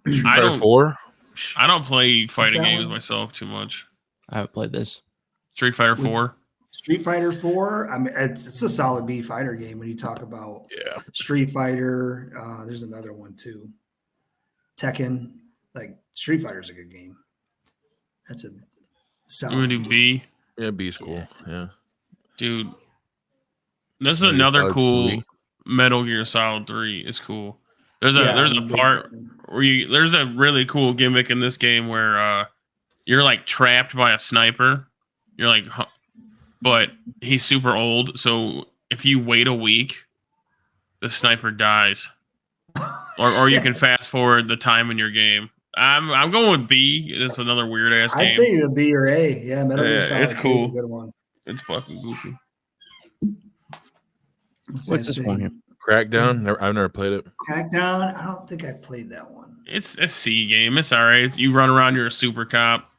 Street Fighter 4.
I don't play fighting games myself too much.
I haven't played this.
Street Fighter 4.
Street Fighter 4. I mean, it's a solid B fighter game when you talk about Street Fighter. There's another one too. Tekken. Like Street Fighter is a good game. That's a solid.
You want to do B?
Yeah, B's cool. Yeah.
Dude, this is another cool Metal Gear Solid 3. It's cool. There's a part where there's a really cool gimmick in this game where you're like trapped by a sniper. You're like, but he's super old, so if you wait a week, the sniper dies, or you can fast forward the time in your game. I'm going with B. It's another weird ass game.
I'd say a B or A. Yeah, Metal Gear Solid.
It's cool.
Is a good one.
It's fucking goofy.
What's this one here?
Crackdown. I've never played it.
Crackdown. I don't think I played that one.
It's a C game. It's all right. You run around. You're a super cop.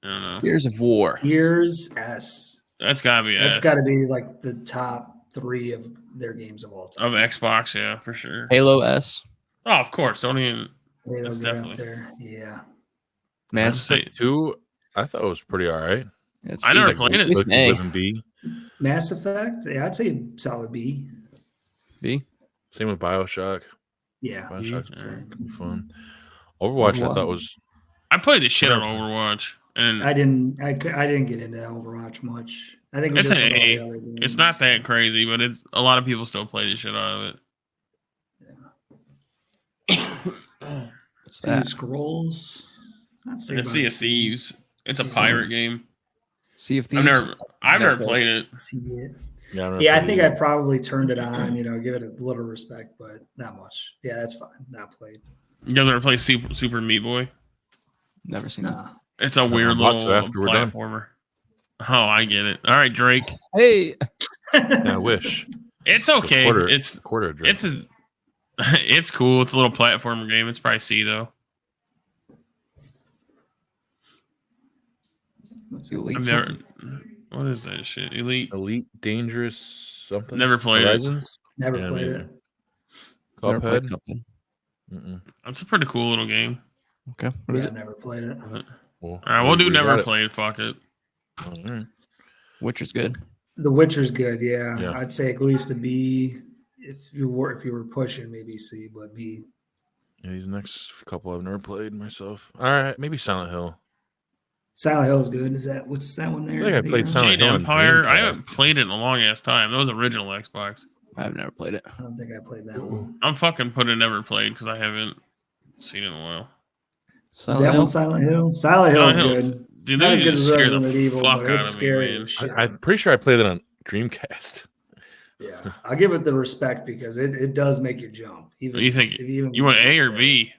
I don't know.
Gears of War.
Gears S.
That's gotta be S.
That's got to be like the top 3 of their games of all time.
Of Xbox, yeah, for sure.
Halo S.
Oh, of course. Don't even.
Halo's
definitely
up there. Yeah.
Mass
Effect 2. I thought it was pretty all right.
I never played it.
B.
Mass Effect. Yeah, I'd say solid B.
B.
Same with BioShock.
Yeah.
BioShock's could be fun. Overwatch, I thought was.
I played the shit on Overwatch, and
I didn't get into Overwatch much. I think it was
it's
just
an A.
other games.
It's not that crazy, but it's a lot of people still play the shit out of it.
Sea of Scrolls.
Sea of Thieves. It's a pirate game.
Sea of Thieves.
I've never played it.
See it.
Yeah,
I think I probably turned it on. Give it a little respect, but not much. Yeah, that's fine. Not played.
You guys ever play Super Meat Boy?
Never seen it.
It's a weird little platformer. Oh, I get it. All right, Drake.
Hey.
I wish.
It's okay.
It's quarter Drake.
It's cool. It's a little platformer game. It's probably C though.
What's
Elite?
What is that shit? Elite
Dangerous something?
Never played
Horizons?
it.
Never played it.
Never played
Cuphead?
That's a pretty cool little game.
Okay.
I've never played it.
All right, we'll do never played. Fuck it.
All right.
Witcher's good.
The Witcher's good. Yeah. I'd say at least a B. If you were pushing, maybe C, but B.
Yeah, these next couple I've never played myself. All right, maybe Silent Hill.
Silent Hill is good. What's that one there?
I think I played Silent Hill
Empire. I haven't played it in a long ass time. That was original Xbox.
I've never played it.
I don't think I played that one.
I'm fucking putting never played because I haven't seen it in a while.
Is that one Silent Hill? Silent Hill is good.
Dude,
not
they
as good
just
as
scare
Resident
the
Evil,
fuck
but
out
it's
of me,
scary
man.
as shit.
I'm pretty sure I played it on Dreamcast.
Yeah, I'll give it the respect because it does make you jump. Even
What do you think? You want A or B?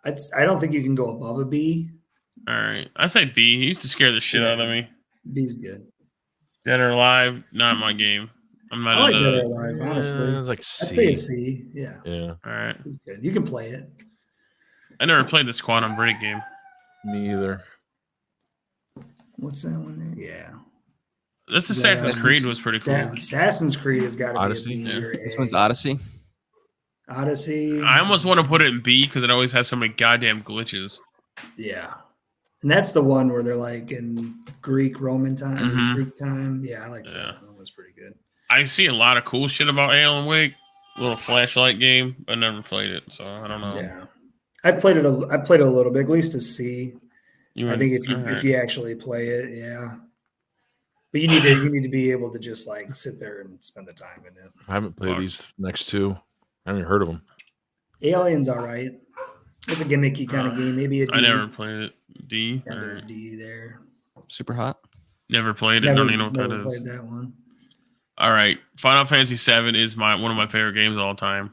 I don't think you can go above a B.
All right, I say B. He used to scare the shit out of me.
B's good.
Dead or Alive, not my game. I'm not.
I like Dead or Alive, honestly.
It's like C.
I'd say a C. Yeah.
Yeah.
All right.
It's good. You can play it.
I never played this Quantum Break game.
Me either.
What's that one there? Yeah.
This Assassin's Creed was pretty cool.
Assassin's Creed has got to
Odyssey,
be a B or A.
This one's Odyssey.
Odyssey.
I almost want to put it in B because it always has so many goddamn glitches.
Yeah. And that's the one where they're like in Greek Roman time, Greek time. Yeah, I like that. That one was pretty good.
I see a lot of cool shit about Alan Wake. Little flashlight game. I never played it, so I don't know.
Yeah. I played it a little bit, at least to see. I think if you actually play it, yeah. But you need to be able to just like sit there and spend the time in it.
I haven't played these next two. I haven't heard of them.
Alien's all right. It's a gimmicky kind of game. Maybe a D.
I never played it. D.
D there.
Super hot.
Never played it. Don't even know what that is.
Never played that one.
All right, Final Fantasy VII is one of my favorite games of all time.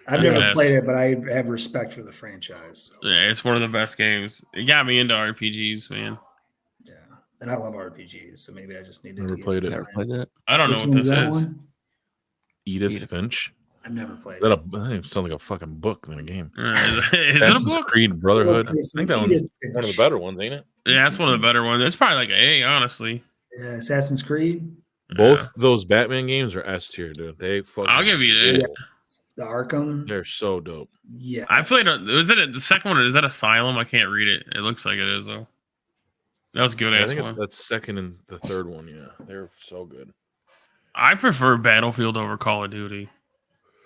I've
That's
never
S.
played it, but I have respect for the franchise. So.
Yeah, it's one of the best games. It got me into RPGs, man.
Yeah, and I love RPGs, so maybe I just needed
Never
to
played it.
Never played that.
I don't
Which
know what
one's
this
that
is.
one?
Edith Finch.
I've never played
Is that I think it sounds like a fucking book than a game.
Is it a
Assassin's
book?
Creed Brotherhood.
Okay,
I
so
think that one's
Edith
one of the
Finch.
better ones, ain't it?
Yeah, that's one of the better ones. It's probably like an A, honestly.
Yeah, Assassin's Creed.
Both those Batman games are S tier, dude. They fucking.
I'll give you that.
Yeah. The Arkham.
They're so dope.
Yeah,
I played. The second one? Is that Asylum? I can't read it. It looks like it is though. That was a good
I
ass
think
one.
that's second and the third one. Yeah, they're so good.
I prefer Battlefield over Call of Duty.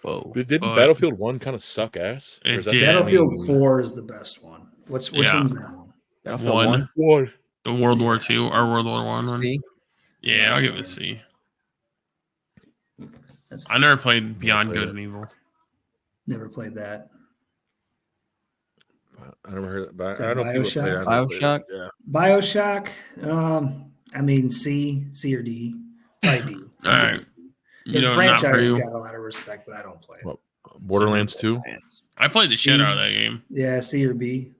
Whoa.
Didn't
But-
Battlefield 1 kind of suck ass?
It
Or is that
did.
the
Battlefield
only-
4 is the best one. Which
Yeah.
one's that one?
Battlefield
One.
1.
The World War II or World War One one.
C.
Yeah, I'll give it a C.
That's
I never played Beyond
played
Good
it.
and Evil.
never played that.
I never heard it, but
Is
I
that
know people play it. I never played it.
Bioshock?
Yeah.
Bioshock. I mean C or D. Probably D.
All right.
The
Not for
franchise
you.
got a lot of respect, but I don't play it.
Well, Borderlands 2.
I played the shit out of that game.
Yeah, C or B.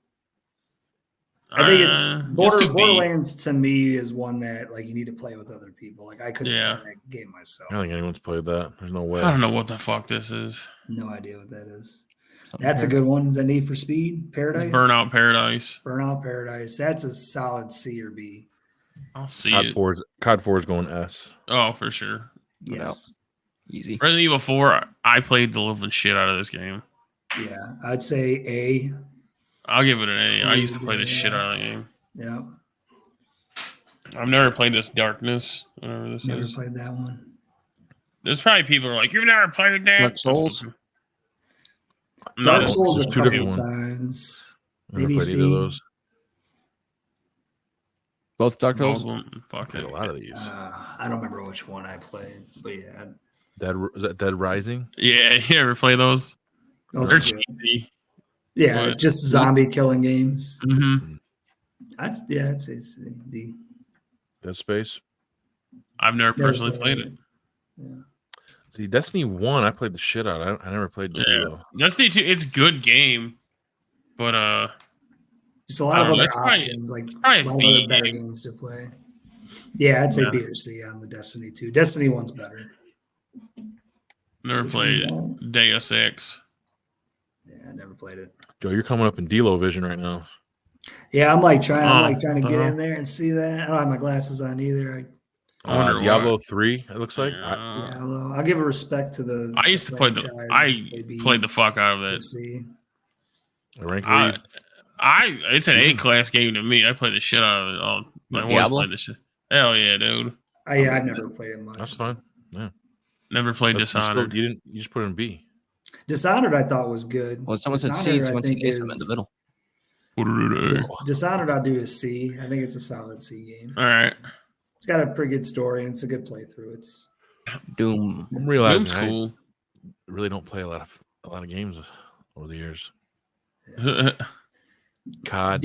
I think it's
let's do B.
Borderlands to me is one that like you need to play with other people. Like I couldn't
Yeah.
play that game myself.
I don't think anyone's played that. There's no way.
I don't know what the fuck this is.
No idea what that is.
Something
That's a
there.
good one. Is that Need for Speed? Paradise?
Burnout Paradise.
Burnout Paradise. That's a solid C or B.
I'll see
COD
it.
4 is going S.
Oh, for sure.
Yes.
Easy.
Resident Evil 4, I played the living shit out of this game.
Yeah. I'd say A.
I'll give it an A. I used to play the shit out of that game.
Yeah.
I've never played this Darkness, whatever this
Never
is.
played that one.
There's probably people who are like, you've never played that?
Dark Souls?
No,
Dark Souls a
there's two
couple
different ones.
times.
I never
Maybe
played either of
C.
those.
Both Dark
both
Souls?
of them. Fuck
Played
it.
a lot of these.
I don't remember which one I played, but yeah.
Is that Dead Rising?
Yeah, you ever play those?
Those
They're
are good.
cheesy.
Yeah,
What?
just zombie killing games.
Mm-hmm.
I'd say C, D.
Dead Space?
I've never
Never
personally played it.
Yeah.
See, Destiny 1, I played the shit out of. I never played 2,
Yeah.
though.
Destiny 2, it's a good game, but
Just a lot of other
That's probably-
options, like
probably
a lot of
B
other better
game.
games to play. Yeah, I'd say
Yeah.
B or C on the Destiny 2. Destiny 1's better.
never
Which one's
played
that?
Deus Ex.
Yeah, I never played it.
Joe, you're coming up in D-Lo vision right now.
Yeah, I'm trying to get
uh-huh.
in there and see that. I don't have my glasses on either.
I wonder
Diablo
why.
3, it looks like.
Yeah, well, I'll give a respect to the.
I used to play
franchise.
I
I'd say B
played the fuck out of
or
it.
C.
Rank
I,
read.
it's an A class game to me. I played the shit out of it. I always
Diablo?
played the shit. Hell yeah, dude.
Yeah, I've never played it much.
That's fine.
Never played
That's-
Dishonored.
You just put it in B.
Dishonored, I thought was good.
Well, someone said C,
Dishonored, I
someone said
think,
A, so I'm in the
is-
middle.
Dishonored, I'll do a C. I think it's a solid C game.
All right.
It's got a pretty good story and it's a good playthrough. It's
Doom.
I'm realizing
Doom's
I
cool.
really don't play a lot of games over the years. COD,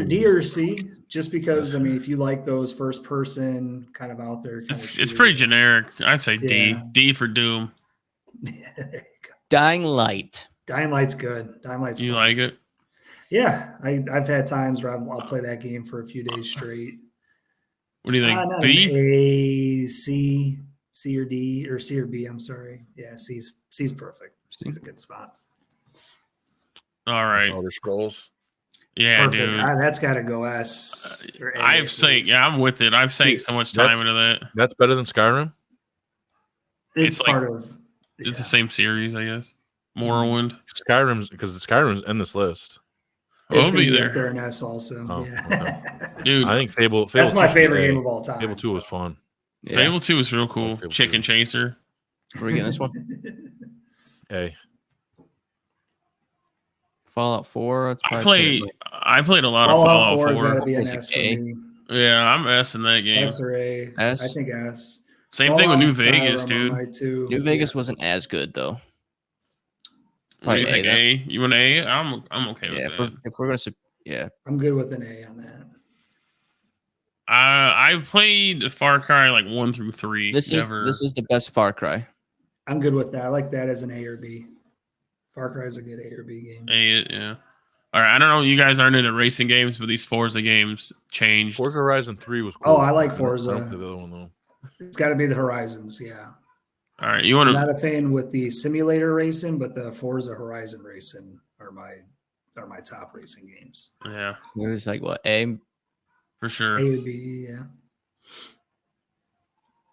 D or C, just because I mean, if you like those first person kind of out there, kind
it's pretty generic. I'd say D.
Yeah.
D for Doom.
there you go.
Dying Light.
Dying Light's good. Dying Light's
You
fun.
like it?
Yeah, I've had times where I'll play that game for a few days straight.
What do you think?
Not
B?
an A, C or D or C or B. I'm sorry. Yeah, C's perfect. C's a good spot.
All right.
Elder Scrolls.
Yeah,
Perfect.
dude.
That's got to go S. Or A,
I've
at
sank.
least.
Yeah, I'm with it. I've sank
See,
so much time
that's-
into that.
That's better than Skyrim.
It's
like-
part of.
It's the same series, I guess. Morrowind.
Skyrim's in this list.
Well,
It's
it'll
gonna
be
be
there.
up there in S also.
Oh,
Yeah.
Dude,
I think Fable.
That's my
2
favorite
A.
game of all time.
Fable 2 was
so.
fun.
Yeah.
Fable 2 is real cool.
Fable
Chicken
2.
Chaser.
Are we getting this one?
A.
Fallout 4. That's probably
I played a lot of
Fallout
Fallout
4's got to
4.
be an
Basic
S for
A.
me.
Yeah, I'm S in that game.
S or A.
S?
I think S.
Same thing with New
Fallout,
Vegas,
Skyrim,
dude.
I might too.
New Vegas
Yes.
wasn't as good though.
What do you
Probably
think?
A,
A? You want A? I'm okay
Yeah,
with that.
if we're gonna, yeah,
I'm good with an A on that.
I played Far Cry like 1 through 3.
This is the best Far Cry.
I'm good with that. I like that as an A or B. Far Cry is a good A or B game.
Yeah. All right. I don't know. You guys aren't into racing games, but these Forza games changed.
Forza Horizon 3 was cool.
Oh, I like
I
Forza.
don't play the other one though.
It's got to be the Horizons, yeah.
All right. You want
I'm
to?
not a fan with the simulator racing, but the Forza Horizon racing are my top racing games.
Yeah,
It was like what A,
for sure.
A or B, yeah.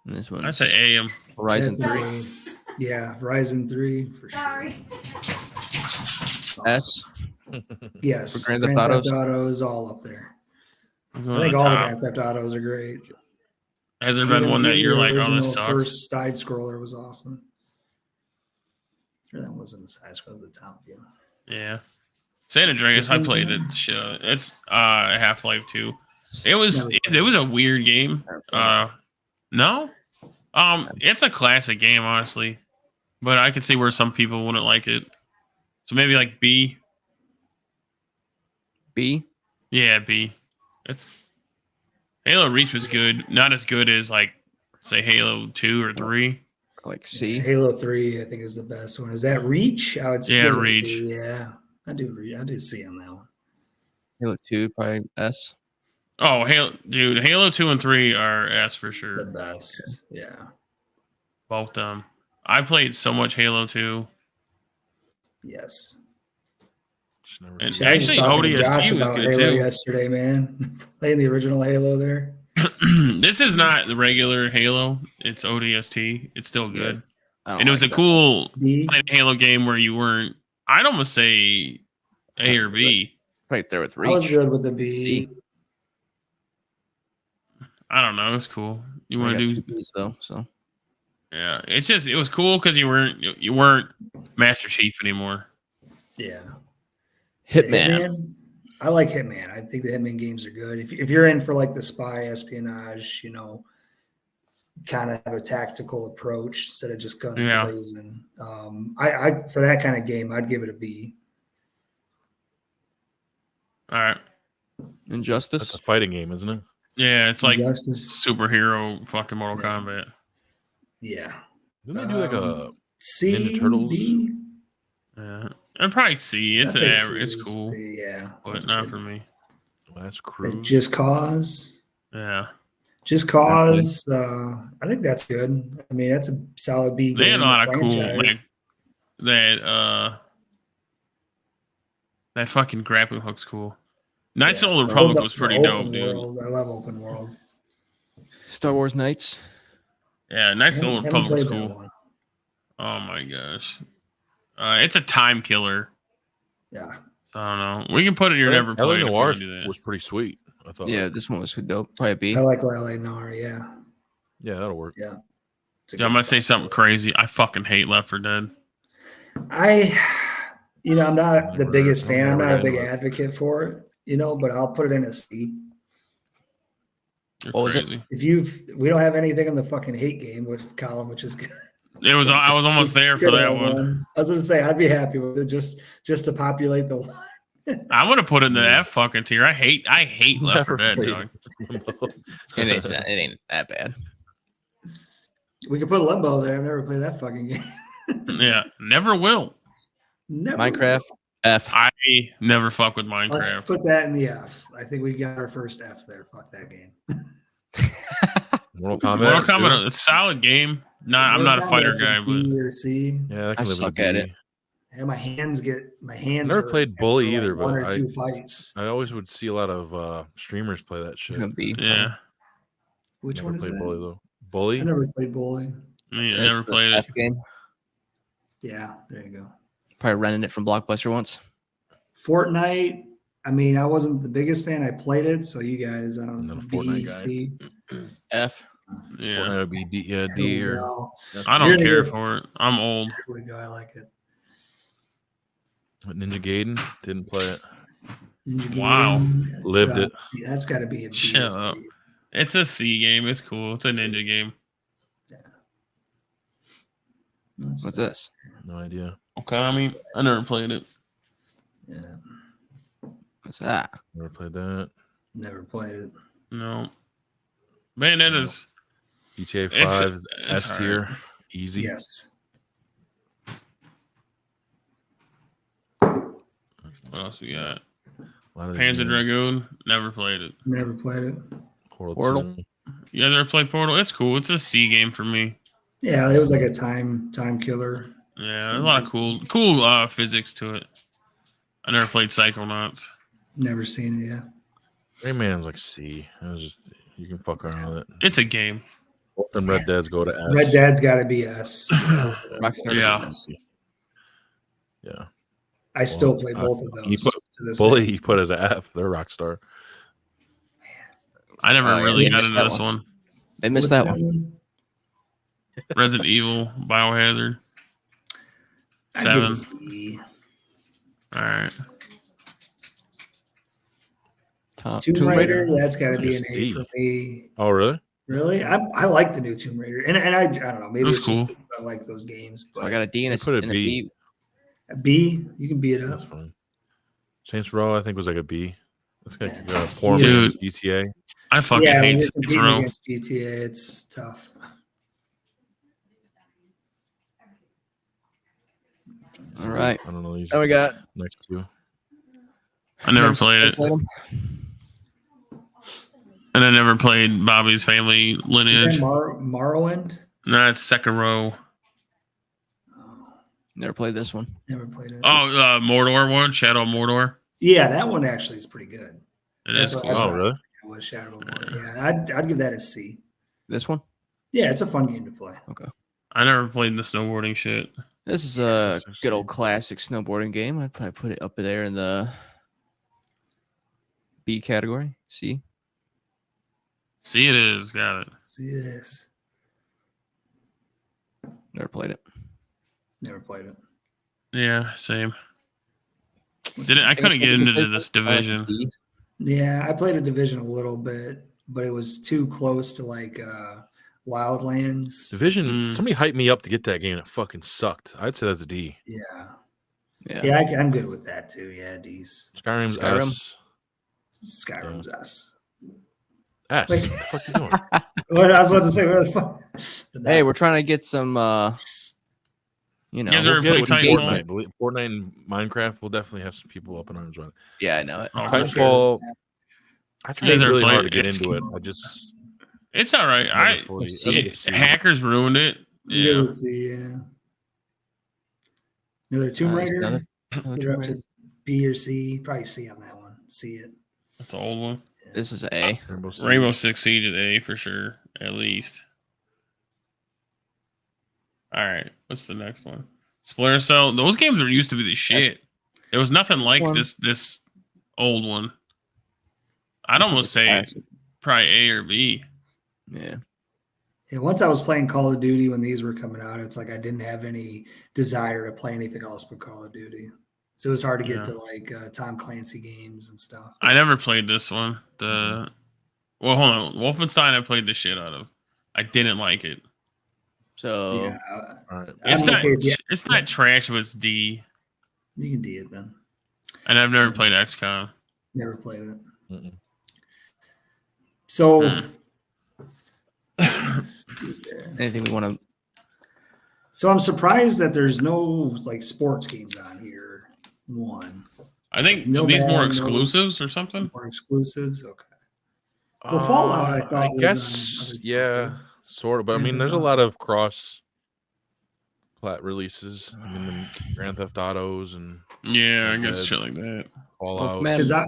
and this one.
I say AM.
Horizon
That's
3.
A. Yeah, Horizon 3 for sure.
S.
Yes,
For Grand Theft
Grand
Autos?
Theft Auto is all up there.
I'm
I
going
think
to
all the
top.
Grand Theft Autos are great.
Has there been one that you're like, oh, this sucks?
First side scroller was awesome. Or that wasn't the side scroller, the top view.
Yeah. San Andreas, I played it. It's Half-Life 2. It was a weird game. No. It's a classic game, honestly. But I could see where some people wouldn't like it. So maybe like B.
B.
Yeah, B. It's Halo Reach was good. Not as good as like say Halo 2 or 3.
Like C.
Halo 3, I think, is the best one. Is that Reach? I would
Yeah,
say
Reach.
C, yeah. I do C on that one.
Halo 2, probably S.
Oh, Halo 2 and 3 are S for
The
sure.
best. Yeah.
Both them. I played so much Halo 2.
Yes.
And
I was just
actually,
talking to Josh
ODST was
about
good
Halo
too.
yesterday, man. Playing the original Halo there.
This is not the regular Halo. It's ODST. It's still good.
I don't
And it was
like
a cool
B.
Halo game where you weren't. I'd almost say A or B.
right there with
I was
Reach.
good with the B.
C.
I don't know. It's cool. You
I
want
got
to
2
do?
B's though, so
Yeah. It's just it was cool because you weren't Master Chief anymore.
Yeah.
Hitman.
I like Hitman. I think the Hitman games are good. If you're in for like the spy espionage, kind of have a tactical approach instead of just gun blazing. I for that kind of game, I'd give it a B.
All right.
Injustice.
That's a fighting game, isn't it?
Yeah, it's like
Injustice.
superhero fucking Mortal Kombat.
Yeah.
Didn't they do like a
C,
Ninja Turtles?
B?
Yeah, and probably C. It's
I'd say
average.
C,
It's cool,
C, yeah.
but
That's
not
good.
for me.
Last Cruise?
Just Cause.
Yeah,
Just Cause. I think that's good. I mean, that's a solid B.
they had a
game,
lot of cool
franchise.
that fucking grappling hook's cool. Knights of the Old
The
Republic was pretty dope,
open
dude.
world. I love open world.
Star Wars Knights.
Yeah, Knights of the Old
Haven't
Republic was
played that
cool.
one.
Oh my gosh, it's a time killer.
Yeah.
So I don't know. We can put it. You're never
LA
played.
Noir
If we do that.
was pretty sweet. I thought.
Yeah, this one was dope. Probably a B.
I like LA Noir. Yeah.
Yeah, that'll work.
Yeah. It's a
Yeah, I'm
good
gonna say
spot.
something crazy. I fucking hate Left 4 Dead.
I'm not the biggest fan. I'm not a big
never got
advocate for it, but I'll put it in a C.
You're
What was it?
crazy.
We don't have anything in the fucking hate game with Colin, which is good.
I was almost there for that one.
I was going to say, I'd be happy with it just to populate the one.
I want to put it in the F fucking tier. I hate Left 4 Dead,
played
dog.
It ain't that bad.
We could put Limbo there. I've never played that fucking game.
Yeah, never will.
Never.
Minecraft. F.
I never fuck with
Let's
Minecraft.
put that in the F. I think we got our first F there. Fuck that game.
Mortal Kombat.
Mortal
too?
Kombat, it's a solid game. I'm not a fighter
It's a
guy, but
B or C.
Yeah, that
I
can live with
suck
B.
at it.
And my hands
I never
hurt
played Bully
after,
either,
one
but
or two fights.
I always would see a lot of streamers play that shit.
It's gonna be.
yeah,
Which
Never
one is
played
that?
Bully though. Bully.
I never played Bully.
I
It's
never
the
played it.
F game.
Yeah, there you go.
Probably renting it from Blockbuster once.
Fortnite. I mean, I wasn't the biggest fan. I played it, so you guys, I don't
I'm
know.
not a Fortnite guy.
C.
F.
Yeah,
Fortnite would be D,
Here
D
we
or
go.
I
You're
don't
gonna
care
get-
for it. I'm old.
Here we go. I like it.
Ninja Gaiden. Didn't play it.
Ninja
Wow.
Gaiden, that's,
Lived it.
That's got to be a B.
Shut
or C.
up. It's a C game. It's cool. It's a ninja game.
What's this?
No idea.
Okami. I never played it.
Yeah,
What's that?
Never played that.
never played it.
No. Man, that is
GTA 5 is
it's
S tier,
alright.
easy.
Yes.
What else we got?
A lot of these
Panzer
games.
Dragoon. Never played it.
Never played it.
Portal.
2.
You guys ever played Portal? It's cool. It's a C game for me.
Yeah, it was like a time killer.
Yeah, there's a lot of cool physics to it. I never played Psychonauts.
Never seen it. Yeah.
Rayman's like C. It was just you can fuck around with it.
It's a game.
Both them Red Deads go to S.
Red Dead's got to be S.
Rockstar.
Yeah.
Yeah.
I still play both of those.
He put,
to this
Bully,
day.
he put it at F. They're Rockstar.
I never
yeah,
really
they
got
missed
into
that
this one.
They missed
What's
that one.
Resident Evil, Biohazard.
I'd
7.
give it an E.
All right.
Tomb Raider, that's got to be an
Just
A
D.
for me.
Oh, really?
Really, I like the new Tomb Raider, and I don't know, maybe
It was
it's just
cool.
'cause I like those games.
So
But
I got a D and
They put
a,
a
and a
B.
B.
a B, you can beat it
That's
up.
fine. Saints Row, I think, was like a B. That's got
Yeah.
poor
Dude.
GTA.
I fucking
Yeah, when
hate
you're
Saints
competing
Row.
against GTA, it's tough.
All right.
I don't know these
Oh, we got.
next two.
I never played it.
Played 'em?
And I never played Bobby's Family
Is that
Lineage.
Morrowind?
No, it's Sekiro.
Oh,
Never played this one.
never played it.
Oh, Mordor one, Shadow of Mordor.
Yeah, that one actually is pretty good.
It is
what-
cool.
Oh,
what I
really?
was thinking was Shadow of Mordor. Yeah, I'd give that a C.
This one.
Yeah, it's a fun game to play.
I never played the snowboarding shit.
This is a good old classic snowboarding game. I'd probably put it up there in the B category. C.
See, it is. Got it.
See this.
Never played it.
Never played it.
Yeah, same. I couldn't get into this division.
D.
Yeah, I played a division a little bit, but it was too close to like Wildlands.
Division,
Mm.
somebody hyped me up to get that game. It fucking sucked. I'd say that's a D.
Yeah.
Yeah.
Yeah, I'm good with that too. Yeah, D's.
Skyrim's
Skyrim?
S.
Skyrim's us.
S.
Wait.
What the fuck you doing?
Well, I was about to say, where the fuck?
Hey, we're trying to get some. You know.
Yeah, they're-
We'll get it with
Titanfall.
Fortnite and Minecraft. We'll definitely have some people up in arms on it.
Yeah, I know it.
Oh,
Titanfall, I
You
think
guys
it's
ever
really hard to
played-
get
it's
into it.
cool.
I just
It's all right.
never fully-
see
I think
it.
it's C.
Hackers ruined it.
Yeah.
Yeah.
See, yeah. Another Tomb
Nice,
Raider.
another
They're
Tomb
up
Raider.
to B or C. Probably C on that one. See it.
That's an old one.
This is A.
Rainbow Six Siege is A for sure, at least. All right, what's the next one? Splinter Cell. Those games were used to be the shit. There was nothing like
One.
this old one. I'd
This one's
almost
a
say
classic.
probably A or B.
Yeah.
Yeah, once I was playing Call of Duty when these were coming out, it's like I didn't have any desire to play anything else but Call of Duty. So it was hard to get
Yeah.
to like Tom Clancy games and stuff.
I never played this one. Well, hold on. Wolfenstein, I played the shit out of. I didn't like it.
So
Yeah,
All right.
It's
I'm
not.
okay with the-
It's not trash, but it's D.
you can D it then.
And I've never played XCOM.
Never played it.
Mm-mm.
So
Mm.
let's see there.
anything we want to.
So I'm surprised that there's no like sports games on here. One
I think
No
these more
man, no-
exclusives or something.
or exclusives. Okay. Well, Fallout, I thought
I
was
guess,
on other
yeah,
consoles.
sort of. But I mean, there's a lot of cross-plat releases. I mean, the Grand Theft Autos and
Yeah, I
Red
guess
Dead's.
shit like that.
Fallout.
Man.
Because I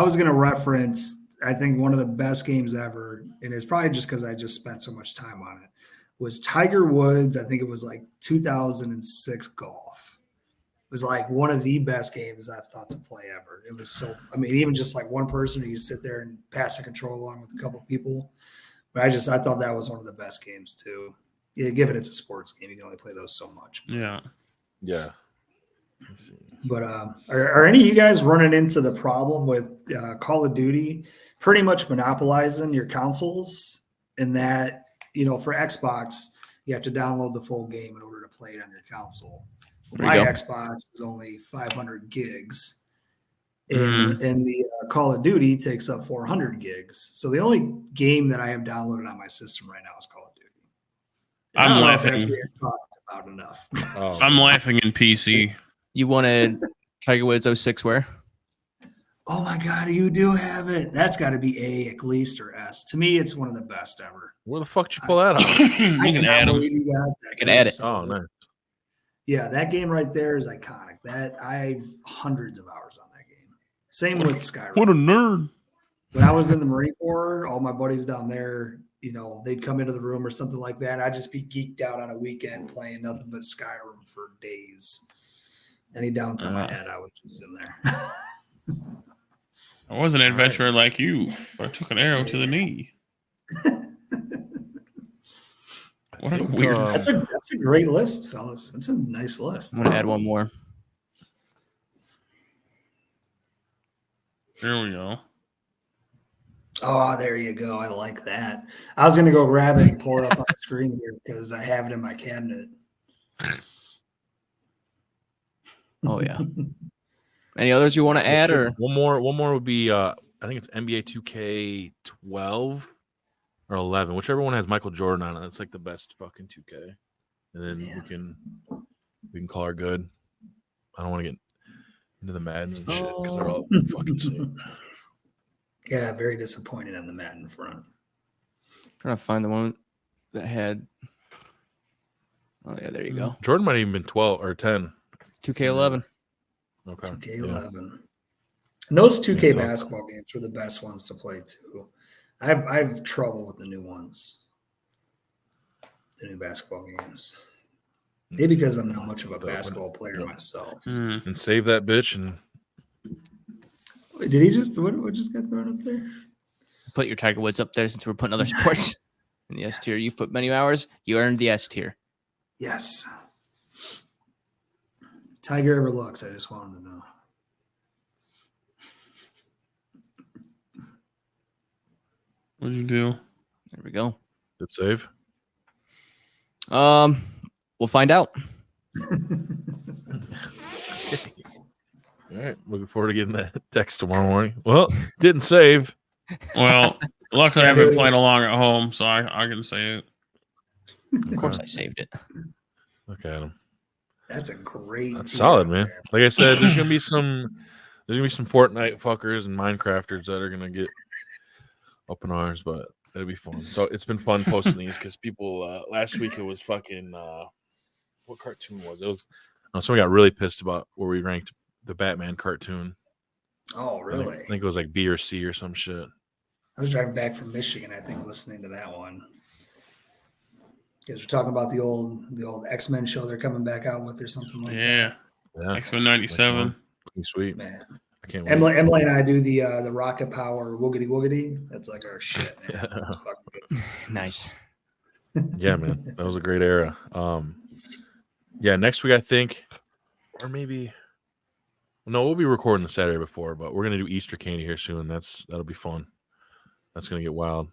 was gonna reference, I think one of the best games ever, and it's probably just because I just spent so much time on it, was Tiger Woods. I think it was like 2006 golf. It was like one of the best games I've thought to play ever. It was so, I mean, even just like one person, you sit there and pass the control along with a couple people. But I thought that was one of the best games too. Yeah, given it's a sports game, you can only play those so much.
Yeah.
Yeah. Let's see.
But are any of you guys running into the problem with Call of Duty pretty much monopolizing your consoles? In that, you know, for Xbox, you have to download the full game in order to play it on your console.
There
My
you go.
Xbox is only 500 gigs, and the Call of Duty takes up 400 gigs. So the only game that I have downloaded on my system right now is Call of Duty. And I don't know if that's being talked about enough.
I'm laughing in PC.
You wanted Tiger Woods 06 where?
Oh my God, you do have it. That's got to be A at least or S. To me, it's one of the best ever.
Where the fuck did you pull that out?
You can add them.
I can add it.
Oh, nice.
Yeah, that game right there is iconic. That I have hundreds of hours on that game. Same with Skyrim.
What a nerd.
When I was in the Marine Corps, all my buddies down there, you know, they'd come into the room or something like that. I'd just be geeked out on a weekend playing nothing but Skyrim for days. Any downtime I had, I was just in there.
I was an adventurer like you, but I took an arrow to the knee. What a weird.
That's a great list, fellas. That's a nice list.
I'm gonna add one more.
There we go.
Oh, there you go. I like that. I was gonna go grab it and pour it up on the screen here because I have it in my cabinet.
Oh yeah. Any others you want to add, or
one more would be I think it's NBA 2K12 or 11, whichever one has Michael Jordan on it. That's like the best fucking 2K. And then we can call her good. I don't want to get into the Maddens and shit because they're all fucking same.
Yeah, very disappointed on the Madden front.
trying to find the one that had. Oh yeah, there you go.
Jordan might have even been 12 or 10.
2K11.
Okay.
2K11. And those 2K basketball games were the best ones to play too. I have trouble with the new ones. The new basketball games. Maybe because I'm not much of a basketball player myself.
And save that bitch and
Wait, did he just what just got thrown up there?
Put your Tiger Woods up there since we're putting other sports in the S tier. You put many hours, you earned the S tier.
Yes. Tiger ever looks, I just wanted to know.
What'd you do?
There we go.
good save.
We'll find out.
All right. Looking forward to getting that text tomorrow morning. Well, didn't save.
Well, luckily I've been playing along at home, so I can say it.
Of course I saved it.
Look at him.
That's a great.
That's solid, man. Like I said, there's gonna be some Fortnite fuckers and Minecrafters that are gonna get up in arms, but it'll be fun. So it's been fun posting these because people last week it was fucking what cartoon was it? It was somebody got really pissed about where we ranked the Batman cartoon.
Oh, really?
I think it was like B or C or some shit.
I was driving back from Michigan, I think, listening to that one. Because we're talking about the old X-Men show they're coming back out with or something like that.
Yeah.
X-Men 97.
Pretty sweet.
Man.
I can't wait.
Emily and I do the Rocket Power Woogity Woogity. That's like our shit, man.
Yeah.
It's fucking good.
Nice.
Yeah, man. That was a great era. Yeah, next week I think, or maybe no, we'll be recording the Saturday before, but we're gonna do Easter candy here soon. That'll be fun. That's gonna get wild.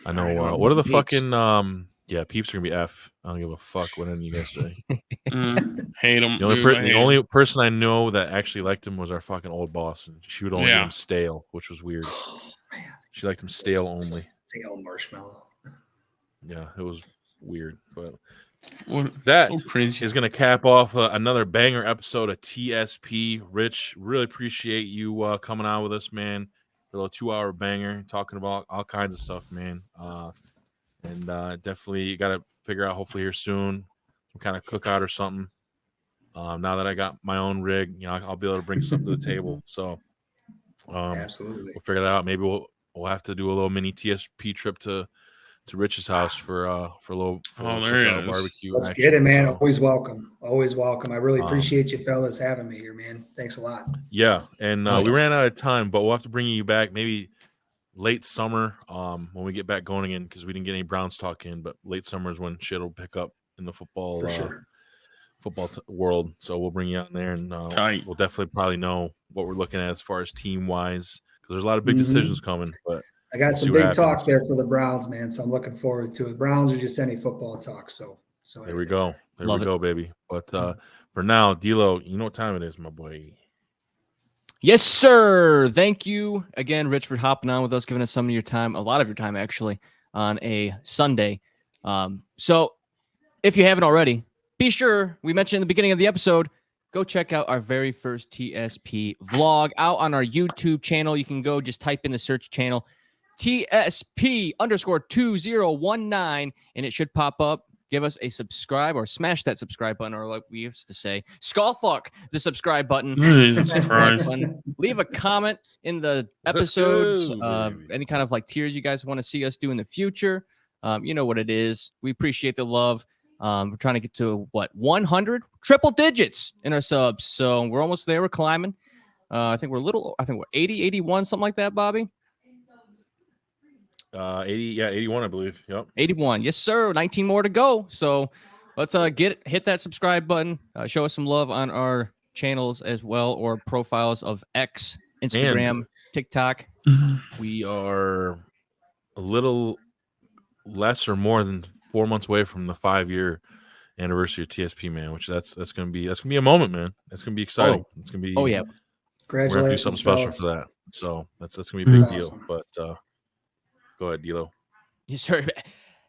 I know. What are the fucking yeah, peeps are gonna be F. I don't give a fuck what any of you guys say.
Hate them.
The only person I know that actually liked him was our fucking old boss, and she would only give him stale, which was weird.
Oh, man.
She liked him stale only.
Stale marshmallow.
Yeah, it was weird, but
What,
that
so cringy.
is going to cap off another banger episode of TSP. Rich, really appreciate you coming on with us, man. For a little 2-hour banger, talking about all kinds of stuff, man. And definitely got to figure out, hopefully here soon, some kind of cookout or something. Now that I got my own rig, I'll be able to bring something to the table. So
Absolutely.
we'll figure that out. Maybe we'll have to do a little mini TSP trip to Rich's house for a little barbecue.
Let's get it, man. Always welcome. Always welcome. I really appreciate you fellas having me here, man. Thanks a lot.
Yeah, and we ran out of time, but we'll have to bring you back maybe late summer when we get back going again because we didn't get any Browns talk in. But late summer is when shit will pick up in the football world. So we'll bring you out there, and we'll definitely probably know what we're looking at as far as team wise because there's a lot of big decisions coming, but.
I got some big talk there for the Browns, man. So I'm looking forward to it. Browns are just any football talk. So
there we go. There
Love
we go, baby. But for now, D-Lo, you know what time it is, my boy.
Yes, sir. Thank you again, Rich, for hopping on with us, giving us some of your time, a lot of your time actually, on a Sunday. So if you haven't already, be sure, we mentioned in the beginning of the episode, go check out our very first TSP vlog out on our YouTube channel. You can go just type in the search channel TSP_2019 and it should pop up. Give us a subscribe or smash that subscribe button, or like we used to say, skull fuck the subscribe button.
Jesus Christ.
Leave a comment in the episodes, any kind of like tiers you guys want to see us do in the future. You know what it is. We appreciate the love. We're trying to get to 100 triple digits in our subs. So we're almost there. We're climbing. I think we're 80, 81, something like that, Bobby.
81, I believe. Yep.
81. Yes, sir. 19 more to go. So let's hit that subscribe button. Show us some love on our channels as well, or profiles of X, Instagram, TikTok.
We are a little less or more than 4 months away from the 5-year anniversary of TSP, man, which that's gonna be a moment, man. That's gonna be exciting. It's gonna be
yeah.
We're gonna do something special for that. So that's gonna be a big deal. But go ahead, D'Lo.
Yes, sir.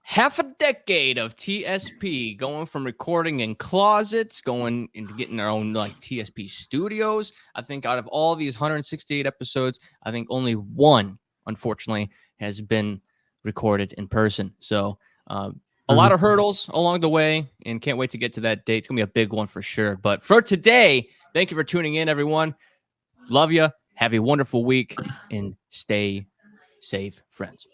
Half a decade of TSP, going from recording in closets, going into getting our own like TSP studios. I think out of all these 168 episodes, I think only one, unfortunately, has been recorded in person. So a lot of hurdles along the way, and can't wait to get to that date. It's gonna be a big one for sure. But for today, thank you for tuning in, everyone. Love you. Have a wonderful week and stay safe, friends.